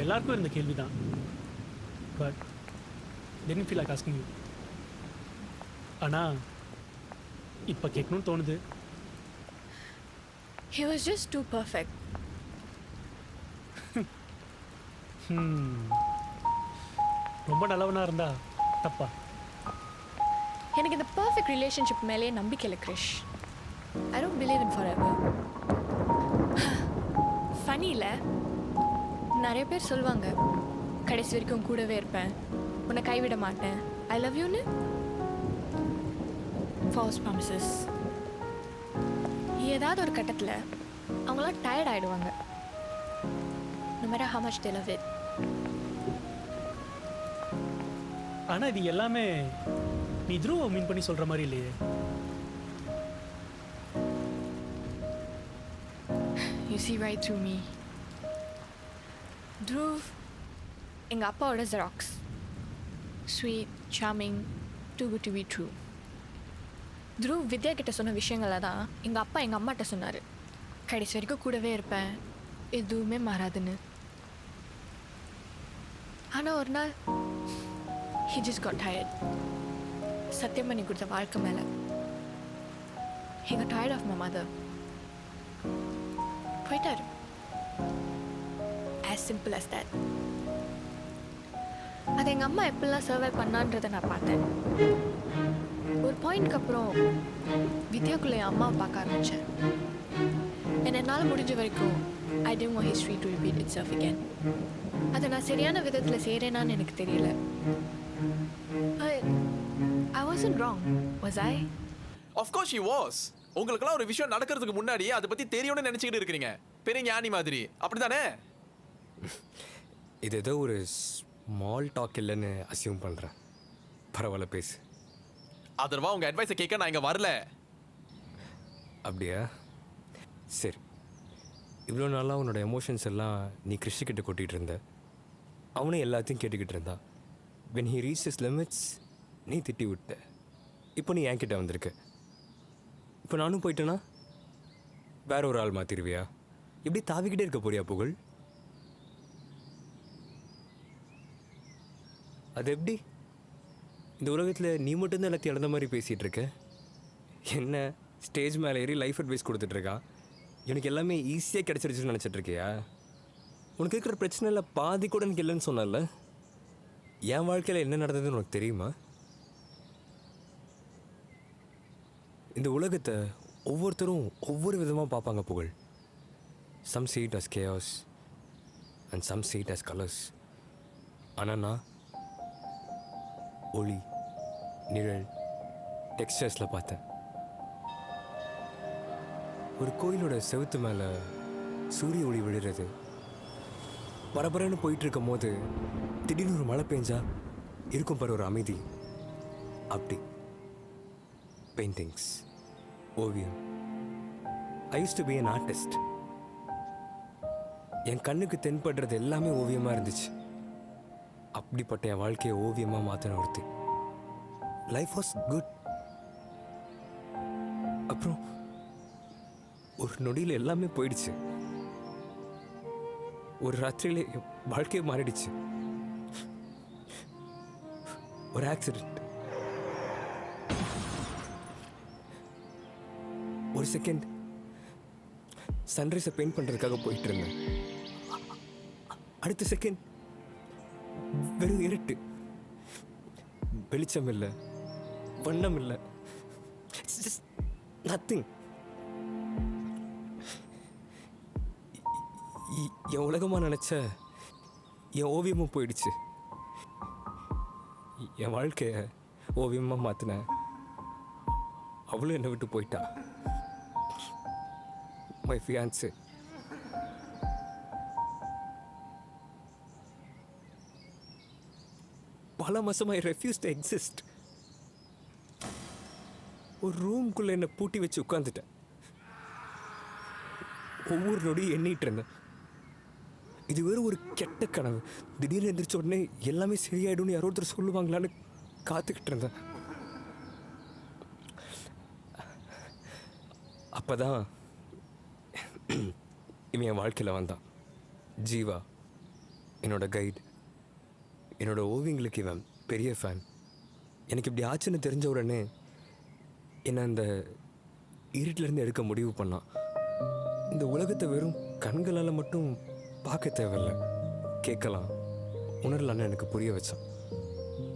எல்லாருக்கும் இந்த கேள்வி தான். But didn't feel like asking you. ஆனால் இப்போ கேட்கணும்னு தோணுது. He was just too perfect. ரொம்ப நல்லவனா இருந்தா தப்பா? எனக்கு இந்த பர்ஃபெக்ட் ரிலேஷன்ஷிப் மேலேயே நம்பிக்கை இல்லை Krish. I don't believe in forever. ஃபனியில் நிறைய பேர் சொல்லுவாங்க, கடைசி வரைக்கும் கூடவே இருப்பேன், உன்னை கைவிட மாட்டேன், ஐ லவ் யூன்னு. False promises. ஏதாவது ஒரு கட்டத்தில் அவங்களாம் டயர்ட் ஆகிடுவாங்க. no matter how much they love it. ஆனால் இது எல்லாமே நீ த்ருவ மீன் பண்ணி சொல்கிற மாதிரி இல்லையே. You see right through me. Dhruv, எங்கள் அப்பாவோட xerox. Sweet, charming, too good to be true. Dhruv Vidya கிட்ட சொன்ன விஷயங்களை தான் எங்கள் அப்பா எங்கள் அம்மாட்ட சொன்னார். கடைசி வரைக்கும் கூடவே இருப்பேன், எதுவுமே மாறாதுன்னு. ஆனால் ஒரு நாள் he just got tired. சத்தியம் பண்ணி கொடுத்த வாழ்க்கை மேலே. he got tired of my mother. போயிட்டாரு. as simple as that. அதை எங்கள் அம்மா எப்படிலாம் சர்வை பண்ணான்றதை நான் பார்த்தேன். ஒரு பாயிண்ட்க்கு அப்புறம் வித்யாக்குள்ளே என் அம்மாவை பார்க்க ஆரம்பித்தேன். என்னால் முடிஞ்ச வரைக்கும் I didn't want history to repeat itself again. அதை நான் சரியான விதத்தில் செய்கிறேனான்னு எனக்கு தெரியல. I wasn't wrong, was I? Of course she was. உங்களுக்கெல்லாம் ஒரு விஷயம் நடக்கிறதுக்கு முன்னாடியே அதை பத்தி தெரியும்னு நினைச்சிட்டு இருக்கீங்க. பெரிய ஞானி மாதிரி அப்படிதானே? இது ஏதோ ஒரு ஸ்மால் டாக் இல்லைன்னு அசியூம் பண்ணுறேன். பரவாயில்ல பேசு. அதர்வா உங்க அட்வைஸை கேட்க நான் இங்க வரல. அப்படியா? சரி, இவ்வளோ நாளாக உன்னோட எமோஷன்ஸ் எல்லாம் நீ கிறிஷி கிட்ட கொட்டிகிட்டு இருந்த. அவனும் எல்லாத்தையும் கேட்டுக்கிட்டு இருந்தான். when he reached his limits நீ திட்டி விட்ட. இப்போ நீ என்கிட்ட வந்திருக்க. இப்போ நானும் போயிட்டேன்னா வேற ஒரு ஆள் மாற்றிடுவியா? இப்படி தாவிக்கிட்டே இருக்க போறியா புகழ்? அது எப்படி? இந்த உலகத்தில் நீ மட்டும்தான் எல்லாத்தையும் இழந்த மாதிரி பேசிகிட்டு இருக்க. என்ன ஸ்டேஜ் மேலே ஏறி லைஃப் அட்வைஸ் கொடுத்துட்ருக்கான். எனக்கு எல்லாமே ஈஸியாக கிடச்சிருச்சுன்னு நினச்சிட்ருக்கியா? உனக்கு இருக்கிற பிரச்சனை இல்லை பாதி கூட எனக்கு இல்லைன்னு சொன்னல. என் வாழ்க்கையில் என்ன நடந்ததுன்னு உனக்கு தெரியுமா? இந்த உலகத்தை ஒவ்வொருத்தரும் ஒவ்வொரு விதமாக பார்ப்பாங்க புகழ். Some see it as chaos and some see it as colors. ஆனால் நான் ஒளி, நிழல், டெக்ஸ்டர்ஸில் பார்த்தேன். ஒரு கோயிலோட செவுத்து மேலே சூரிய ஒளி விழுறது, பரபரன்னு போயிட்டு இருக்கும் போது திடீர்னு ஒரு மழை பெஞ்சா இருக்கும் பாரு ஒரு அமைதி. அப்படி பெயிண்டிங்ஸ், ஓவியம். I used to be an artist. என் கண்ணுக்கு தென்படுறது எல்லாமே ஓவியமாக இருந்துச்சு. அப்படிப்பட்ட என் வாழ்க்கையை ஓவியமாக மாற்றின ஒருத்தி. Life was good. அப்புறம் ஒரு நொடியில் எல்லாமே போயிடுச்சு. ஒரு ராத்திரியில வாழ்க்கையை மாறிடுச்சு. ஒரு ஆக்சிடென்ட், ஒரு செகண்ட் சன்ரைஸை பெயிண்ட் பண்ணுறதுக்காக போயிட்டு இருந்தேன். அடுத்த செகண்ட் வெறும் இருட்டு, வெளிச்சம் இல்லை, வண்ணம் இல்லை, நத்திங். என் உலகமாக நினச்ச என் ஓவியமும் போயிடுச்சு. என் வாழ்க்கையை ஓவியமாக மாற்றினேன். அவளும் என்னை விட்டு போயிட்டா. மை ஃபியான்ஸே. பல மாசமா ஐ ரெஃப்யூஸ் டு எக்ஸிஸ்ட். ஒரு ரூம்குள்ளே என்னை பூட்டி வச்சு உட்காந்துட்டேன். ஒவ்வொரு நொடியும் எண்ணிட்டு இருந்தேன். இது வெறும் ஒரு கெட்ட கனவு. திடீர்னு எந்திரிச்ச உடனே எல்லாமே சரியாயிடும்னு யாரோ ஒருத்தர் சொல்லுவாங்களான்னு காத்துக்கிட்டு இருந்தேன். அப்பதான் இவன் என் வாழ்க்கையில் வந்தான். ஜீவா, என்னோட கைடு. என்னோட ஓவியங்களுக்கு இவன் பெரிய ஃபேன். எனக்கு இப்படி ஆச்சுன்னு தெரிஞ்ச உடனே என்னை அந்த இருட்டிலேருந்து எடுக்க முடிவு பண்ணான். இந்த உலகத்தை வெறும் கண்களால் மட்டும் பார்க்க தேவையில்லை, கேட்கலாம், உணரலான்னு எனக்கு புரிய வச்சான்.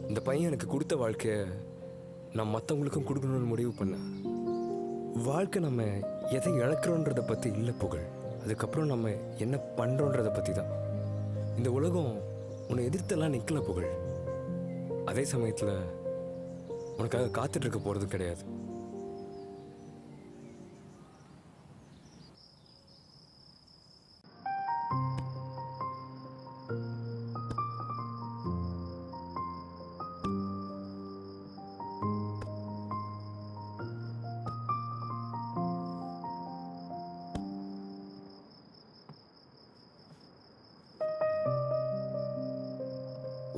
இந்த பையன் எனக்கு கொடுத்த வாழ்க்கையை நான் மற்றவங்களுக்கும் கொடுக்கணும்னு முடிவு பண்ணேன். வாழ்க்கை நம்ம எதை இழக்கிறோன்றதை பற்றி இல்லை புகழ், அதுக்கப்புறம் நம்ம என்ன பண்ணுறோன்றதை பற்றி தான். இந்த உலகம் உன்னை எதிர்த்தெல்லாம் நிற்கல புகழ். அதே சமயத்தில் உனக்காக காத்துட்ருக்க போகிறது கிடையாது.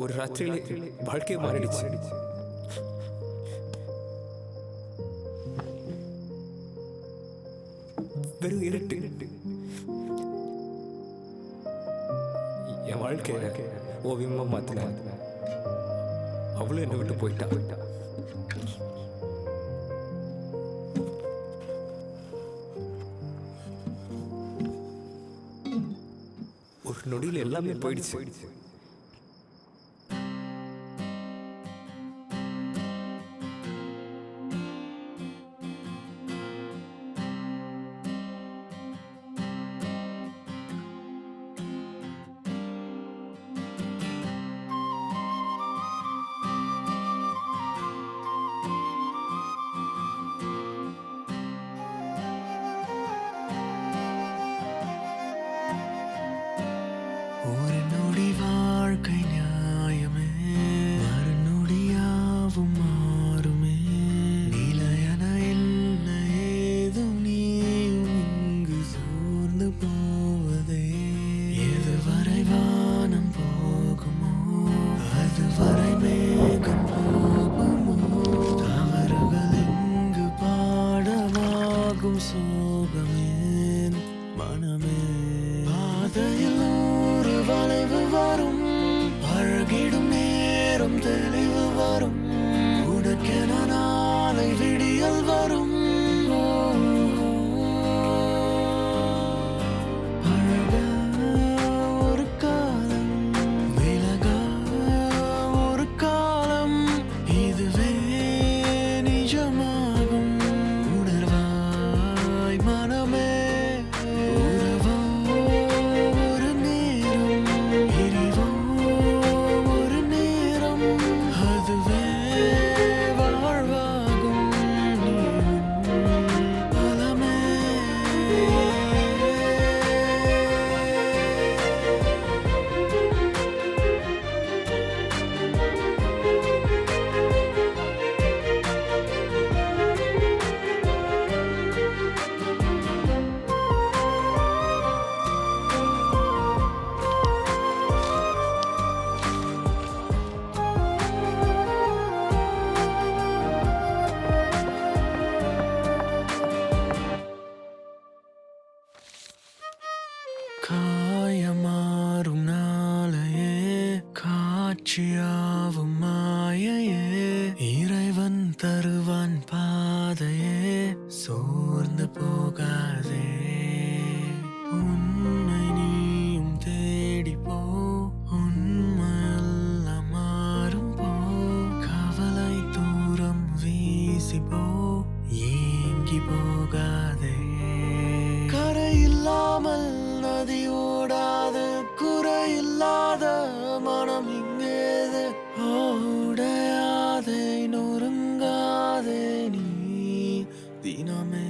ஒரு ராத்திரியில வாழ்க்கையை மாறிடுச்சு. வெறும் இருட்டு. என் வாழ்க்கையை ஓவியமா மாத்தின அவளும் என்னை விட்டு போயிட்டா. ஒரு நொடியில் எல்லாமே போயிடுச்சு. காட்சியாவும் மாயையே இறைவன் தருவான் பாதையே சோர்ந்து போகாதே உன்னை நீயும் தேடி போ உண்மையெல்லாம் மாறும் போ கவலை தூரம் வீசி போ ஏங்கி போகாதே கரை இல்லாமல் நதி ஓடாது குறை இல்லாத மனம் இங்கேது ஓடையாதே நொறுங்காதே நீ தினமே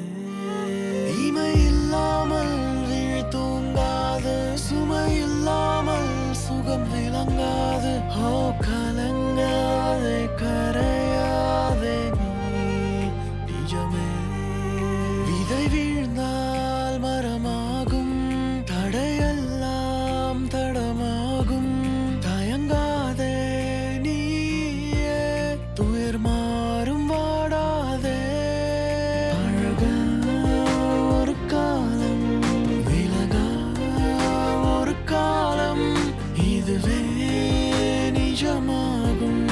இமை இல்லாமல் விழி தூங்காது சுமை இல்லாமல் சுகம் விளங்காது ஓ கலங்காதே கரையாதே நீ நிஜமே விதை வீழ்ந்தால் மரமாகும் தடையெல்லாம் தடமாகும் தயங்காதே நீயே துயர் மாறும் வாடாதே பழக ஒரு காலம் விலக ஒரு காலம் இதுவே நிஜமாகும்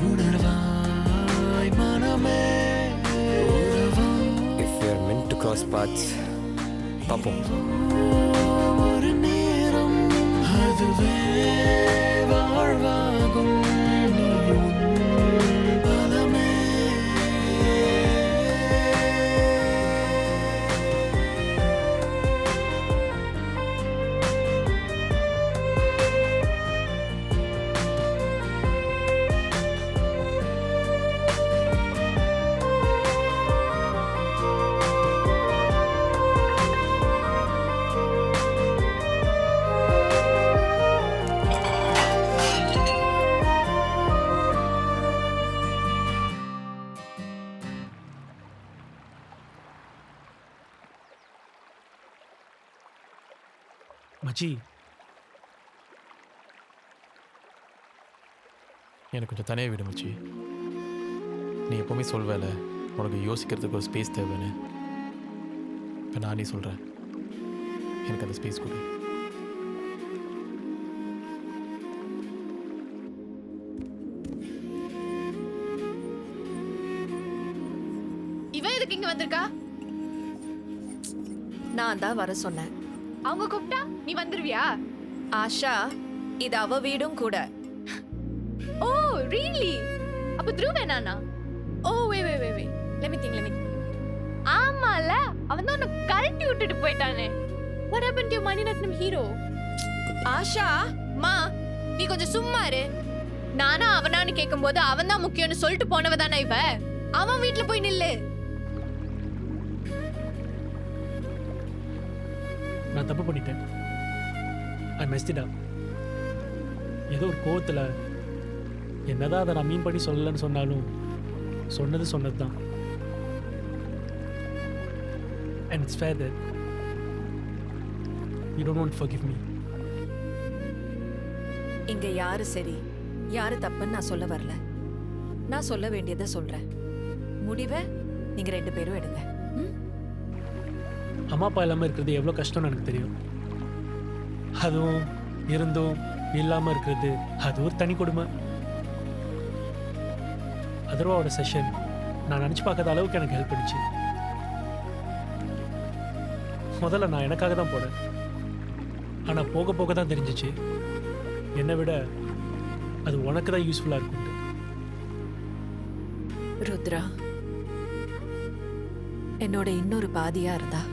உணர்வாய் மனமே If we are meant to cross paths, பார்ப்போம். ஒரு நேரம் அதுவே வாழ்வாகும் நீ உன் பலமே மச்சி எனக்கு கொஞ்சம் தனியாக விடு மச்சி. நீ எப்போவுமே சொல்வேல உனக்கு யோசிக்கிறதுக்கு ஒரு ஸ்பேஸ் தேவைன்னு. இப்போ நானே சொல்கிறேன், எனக்கு அந்த ஸ்பேஸ் கொடு. இவன் எதுக்கு இங்க வந்திருக்கா? நான் தான் வர சொன்னேன். அவங்க கூப்பிட்டா நீ வந்துருவியா? ஆஷா, இது அவ வீடும் கூட. ஓ ரியலி? அப்ப த்ரூ வேணானா? ஓ வே வே வே வே let me think. ஆமால, அவன் தான் உன்னை கழட்டி விட்டுட்டு போயிட்டானே. What happened to your Mani Ratnam hero? Asha மா, நீ கொஞ்சம் சும்மா இரு. நானா அவனான்னு கேட்கும்போது அவன் தான் முக்கியம்னு சொல்லிட்டு போனவ தானே இவ. அவன் வீட்டுல போய் நில்லு. நான் தப்பு பண்ணிட்டேன். ஐ மெஸ்ட் இட் அப். ஏதோ ஒரு கோவத்தில் என்னதான் அதை நான் மீன் பண்ணி சொல்லலைன்னு சொன்னாலும் சொன்னது தான். And it's fair that you don't want to forgive me. இங்க யாரு சரி யாரு தப்புன்னு நான் சொல்ல வரல. நான் சொல்ல வேண்டியதை சொல்றேன். முடிவை நீங்க 2 பேரும் எடுங்க. அம்மா அப்பா இல்லாமல் இருக்கிறது எவ்வளோ கஷ்டம்னு எனக்கு தெரியும். அதுவும் இருந்தும் இல்லாமல் இருக்கிறது அது ஒரு தனி கொடுமை. அதர்வாவோட செஷன் நான் நினச்சி பார்க்காத அளவுக்கு எனக்கு ஹெல்ப் பண்ணிச்சு. முதல்ல நான் எனக்காக தான் போனேன். ஆனால் போக போக தான் தெரிஞ்சிச்சு என்னை விட அது உனக்கு தான் யூஸ்ஃபுல்லாக இருக்கும்ட்டு. ருத்ரா என்னோட இன்னொரு பாதியா இருந்தா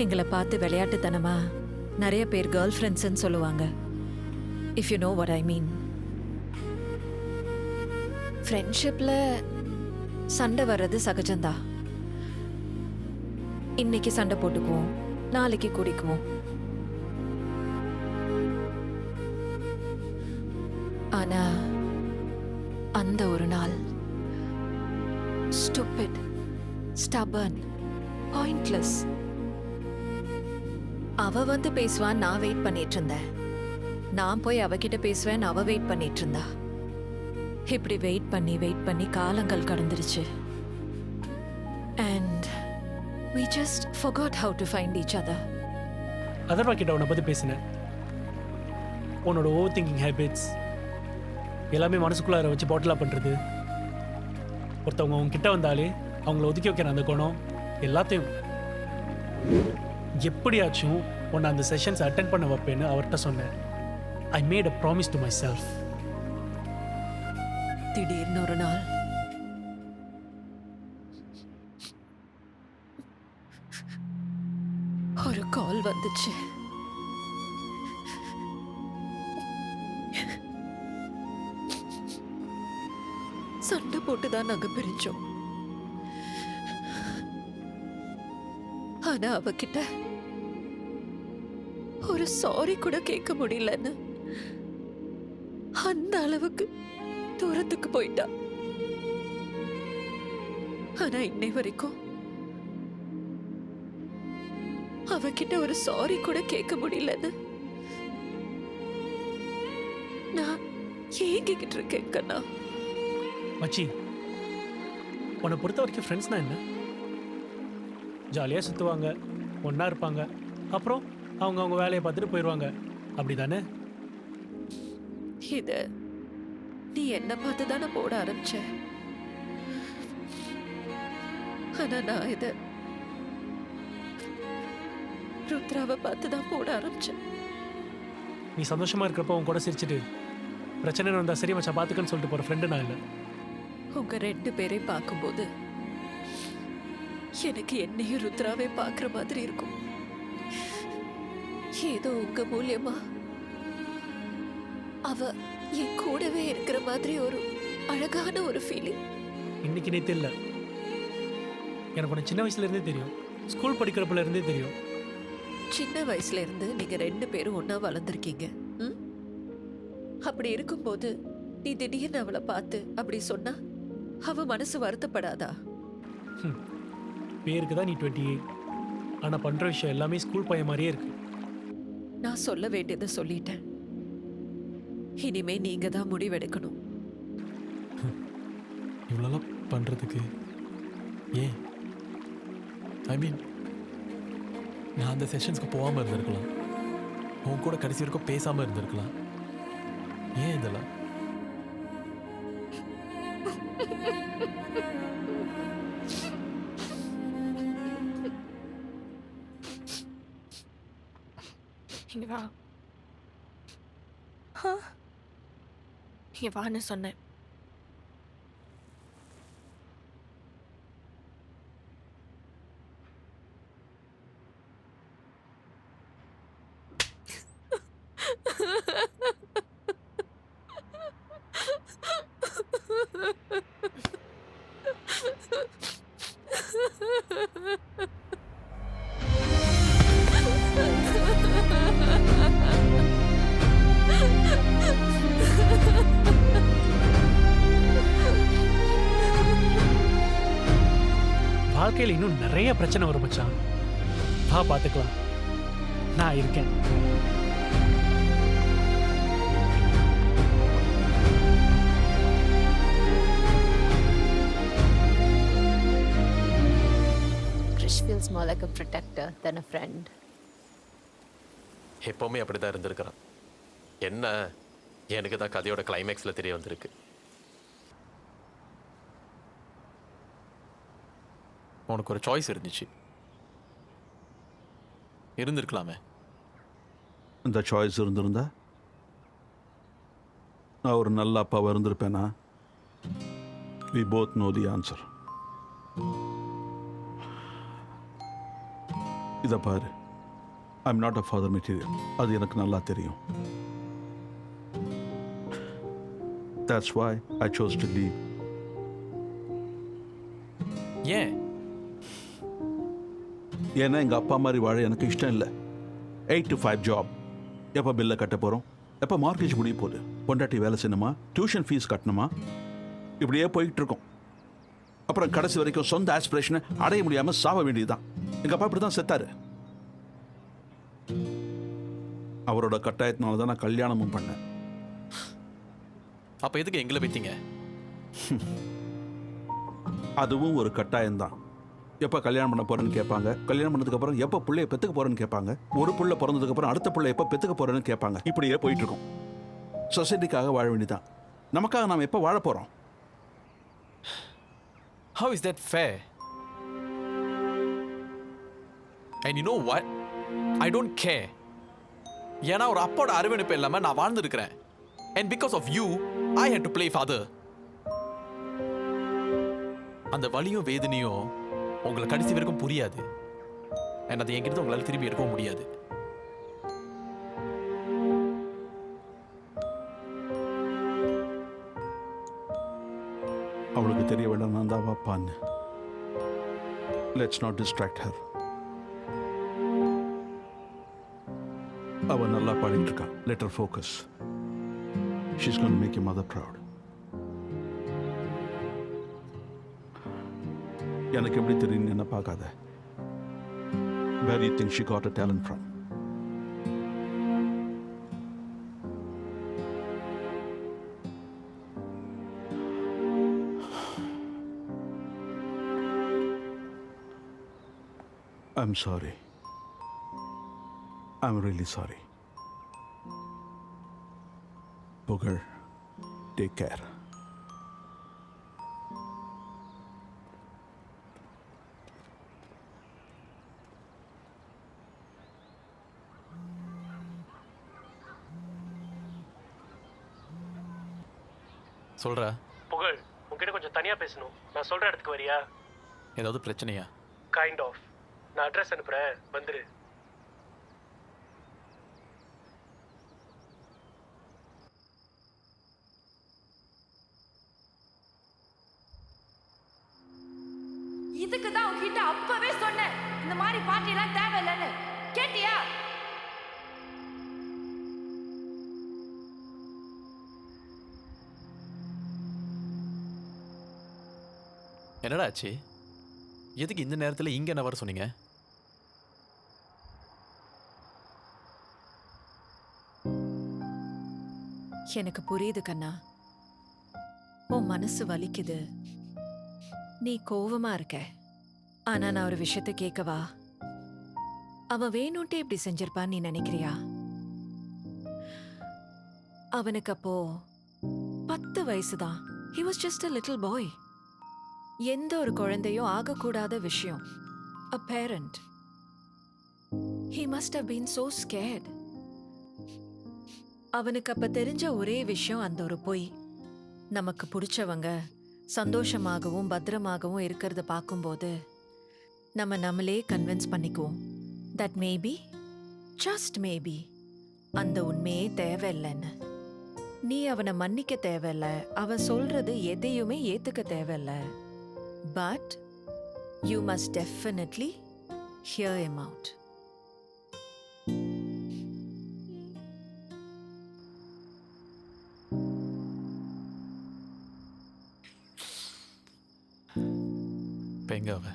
எங்களை பார்த்து விளையாட்டுத்தனமா நிறைய பேர் கேர்ள் ஃப்ரெண்ட்ஸ்ன்னு சொல்லுவாங்க. If you know what I mean. ஃப்ரெண்ட்ஷிப்ல சண்டை வர்றது சகஜம்தான். இன்னைக்கு சண்டை போட்டுக்குவோம், நாளைக்கு குடிக்குவோம். ஆனா அந்த ஒரு நாள் stupid, stubborn, pointless. அவ வந்து பேசுவான், நான் வெயிட் பண்ணிட்டு இருந்தேன். நான் போய் அவகிட்ட பேசுவேன், அவ வெயிட் பண்ணிட்டு இருந்தா. இப்படி வெயிட் பண்ணி காலங்கள் கடந்துருச்சு. And we just forgot how to find each other. Atharva கிட்ட உன்னை பற்றி பேசினேன். உன்னோட ஓவர் திங்கிங் ஹேபிட்ஸ் எல்லாமே மனசுக்குள்ளார வச்சு பாட்டிலாக பண்ணுறது, ஒருத்தவங்க அவங்க கிட்ட வந்தாலே அவங்கள ஒதுக்கி வைக்கிற அந்த குணம் எல்லாத்தையும் எப்படியாச்சும் உன்னை அந்த செஷன்ஸ் அட்டென்ட் பண்ண வைப்பேன்னு அவர்கிட்ட சொன்னேன். I made a promise to my self. திடீர்னு ஒரு நாள் ஒரு கால் வந்துச்சு. சண்டை போட்டுதான் நாங்க பிரிஞ்சோம். ஆனா அவகிட்ட ஒரு சாரி கூட கேட்க முடியலன்னு அந்த அளவுக்கு தூரத்துக்கு போயிட்டா. ஆனா இன்னை வரைக்கும் அவகிட்ட ஒரு சாரி கூட கேட்க முடியலன்னு நான் ஏங்கிக்கிட்டு இருக்கேன் கண்ணா. மச்சி, உன்னை பொறுத்த வரைக்கும் ஃப்ரெண்ட்ஸ்னா என்ன? ஜாலியாக சுற்றுவாங்க, ஒன்றா இருப்பாங்க, அப்புறம் அவங்க வேலையை பார்த்துட்டு போயிடுவாங்க, அப்படி தானே? இத நீ என்ன பார்த்து தானே போட ஆரம்பிச்ச. ஆனா நான் இத ருத்ராவை பார்த்து தான் போட ஆரம்பிச்சேன். நீ சந்தோஷமாக இருக்கிறப்ப உன் கூட சிரிச்சிட்டு பிரச்சனை வந்தால் சரி மச்சா பார்த்துக்கன்னு சொல்லிட்டு போகிற ஃப்ரெண்டு நான் இல்லை. உங்க 2 பேரை பார்க்கும்போது எனக்கு என்னையும் ருத்ராவே பார்க்குற மாதிரி இருக்கும். ஏதோ உங்க மூலியமா அவ என் கூடவே இருக்கிற மாதிரி ஒரு அழகான ஒரு ஃபீலிங். இன்னைக்கு நேற்று இல்லை, எனக்கு உனக்கு சின்ன வயசுலேருந்தே தெரியும், ஸ்கூல் படிக்கிறப்பல இருந்தே தெரியும். சின்ன வயசுல இருந்து நீங்க 2 பேரும் ஒன்னா வளர்ந்துருக்கீங்க. அப்படி இருக்கும்போது நீ திடீர்னு அவளை பார்த்து அப்படி சொன்னா அவ மனசு வருத்தப்படாதா? பேருக்கு தான் நீ 28, ஆனால் பண்ணுற விஷயம் எல்லாமே ஸ்கூல் பையன் மாதிரியே இருக்கு. நான் சொல்ல வேண்டியதை சொல்லிட்டேன். இனிமே நீங்க தான் முடிவெடுக்கணும். இவ்வளோலாம் பண்ணுறதுக்கு ஏன்? ஐ மீன், நான் அந்த செஷன்ஸ்க்கு போகாமல் இருந்திருக்கலாம், உன் கூட கடைசி வரைக்கும் பேசாமல் இருந்திருக்கலாம். ஏன் இதெல்லாம்? இங்க வா. இங்க வான்னு சொன்னேன். வாழ்க்கையில் இன்னும் நிறைய பிரச்சனை வரும் மச்சான். வா பார்த்துக்கலாம், நான் இருக்கேன். Krish feels more like a protector than a friend. எப்பவுமே அப்படிதான் இருந்திருக்கிறான். என்ன, எனக்கு தான் கதையோட கிளைமேக்ஸில் தெரிய வந்திருக்கு. உனக்கு ஒரு சாய்ஸ் இருந்துச்சு, இருந்திருக்கலாமே. இந்த சாய்ஸ் இருந்திருந்தா நான் ஒரு நல்ல அப்பாவாக இருந்திருப்பேனா? We both know the answer. இதை பாரு, I'm not a father material, அது எனக்கு நல்லா தெரியும். That's why I chose to leave. ஏன்? ஏன்னா எங்கள் அப்பா மாதிரி வாழ எனக்கு இஷ்டம் இல்லை. 8 to 5 ஜாப், எப்போ பில்லை கட்ட போகிறோம், எப்போ மார்க்கேஜ் முடிய போகுது, பொண்டாட்டி வேலை செய்யணுமா, டியூஷன் ஃபீஸ் கட்டணுமா, இப்படியே போய்கிட்டு இருக்கோம். அப்புறம் கடைசி வரைக்கும் சொந்த ஆஸ்பிரேஷனை அடைய முடியாமல் சாவ வேண்டியதுதான். எங்கள் அப்பா இப்படி தான் செத்தாரு. அவரோட கட்டாயத்தினால தான் நான் கல்யாணமும் பண்ணேன். அப்போ எதுக்கு எங்களை பற்றிங்க? அதுவும் ஒரு கட்டாயம்தான். எப்போ கல்யாணம் பண்ண போகிறேன்னு கேட்பாங்க. கல்யாணம் பண்ணதுக்கப்புறம் எப்போ பிள்ளைய பெற்றுக்க போகிறேன்னு கேட்பாங்க. ஒரு பிள்ளை பிறந்ததுக்கப்புறம் அடுத்த பிள்ளை எப்போ பெற்றுக்க போகிறேன்னு கேட்பாங்க. இப்படியே போயிட்டுருக்கோம். சொசைட்டிக்காக வாழ வேண்டியதான். நமக்காக நாம் எப்போ வாழ போகிறோம்? How is that fair? And you know what? I don't care. ஏன்னா ஒரு அப்போட அரவணைப்பு இல்லாமல் நான் வாழ்ந்துருக்கிறேன். And because of you, I had to play father. அந்த வலியும் வேதனையும் உங்களை கடைசி வரைக்கும் புரியாது. And அதை என்கிட்ட உங்களால் திரும்பி எடுக்கவும் முடியாது. அவளுக்கு தெரிய வேண்டாம் நான் தான் வாப்பான்னு. Let's not distract her. அவ நல்லா பாடிட்டு இருக்கா. Let her focus. She's going to make your mother proud. எனக்கு எப்படி தெரியும் என்ன பார்க்காத. Where do you think she got her talent from? I'm sorry. I'm really sorry. Booger, take care. சொல்றா. புகழ், உங்ககிட்ட கொஞ்சம் தனியாக பேசணும். நான் சொல்கிற இடத்துக்கு வரியா? ஏதாவது பிரச்சனையா? Kind of. நான் அட்ரஸ் அனுப்புகிறேன், வந்துரு. இதுக்கு தான் உன்கிட்ட அப்பவே சொன்னேன், இந்த மாதிரி பார்ட்டிலாம் தேவையில்லைன்னு. கேட்டியா? என்னடா ஆச்சு? எதுக்கு இந்த நேரத்தில் இங்கே என்ன வர சொன்னீங்க? எனக்கு புரியுது கண்ணா, உன் மனசு வலிக்குது, நீ கோவமா இருக்க. ஆனா நான் ஒரு விஷயத்தை கேட்கவா? அவன் வேணும்ட்டே இப்படி செஞ்சிருப்பான்னு நீ நினைக்கிறியா? அவனுக்கு அப்போ 10 வயசுதான். He was just a little boy. எந்த ஒரு குழந்தையும் ஆகக்கூடாத விஷயம். A parent. He must have been so scared. அவனுக்கு அப்ப தெரிஞ்ச ஒரே விஷயம் அந்த ஒரு பொய். நமக்கு பிடிச்சவங்க சந்தோஷமாகவும் பத்திரமாகவும் இருக்கிறத பார்க்கும்போது நம்ம நம்மளே கன்வின்ஸ் பண்ணிக்குவோம் தட் மேபி, ஜஸ்ட் மேபி, அந்த உண்மையே தேவையில்லைன்னு. நீ அவனை மன்னிக்க தேவையில்ல, அவன் சொல்றது எதையுமே ஏத்துக்க தேவையில்ல. But you must definitely here him out. இப்போ எங்க அவ?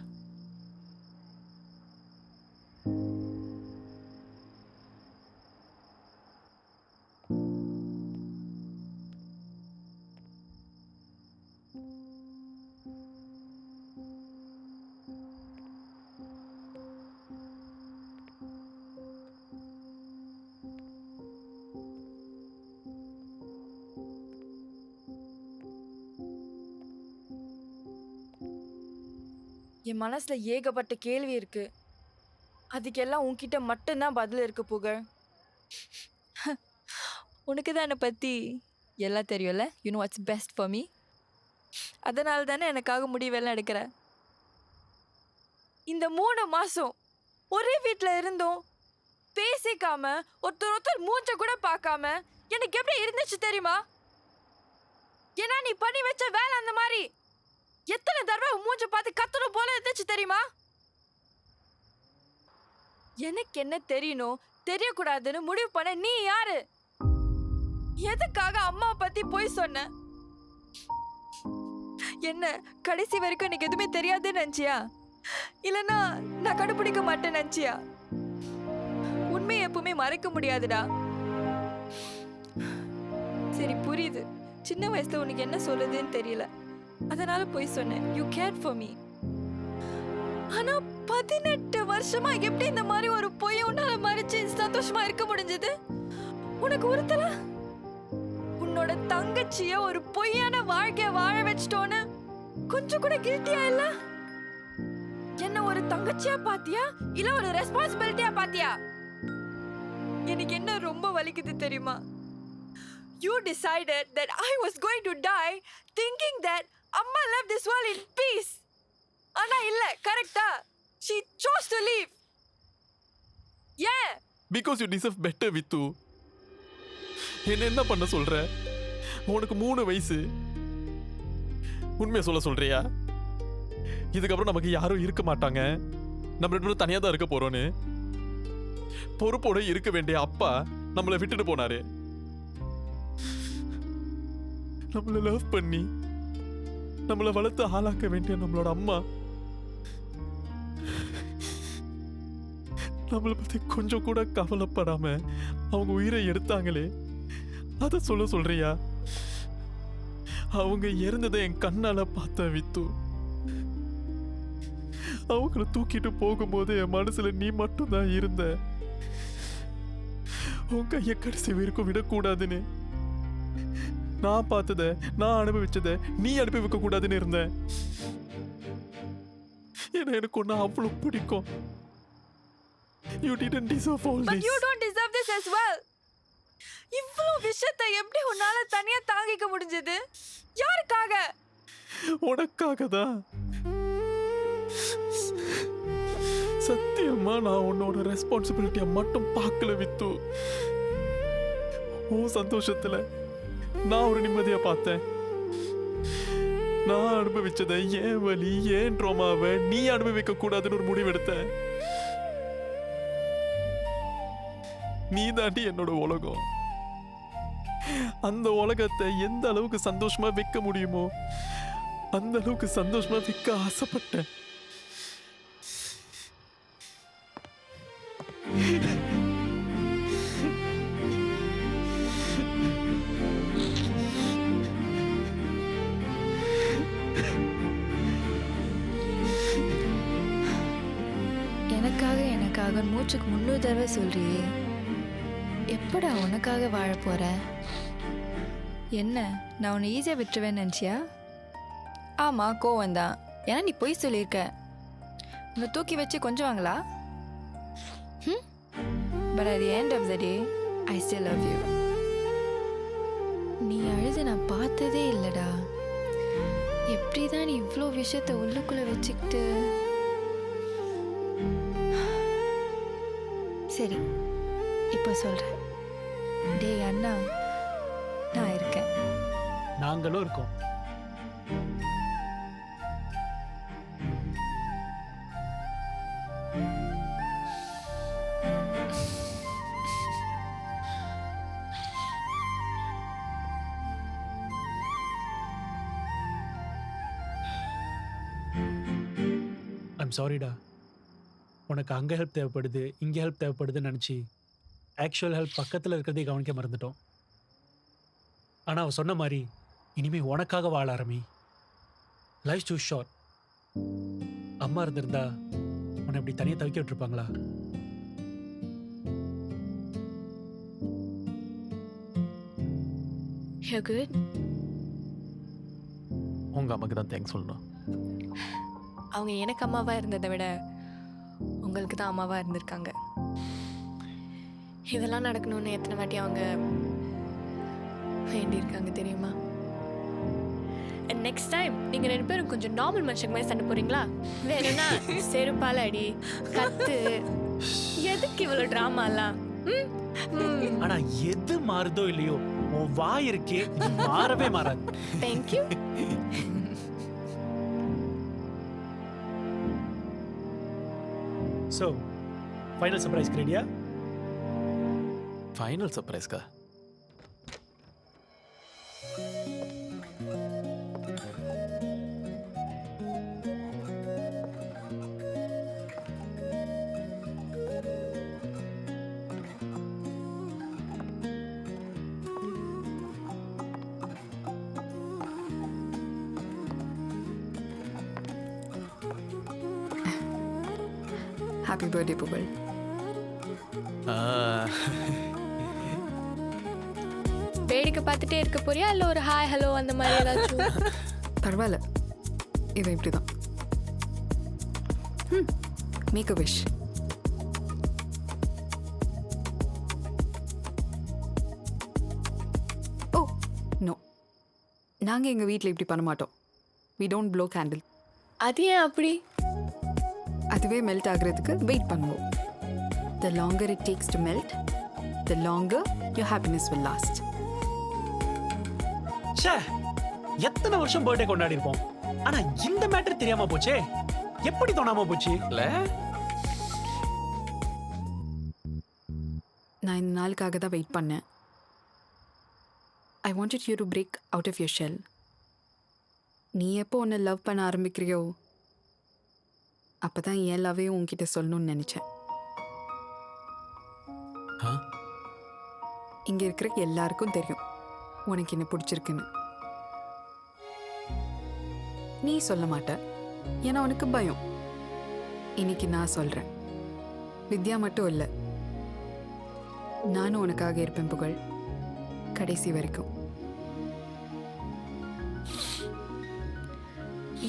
என் மனசுல ஏகப்பட்ட கேள்வி இருக்கு. அதுக்கெல்லாம் உன்கிட்ட மட்டும்தான் பதில் இருக்கு புகழ். உனக்கு தான் என்னை பற்றி எல்லாம் தெரியும்ல. You know what's best for me. அதனால தானே எனக்காக முடிவெல்லாம் எடுக்கிற. இந்த 3 மாதம் ஒரே வீட்டில் இருந்தோம், பேசிக்காம ஒருத்தர் மூஞ்ச கூட பார்க்காம எனக்கு எப்படி இருந்துச்சு தெரியுமா? ஏன்னா நீ பண்ணி வச்ச வேலை அந்த மாதிரி. எத்தனை தடவை மூஞ்ச பார்த்து கத்தணும் போல இருந்துச்சு தெரியுமா? எனக்கு என்ன தெரியணும் தெரியக்கூடாதுன்னு முடிவு பண்ண நீ யாரு? எதுக்காக அம்மா பத்தி போய் சொன்ன? என்ன கடைசி வரைக்கும் எனக்கு எதுவுமே தெரியாதுன்னு நினைச்சியா? இல்லைன்னா நான் கண்டுபிடிக்க மாட்டேன்னு நினைச்சியா? உண்மையை எப்பவுமே மறைக்க முடியாதுடா. சரி புரியுது, சின்ன வயசுல உனக்கு என்ன சொல்லுதுன்னு தெரியல, அதனால போய் சொன்னேன். You care for me. ஆனா 18 வருஷமா எப்படி இந்த மாதிரி ஒரு பொய் உன்னால மறைச்சு சந்தோஷமா இருக்க முடிஞ்சது? உனக்கு ஒருத்தல உன்னோட தங்கச்சிய ஒரு பொய்யான வாழ்க்கைய வாழ வச்சிட்டோன்னு கொஞ்சம் கூட கில்ட்டியா இல்ல? என்ன ஒரு தங்கச்சியா பாத்தியா இல்ல ஒரு ரெஸ்பான்சிபிலிட்டியா பாத்தியா? எனக்கு என்ன ரொம்ப வலிக்குது தெரியுமா? You decided that I was going to die thinking that Amma left this world in peace. ஆனா இல்ல, கரெக்ட்டா? She chose to leave. Yeah. Because you deserve better, Vithu. என்ன பண்ண சொல்ற? உனக்கு 3 வயசு. உண்மையை சொல்றியா? இதுக்கப்புறம் நமக்கு யாரும் இருக்க மாட்டாங்க, நம்ம 2 பேரும் தனியா தான் இருக்க போறோம்னு. பொறுப்போட இருக்க வேண்டிய அப்பா நம்மளை விட்டுட்டு போனாரு. நம்மளை லவ் பண்ணி நம்மளை வளர்த்து ஆளாக்க வேண்டிய நம்மளோட அம்மா நம்மளை பத்தி கொஞ்சம் கூட கவலைப்படாம அவங்க உயிரை எடுத்தாங்களே, அத சொல்றியா? அவங்க இறந்ததை என் கண்ணால பார்த்த வித்து. அவங்கள தூக்கிட்டு போகும்போது என் மனசுல நீ மட்டும்தான் இருந்த. உன் கைய கடைசி வரைக்கும் விடக்கூடாதுன்னு, நான் பார்த்தத நான் அனுபவிச்சத நீ அனுபவிக்க கூடாதுன்னு இருந்தேன். ஏன்னா எனக்கு ஒண்ணு அவ்வளவு பிடிக்கும். You didn't deserve all this. But you don't deserve this as well. இவ்வளவு விஷயத்தை எப்படி உன்னால தனியா தாங்கிக்க முடிஞ்சது? யாருக்காக? உனக்காக தான். சத்தியமா நான் உன்னோட ரெஸ்பான்சிபிலிட்டியை மட்டும் பார்க்கல வித்து. ஓ சந்தோஷத்துல நான் ஒரு நிம்மதியா பார்த்தேன். நான் அனுபவிச்சதை, ஏன் வலி ஏன் ட்ராமாவை நீ அனுபவிக்க கூடாதுன்னு ஒரு முடிவெடுத்தேன். நீ தாண்டி என்னோட உலகம். அந்த உலகத்தை எந்த அளவுக்கு சந்தோஷமா வைக்க முடியுமோ அந்த அளவுக்கு சந்தோஷமா வைக்க ஆசைப்பட்டேன். எனக்காக மூச்சுக்கு 300 தடவை சொல்றியே, எப்படா உனக்காக வாழ போற? என்ன நான் உன்னை ஈஸியாக விட்டுருவேன்னு நினச்சியா? ஆமாம், கோவம் தான். ஏன்னா நீ பொய் சொல்லியிருக்க. உன்னை தூக்கி வச்சு கொஞ்சுவாங்களா? But at the end of the day I still love you. நீ அழுது நான் பார்த்ததே இல்லைடா. எப்படி தான் நீ இவ்வளோ விஷயத்தை உள்ளுக்குள்ளே வச்சுக்கிட்டு. சரி, இப்போ சொல்கிறேன். டேய் அண்ணா, நான் இருக்கேன். நாங்களும் இருக்கோம். ஐம் சாரிடா. உனக்கு அங்கே ஹெல்ப் தேவைப்படுது, இங்கே ஹெல்ப் தேவைப்படுதுன்னு நினச்சி ஆக்சுவல் ஹெல்ப் பக்கத்தில் இருக்கிறதே கவனிக்க மறந்துட்டோம். ஆனால் அவள் சொன்ன மாதிரி இனிமேல் உனக்காக வாழ ஆரம்பி. Life too short. அம்மா இருந்திருந்தா உன்னை இப்படி தனியாக தவிக்க விட்டுருப்பாங்களா? You're good. உங்க அம்மாக்கு தான் தேங்க்ஸ் சொல்லணும். அவங்க எனக்கு அம்மாவா இருந்ததை விட உங்களுக்கு தான் அம்மாவா இருந்திருக்காங்க. இதெல்லாம் நடக்கணும்னு எத்தனை வாட்டி அவங்க வேண்டியிருக்காங்க தெரியுமா? அண்ட் நெக்ஸ்ட் டைம் நீங்கள் 2 பேரும் கொஞ்சம் நார்மல் மனுஷங்க மாதிரி சண்டை போறீங்களா? வேணும்னா செருப்பால அடி, கத்து. எதுக்கு இவ்வளோ ட்ராமாலாம்? ஆனா எது மாறுதோ இல்லையோ உன் வாய் இருக்கே மாறவே மாறாது. தேங்க்யூ. ஸோ ஃபைனல் சர்ப்ரைஸ்க்கு ரெடியா? ஃபைனல் சர்ப்ரைஸ்க்கா? ஹாப்பி பர்த்டே புகழ். வேடிக்கை பார்த்துட்டே இருக்க போறியா இல்லை ஒரு ஹாய் ஹலோ அந்த மாதிரி ஏதாச்சும்? பரவாயில்ல, இவன் இப்படி தான். Make a wish. Oh no, நாங்கள் எங்கள் வீட்டில் இப்படி பண்ண மாட்டோம். We don't blow candle. அது ஏன் அப்படி? அதுவே மெல்ட் ஆகுறதுக்கு வெயிட் பண்ணுவோம். The longer it takes to melt, the longer your happiness will last. ச்சே, எத்தனை வருஷம் பர்த்டே கொண்டாடி இருப்போம், ஆனா இந்த மேட்டர் தெரியாம போச்சே. எப்படி தோணாம போச்சு இல்ல? நான் இந்த நாளுக்காக தான் வெயிட் பண்ணேன். I wanted you to break out of your shell. நீ எப்போ உன்னை லவ் பண்ண ஆரம்பிக்கிறியோ அப்போ தான் என் லவ்வையும் உன்கிட்ட சொல்லணும்னு நினச்சேன். இங்கே இருக்கிற எல்லாருக்கும் தெரியும் உனக்கு என்ன பிடிச்சிருக்குன்னு. நீ சொல்ல மாட்ட, ஏன்னா உனக்கு பயம். இன்னைக்கு நான் சொல்கிறேன். வித்யா மட்டும் இல்லை, நானும் உனக்காக இருப்பேன் புகழ், கடைசி வரைக்கும்.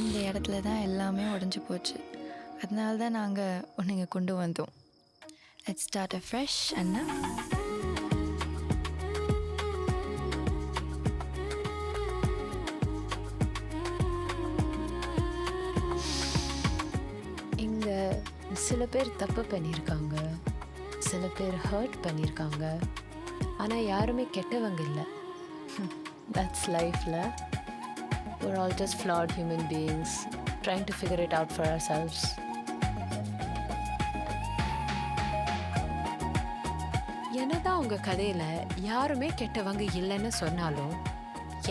இந்த இடத்துல தான் எல்லாமே உடஞ்சி போச்சு. அதனால தான் நாங்கள் ஒன்று இங்கே கொண்டு வந்தோம். லெட்ஸ் ஸ்டார்ட் அ ஃப்ரெஷ் அண்ணா. இங்கே சில பேர் தப்பு பண்ணியிருக்காங்க, சில பேர் ஹர்ட் பண்ணியிருக்காங்க, ஆனால் யாருமே கெட்டவங்க இல்லை. தட்ஸ் லைஃப்பில். We're all just flawed human beings trying to figure it out for ourselves. என்னதான் உங்க கதையில யாருமே கெட்டவங்க இல்லைன்னு சொன்னாலும்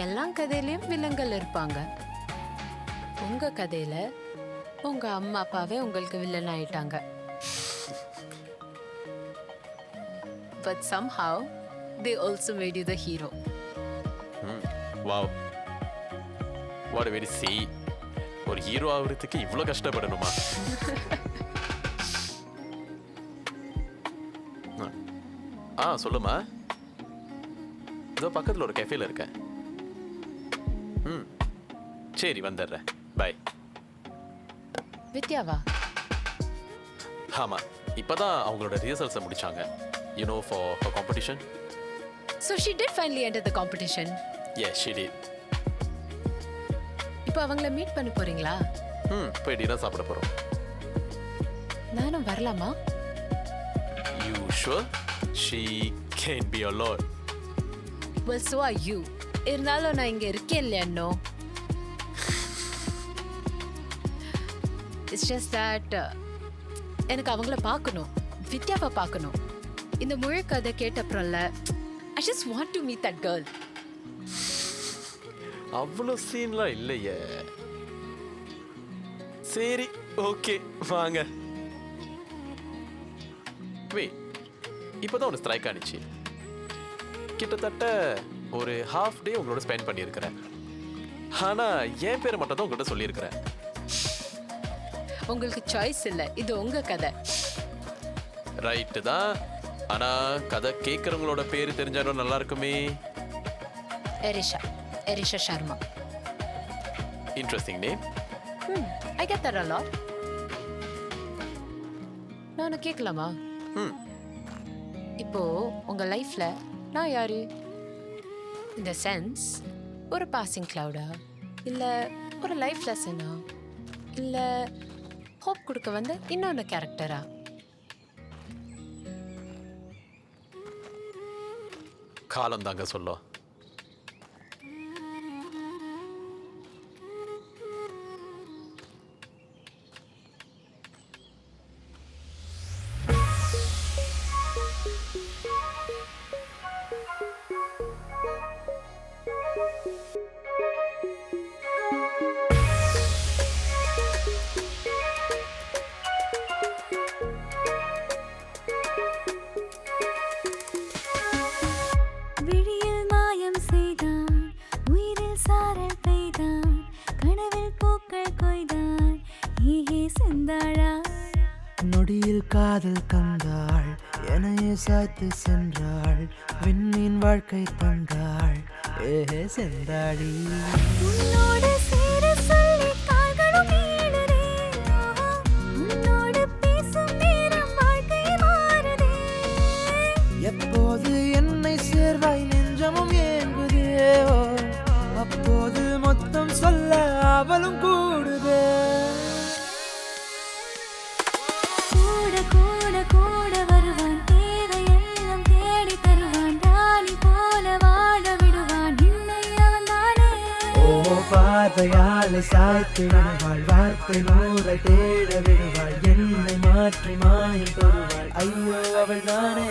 எல்லா கதையிலயும் வில்லங்கள் இருப்பாங்க. உங்க கதையில உங்க அம்மா அப்பாவே உங்களுக்கு வில்லன் ஆயிட்டாங்க. But somehow they also made you the hero. Wow. What a way to see. ஒரு ஹீரோ ஆகிறதுக்கு இவ்வளோ கஷ்டப்படணுமா? சொல்லுமா. இதோ பக்கத்தில் ஒரு கெஃபேல இருக்கேன். சரி வந்துடுறேன். பை. வித்யாவா? ஆமாம், இப்போதான் அவங்களோட ரிஹர்சல்ஸை முடிச்சாங்க. You know, for competition. So she did finally enter the competition. Yes, she did. இப்போ அவங்கள மீட் பண்ண போறீங்களா? போய் டின்னர் சாப்பிட போறோம். நானும் வரலாமா? You sure? She can be alone. Well, so are you. இருந்தாலும் நான் இங்க இருக்கேன் இல்லையா? It's just that எனக்கு அவங்கள பார்க்கணும், வித்யாவை பார்க்கணும். இந்த முழு கதை கேட்டப்புறம்ல I just want to meet that girl. அவ்வளோ சீன்லாம் இல்லையே. சரி, ஓகே, வாங்க. இப்போதான் ஒரு ஸ்ட்ரைக் ஆனிச்சு. கிட்டத்தட்ட ஒரு ஹாஃப் டே உங்களோட ஸ்பெண்ட் பண்ணியிருக்கிறேன். ஆனால் என் பேரை மட்டும் தான் உங்கள்கிட்ட சொல்லியிருக்கிறேன். உங்களுக்கு சாய்ஸ் இல்லை, இது உங்க கதை. ரைட்டு தான், ஆனால் கதை கேட்குறவங்களோட பேர் தெரிஞ்சாலும் நல்லா இருக்குமே. Erisha Sharma. Interesting name. I get that a lot. நான் கேட்கலாமா? இப்போ உங்க லைஃப்ல நான் யாரு? இந்த சென்ஸ் ஒரு பாசிங் கிளவுடா, இல்ல ஒரு லைஃப் லெசனா, இல்ல ஹோப் கொடுக்க வந்த இன்னொன்று கேரக்டரா? காலம் தாங்க சொல்லும். விழியில் மாயம் செய்தான், உயிரில் சாரல் பெய்தான், கனவில் பூக்கள் கொய்தான், ஈகே செந்தாழா. நொடியில் காதல் தந்தாள், என்னையே சாய்த்து சென்றாள், விண்மீன் வாழ்க்கை தந்தாள், ஏஹே சென்றாடி. உன்னோடு சேர சொல்லி கால்களும் நீளுதே, உன்னோடு பேசும் நேரம் வாழ்க்கை மாறுதே. எப்போது என்னை சேர்வாய் நெஞ்சமும் ஏங்குதே, அப்போது மொத்தம் சொல்ல அவளும் கூடுதே. கூட கூட கூட வருவான், தேவையெல்லாம் தேடி தருவான், ராணி போல வாழ விடுவான், இல்லை அவன் தானே. ஓ பார்வையாலை சாய்த்து விடுவாள், வார்த்தை நூறை தேட விடுவாள், என்னை மாற்றி மாயம் தருவாள், ஐயோ அவள் தானே.